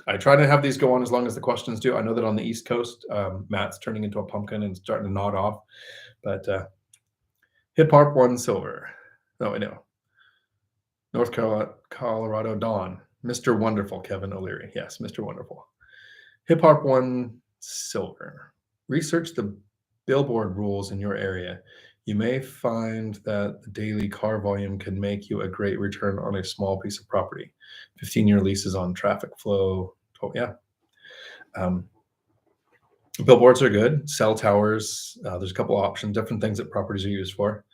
I try to have these go on as long as the questions do. I know that on the East Coast, Matt's turning into a pumpkin and starting to nod off. But Hip Hop won silver. No, I know. North Colorado Dawn. Mr. Wonderful, Kevin O'Leary. Yes, Mr. Wonderful. Hip Hop won silver. Research the billboard rules in your area. You may find that the daily car volume can make you a great return on a small piece of property. 15-year leases on traffic flow. Oh, yeah. Billboards are good. Cell towers. There's a couple options, different things that properties are used for.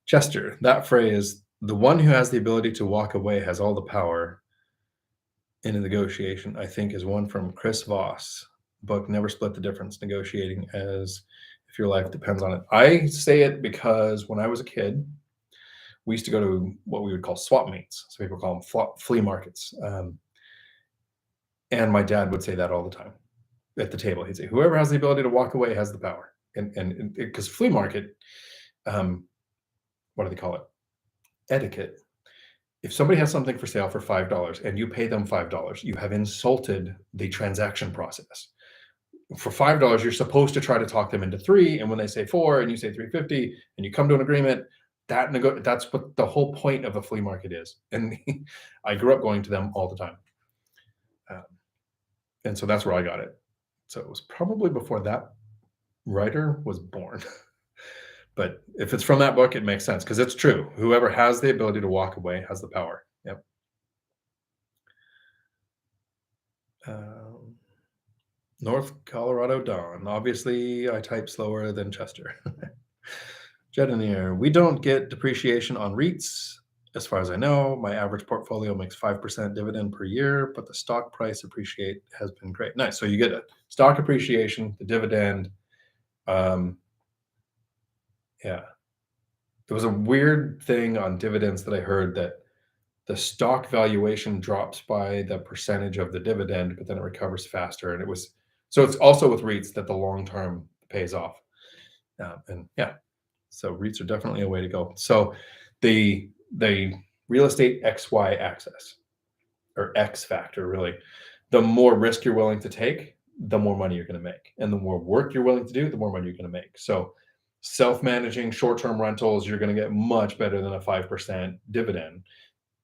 Chester, that phrase, the one who has the ability to walk away has all the power in a negotiation, I think is one from Chris Voss. Book Never Split the Difference, Negotiating as if your life depends on it. I say it because when I was a kid, we used to go to what we would call swap meets. So people call them flea markets. And my dad would say that all the time at the table. He'd say, whoever has the ability to walk away has the power. And because flea market, what do they call it? Etiquette. If somebody has something for sale for $5 and you pay them $5, you have insulted the transaction process. For $5, you're supposed to try to talk them into $3, and when they say $4 and you say $3.50 and you come to an agreement, that's what the whole point of a flea market is. And I grew up going to them all the time, and so that's where I got it. So it was probably before that writer was born. But if it's from that book, it makes sense because it's true. Whoever has the ability to walk away has the power. Yep. North Colorado Dawn. Obviously, I type slower than Chester. Jedanier, we don't get depreciation on REITs. As far as I know, my average portfolio makes 5% dividend per year, but the stock price appreciate has been great. Nice. So you get a stock appreciation, the dividend. Yeah. There was a weird thing on dividends that I heard that the stock valuation drops by the percentage of the dividend, but then it recovers faster. And so it's also with REITs that the long term pays off. And yeah, so REITs are definitely a way to go. So the real estate XY axis or X factor, really, the more risk you're willing to take, the more money you're going to make. And the more work you're willing to do, the more money you're going to make. So self-managing short-term rentals, you're going to get much better than a 5% dividend.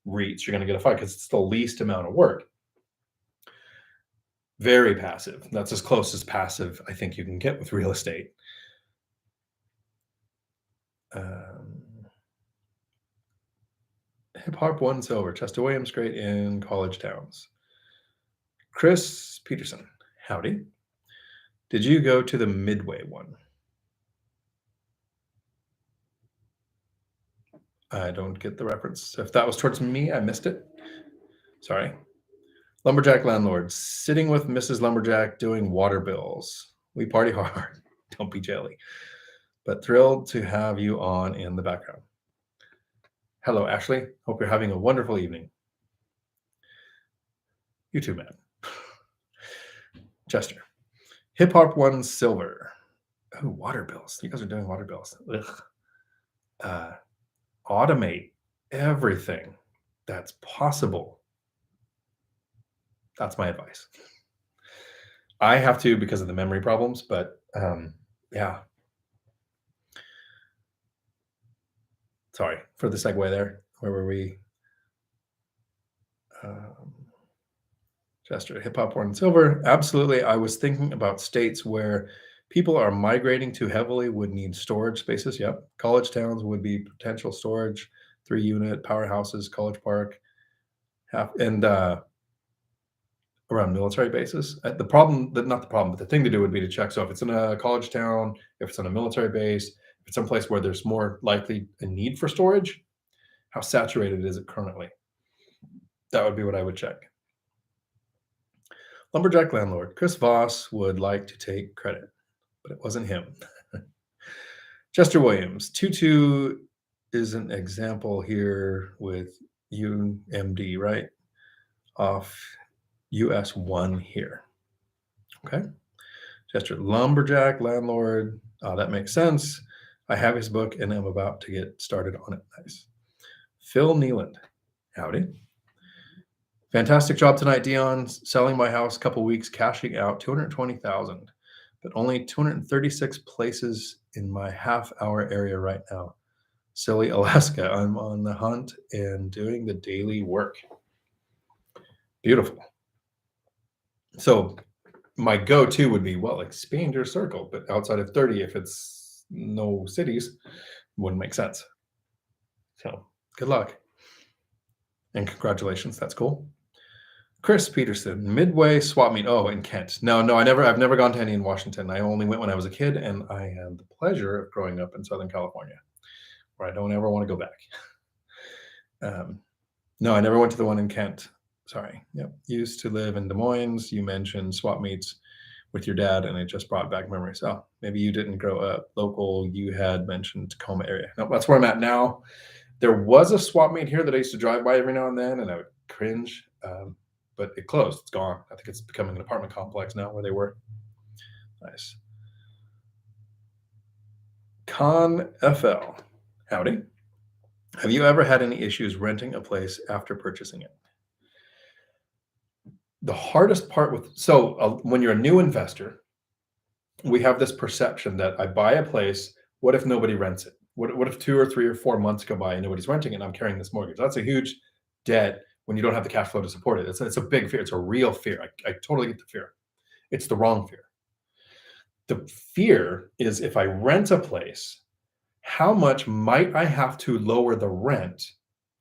REITs, you're going to get a 5 because it's the least amount of work. Very passive. That's as close as passive I think you can get with real estate. Hip Hop won silver. Chester Williams, great in college towns. Chris Peterson, howdy. Did you go to the Midway one? I don't get the reference. If that was towards me, I missed it. Sorry. Lumberjack landlord, sitting with Mrs. Lumberjack doing water bills. We party hard. Don't be jelly. But thrilled to have you on in the background. Hello, Ashley. Hope you're having a wonderful evening. You too, man. Chester. Hip Hop won silver. Oh, water bills. You guys are doing water bills. Ugh. Automate everything that's possible. That's my advice. I have to because of the memory problems, but yeah. Sorry for the segue there. Where were we? Chester, hip hop won silver. Absolutely. I was thinking about states where people are migrating too heavily would need storage spaces. Yep. College towns would be potential storage, 3-unit powerhouses, College Park, and around military bases. Not the problem, but the thing to do would be to check. So if it's in a college town, if it's on a military base, if it's someplace where there's more likely a need for storage, how saturated is it currently? That would be what I would check. Lumberjack landlord, Chris Voss would like to take credit, but it wasn't him. Chester Williams, 2-2 is an example here with UMD, right? Off US 1 here. Okay. Gesture, lumberjack, landlord. That makes sense. I have his book and I'm about to get started on it. Nice. Phil Nealand. Howdy. Fantastic job tonight, Dion. Selling my house, couple weeks, cashing out $220,000, but only 236 places in my half-hour area right now. Silly Alaska. I'm on the hunt and doing the daily work. Beautiful. So my go-to would be, well, expand your circle, but outside of 30, if it's no cities, wouldn't make sense. So good luck and congratulations. That's cool. Chris Peterson, Midway swap meet. Oh, in Kent. No, I've never gone to any in Washington. I only went when I was a kid, and I had the pleasure of growing up in Southern California, where I don't ever want to go back. No, I never went to the one in Kent. Sorry. Yep. Used to live in Des Moines. You mentioned swap meets with your dad, and it just brought back memories. Oh, maybe you didn't grow up local. You had mentioned Tacoma area. No, that's where I'm at now. There was a swap meet here that I used to drive by every now and then, and I would cringe. But it closed. It's gone. I think it's becoming an apartment complex now where they were. Nice. Con FL. Howdy. Have you ever had any issues renting a place after purchasing it? The hardest part when you're a new investor, we have this perception that I buy a place. What if nobody rents it? What if 2 or 3 or 4 months go by and nobody's renting it and I'm carrying this mortgage? That's a huge debt when you don't have the cash flow to support it. It's a big fear. It's a real fear. I totally get the fear. It's the wrong fear. The fear is if I rent a place, how much might I have to lower the rent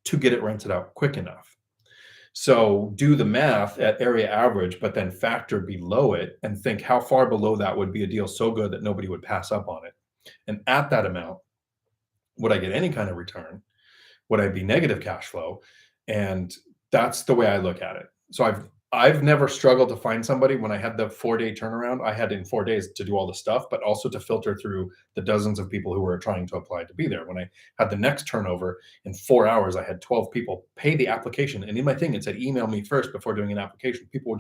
to get it rented out quick enough? So do the math at area average, but then factor below it and think how far below that would be a deal so good that nobody would pass up on it. And at that amount, would I get any kind of return? Would I be negative cash flow? And that's the way I look at it. So I've never struggled to find somebody. When I had the 4-day turnaround, I had in 4 days to do all the stuff, but also to filter through the dozens of people who were trying to apply to be there. When I had the next turnover in 4 hours, I had 12 people pay the application. And in my thing, it said, email me first before doing an application. People were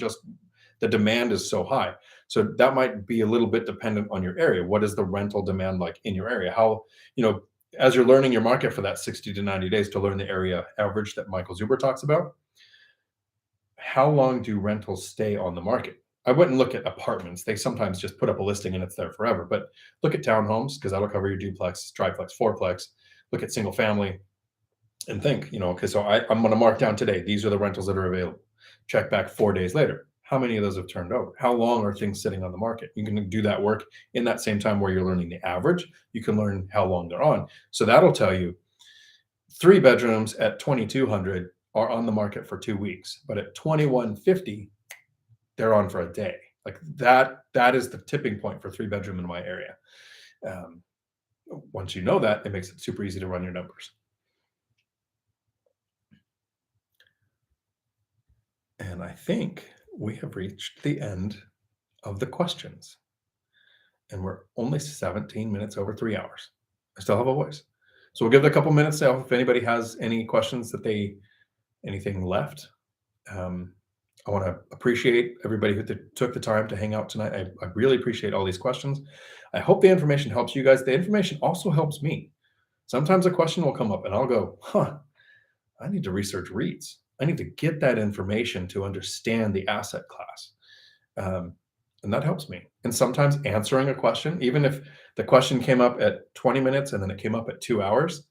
the demand is so high. So that might be a little bit dependent on your area. What is the rental demand like in your area? How, as you're learning your market for that 60 to 90 days to learn the area average that Michael Zuber talks about, how long do rentals stay on the market? I wouldn't look at apartments. They sometimes just put up a listing and it's there forever. But look at townhomes, because that'll cover your duplex, triplex, fourplex. Look at single family and think, okay, so I'm going to mark down today. These are the rentals that are available. Check back 4 days later. How many of those have turned over? How long are things sitting on the market? You can do that work in that same time where you're learning the average. You can learn how long they're on. So that'll tell you 3 bedrooms at 2,200 are on the market for 2 weeks, but at 2,150, they're on for a day. Like that is the tipping point for 3-bedroom in my area. Once you know that, it makes it super easy to run your numbers. And I think we have reached the end of the questions. And we're only 17 minutes over 3 hours. I still have a voice. So we'll give it a couple minutes now if anybody has any questions anything left. I want to appreciate everybody who took the time to hang out tonight. I really appreciate all these questions. I hope the information helps you guys. The information also helps me. Sometimes a question will come up and I'll go, I need to research REITs. I need to get that information to understand the asset class. And that helps me. And sometimes answering a question, even if the question came up at 20 minutes and then it came up at 2 hours,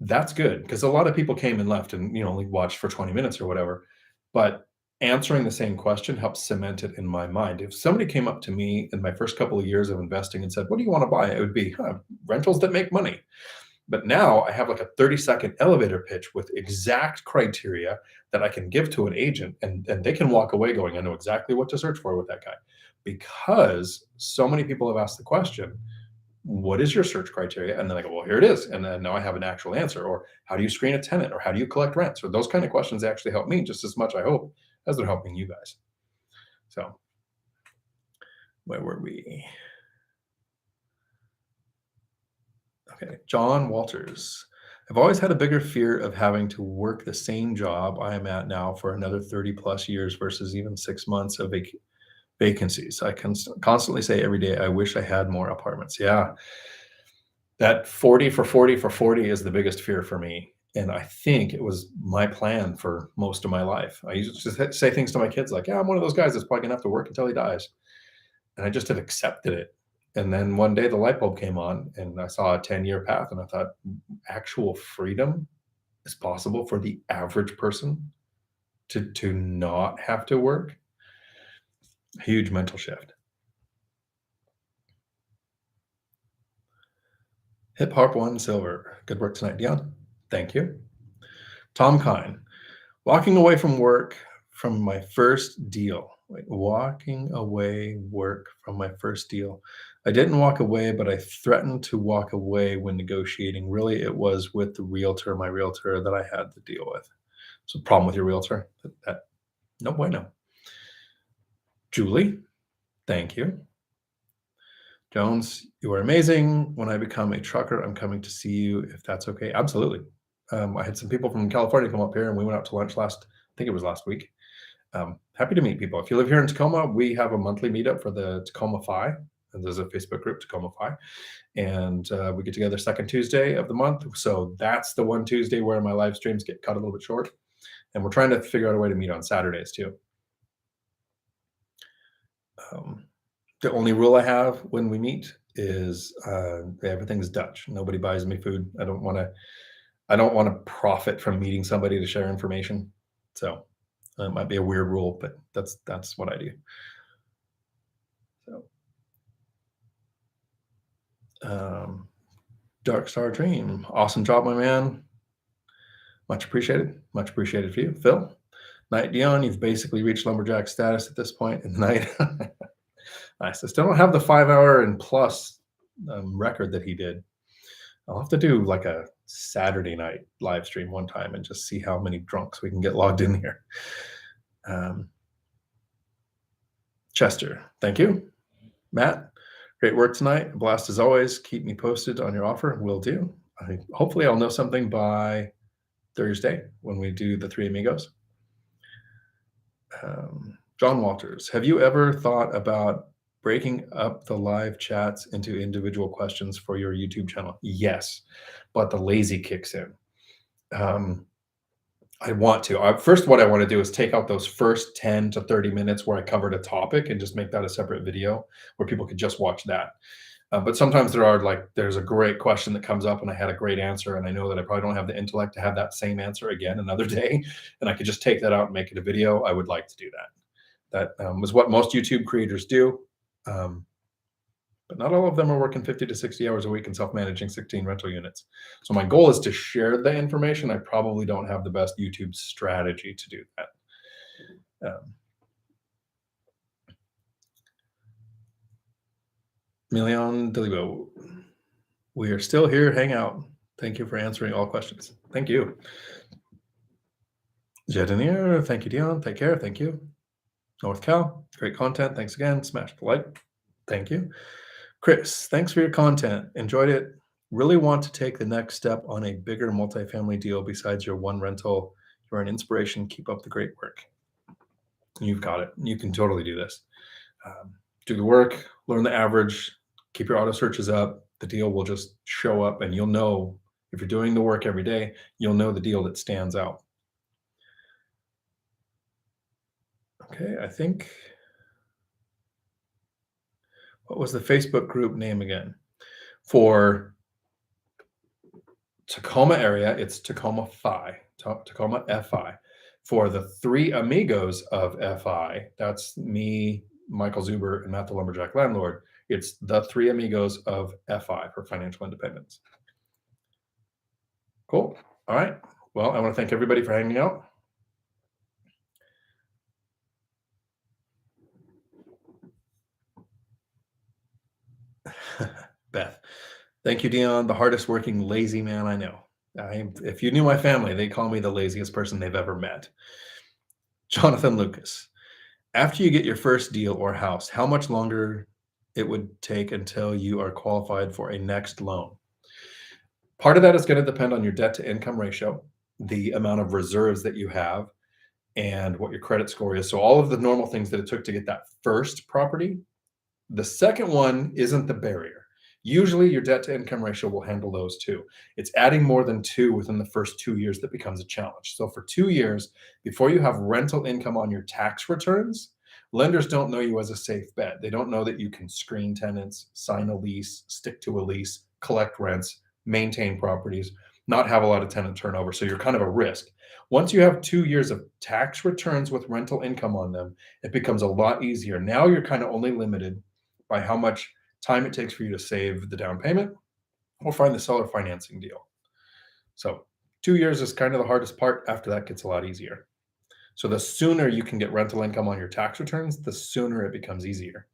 that's good, because a lot of people came and left and only watched for 20 minutes or whatever. But answering the same question helps cement it in my mind. If somebody came up to me in my first couple of years of investing and said, what do you want to buy? It would be rentals that make money. But now I have like a 30-second elevator pitch with exact criteria that I can give to an agent, and they can walk away going, I know exactly what to search for with that guy. Because so many people have asked the question, what is your search criteria? And then I go, well, here it is. And then now I have an actual answer. Or how do you screen a tenant? Or how do you collect rents? Or those kind of questions actually help me just as much, I hope, as they're helping you guys. So where were we? Okay, John Walters. I've always had a bigger fear of having to work the same job I am at now for another 30 plus years versus even 6 months of Vacancies. I can constantly say every day, I wish I had more apartments. Yeah. That 40 for 40 for 40 is the biggest fear for me. And I think it was my plan for most of my life. I used to say things to my kids like, yeah, I'm one of those guys that's probably gonna have to work until he dies. And I just have accepted it. And then one day the light bulb came on and I saw a 10-year path and I thought, actual freedom is possible for the average person to not have to work. Huge mental shift. Hip Hop One Silver. Good work tonight, Dion. Thank you. Tom Kine. Walking away from work from my first deal. Walking away work from my first deal. I didn't walk away, but I threatened to walk away when negotiating. Really, it was with the realtor, my realtor, that I had to deal with. So, problem with your realtor? No bueno. Julie, thank you. Jones, you are amazing. When I become a trucker, I'm coming to see you if that's okay. Absolutely. I had some people from California come up here and we went out to lunch I think it was last week. Happy to meet people. If you live here in Tacoma, we have a monthly meetup for the Tacoma Fi. And there's a Facebook group, Tacoma Fi. And we get together second Tuesday of the month. So that's the one Tuesday where my live streams get cut a little bit short. And we're trying to figure out a way to meet on Saturdays too. The only rule I have when we meet is everything's Dutch. Nobody buys me food. I don't want to profit from meeting somebody to share information. So it might be a weird rule, but that's what I do. So, Dark Star Dream, awesome job, my man. Much appreciated. Much appreciated for you, Phil. Night Dion, you've basically reached lumberjack status at this point in the night. Nice. I still don't have the 5-hour and plus record that he did. I'll have to do like a Saturday night live stream one time and just see how many drunks we can get logged in here. Chester, thank you. Matt, great work tonight. A blast as always. Keep me posted on your offer. Will do. Hopefully I'll know something by Thursday when we do the Three Amigos. John Walters, have you ever thought about breaking up the live chats into individual questions for your YouTube channel? Yes, but the lazy kicks in. I want to. First, what I want to do is take out those first 10 to 30 minutes where I covered a topic and just make that a separate video where people could just watch that. But sometimes there's a great question that comes up and I had a great answer and I know that I probably don't have the intellect to have that same answer again another day. And I could just take that out and make it a video. I would like to do that. That is what most YouTube creators do. But not all of them are working 50 to 60 hours a week and self-managing 16 rental units. So my goal is to share the information. I probably don't have the best YouTube strategy to do that. Milion Delibo, we are still here. Hang out. Thank you for answering all questions. Thank you. Jedanier, thank you, Dion. Take care. Thank you. North Cal, great content. Thanks again. Smash the like. Thank you. Chris, thanks for your content. Enjoyed it. Really want to take the next step on a bigger multifamily deal besides your one rental. You're an inspiration. Keep up the great work. You've got it. You can totally do this. Do the work, learn the average, keep your auto searches up. The deal will just show up and you'll know if you're doing the work every day, you'll know the deal that stands out. Okay, I think, what was the Facebook group name again? For Tacoma area, it's Tacoma Fi, Tacoma FI. For the Three Amigos of FI, that's me, Michael Zuber, and Matt the Lumberjack Landlord. It's the Three Amigos of FI for financial independence. Cool. All right. Well, I want to thank everybody for hanging out. Beth, thank you, Dion. The hardest working lazy man I know. If you knew my family, they call me the laziest person they've ever met. Jonathan Lucas, after you get your first deal or house, how much longer it would take until you are qualified for a next loan? Part of that is going to depend on your debt to income ratio, the amount of reserves that you have, and what your credit score is. So all of the normal things that it took to get that first property. The second one isn't the barrier. Usually your debt to income ratio will handle those two. It's adding more than two within the first 2 years that becomes a challenge. So for 2 years, before you have rental income on your tax returns, lenders don't know you as a safe bet. They don't know that you can screen tenants, sign a lease, stick to a lease, collect rents, maintain properties, not have a lot of tenant turnover. So you're kind of a risk. Once you have 2 years of tax returns with rental income on them, it becomes a lot easier. Now you're kind of only limited by how much time it takes for you to save the down payment or find the seller financing deal. So 2 years is kind of the hardest part. After that gets a lot easier. So the sooner you can get rental income on your tax returns, the sooner it becomes easier.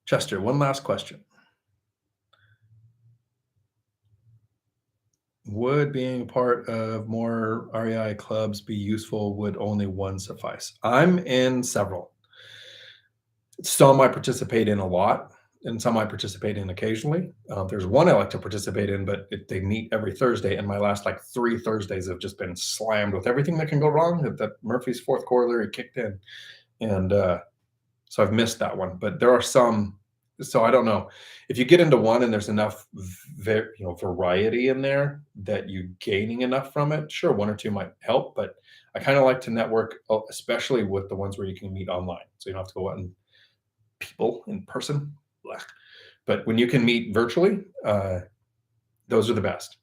Chester, one last question. Would being part of more REI clubs be useful? Would only one suffice? I'm in several. Some I participate in a lot, and some I participate in occasionally. There's one I like to participate in, but they meet every Thursday, and my last like 3 Thursdays have just been slammed with everything that can go wrong. That Murphy's fourth corollary kicked in, and so I've missed that one. But there are some. So I don't know if you get into one and there's enough, variety in there that you're gaining enough from it. Sure, one or two might help, but I kind of like to network, especially with the ones where you can meet online, so you don't have to go out and people in person. But when you can meet virtually, those are the best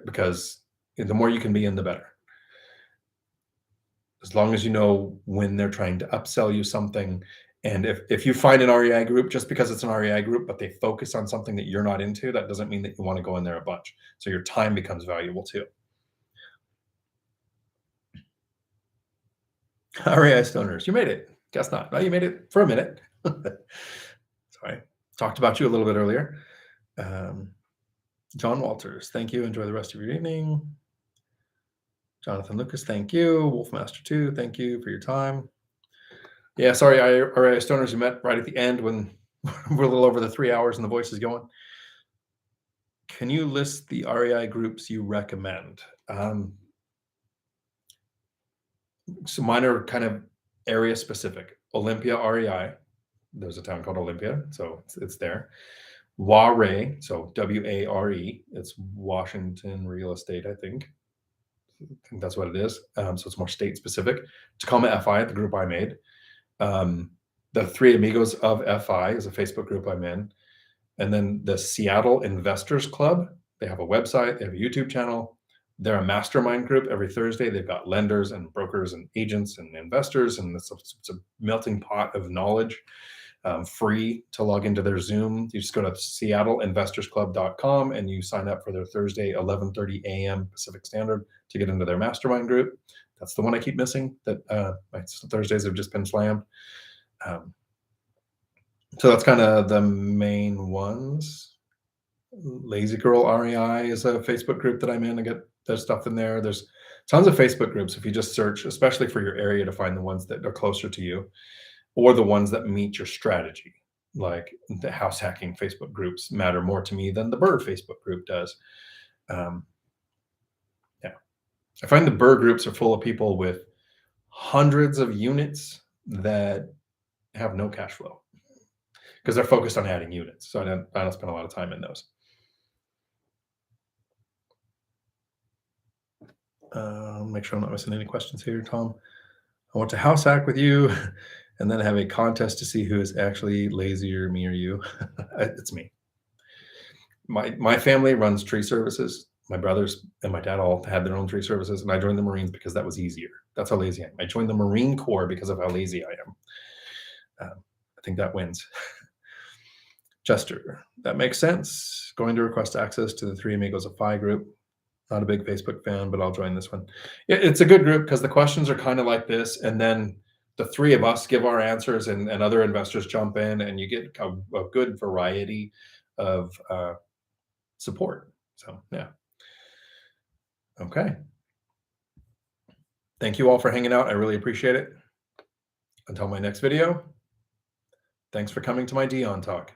because the more you can be in, the better. As long as you know when they're trying to upsell you something. And if you find an REI group, just because it's an REI group, but they focus on something that you're not into, that doesn't mean that you want to go in there a bunch. So your time becomes valuable too. REI stoners, you made it. Guess not. Well, you made it for a minute. Sorry. Talked about you a little bit earlier. John Walters, thank you. Enjoy the rest of your evening. Jonathan Lucas, thank you. Wolfmaster 2, thank you for your time. Yeah, sorry, REI stoners, you met right at the end when we're a little over the 3 hours and the voice is going. Can you list the REI groups you recommend? So mine are kind of area specific. Olympia REI, there's a town called Olympia, so it's there. WARE, so WARE, it's Washington Real Estate, I think. That's what it is. So it's more state specific. Tacoma FI, the group I made. The Three Amigos of FI is a Facebook group I'm in. And then the Seattle Investors Club, they have a website, they have a YouTube channel. They're a mastermind group every Thursday. They've got lenders and brokers and agents and investors, and it's a melting pot of knowledge. Free to log into their Zoom. You just go to seattleinvestorsclub.com and you sign up for their Thursday 11:30 a.m. Pacific Standard to get into their mastermind group. That's the one I keep missing. That my Thursdays have just been slammed. So that's kind of the main ones. Lazy Girl REI is a Facebook group that I'm in. I get there's stuff in there. There's tons of Facebook groups if you just search, especially for your area, to find the ones that are closer to you or the ones that meet your strategy. Like the house hacking Facebook groups matter more to me than the Burr Facebook group does. Yeah. I find the Burr groups are full of people with hundreds of units that have no cash flow because they're focused on adding units. So I don't spend a lot of time in those. Make sure I'm not missing any questions here, Tom. I want to house hack with you and then have a contest to see who is actually lazier, me or you. It's me. My family runs tree services. My brothers and my dad all had their own tree services, and I joined the Marines because that was easier. That's how lazy I am. I joined the Marine Corps because of how lazy I am. I think that wins. Chester, that makes sense. Going to request access to the Three Amigos of Phi group. Not a big Facebook fan, but I'll join this one. It's a good group because the questions are kind of like this, and then the three of us give our answers, and other investors jump in, and you get a good variety of support. So yeah. Okay. Thank you all for hanging out. I really appreciate it. Until my next video, thanks for coming to my Dion Talk.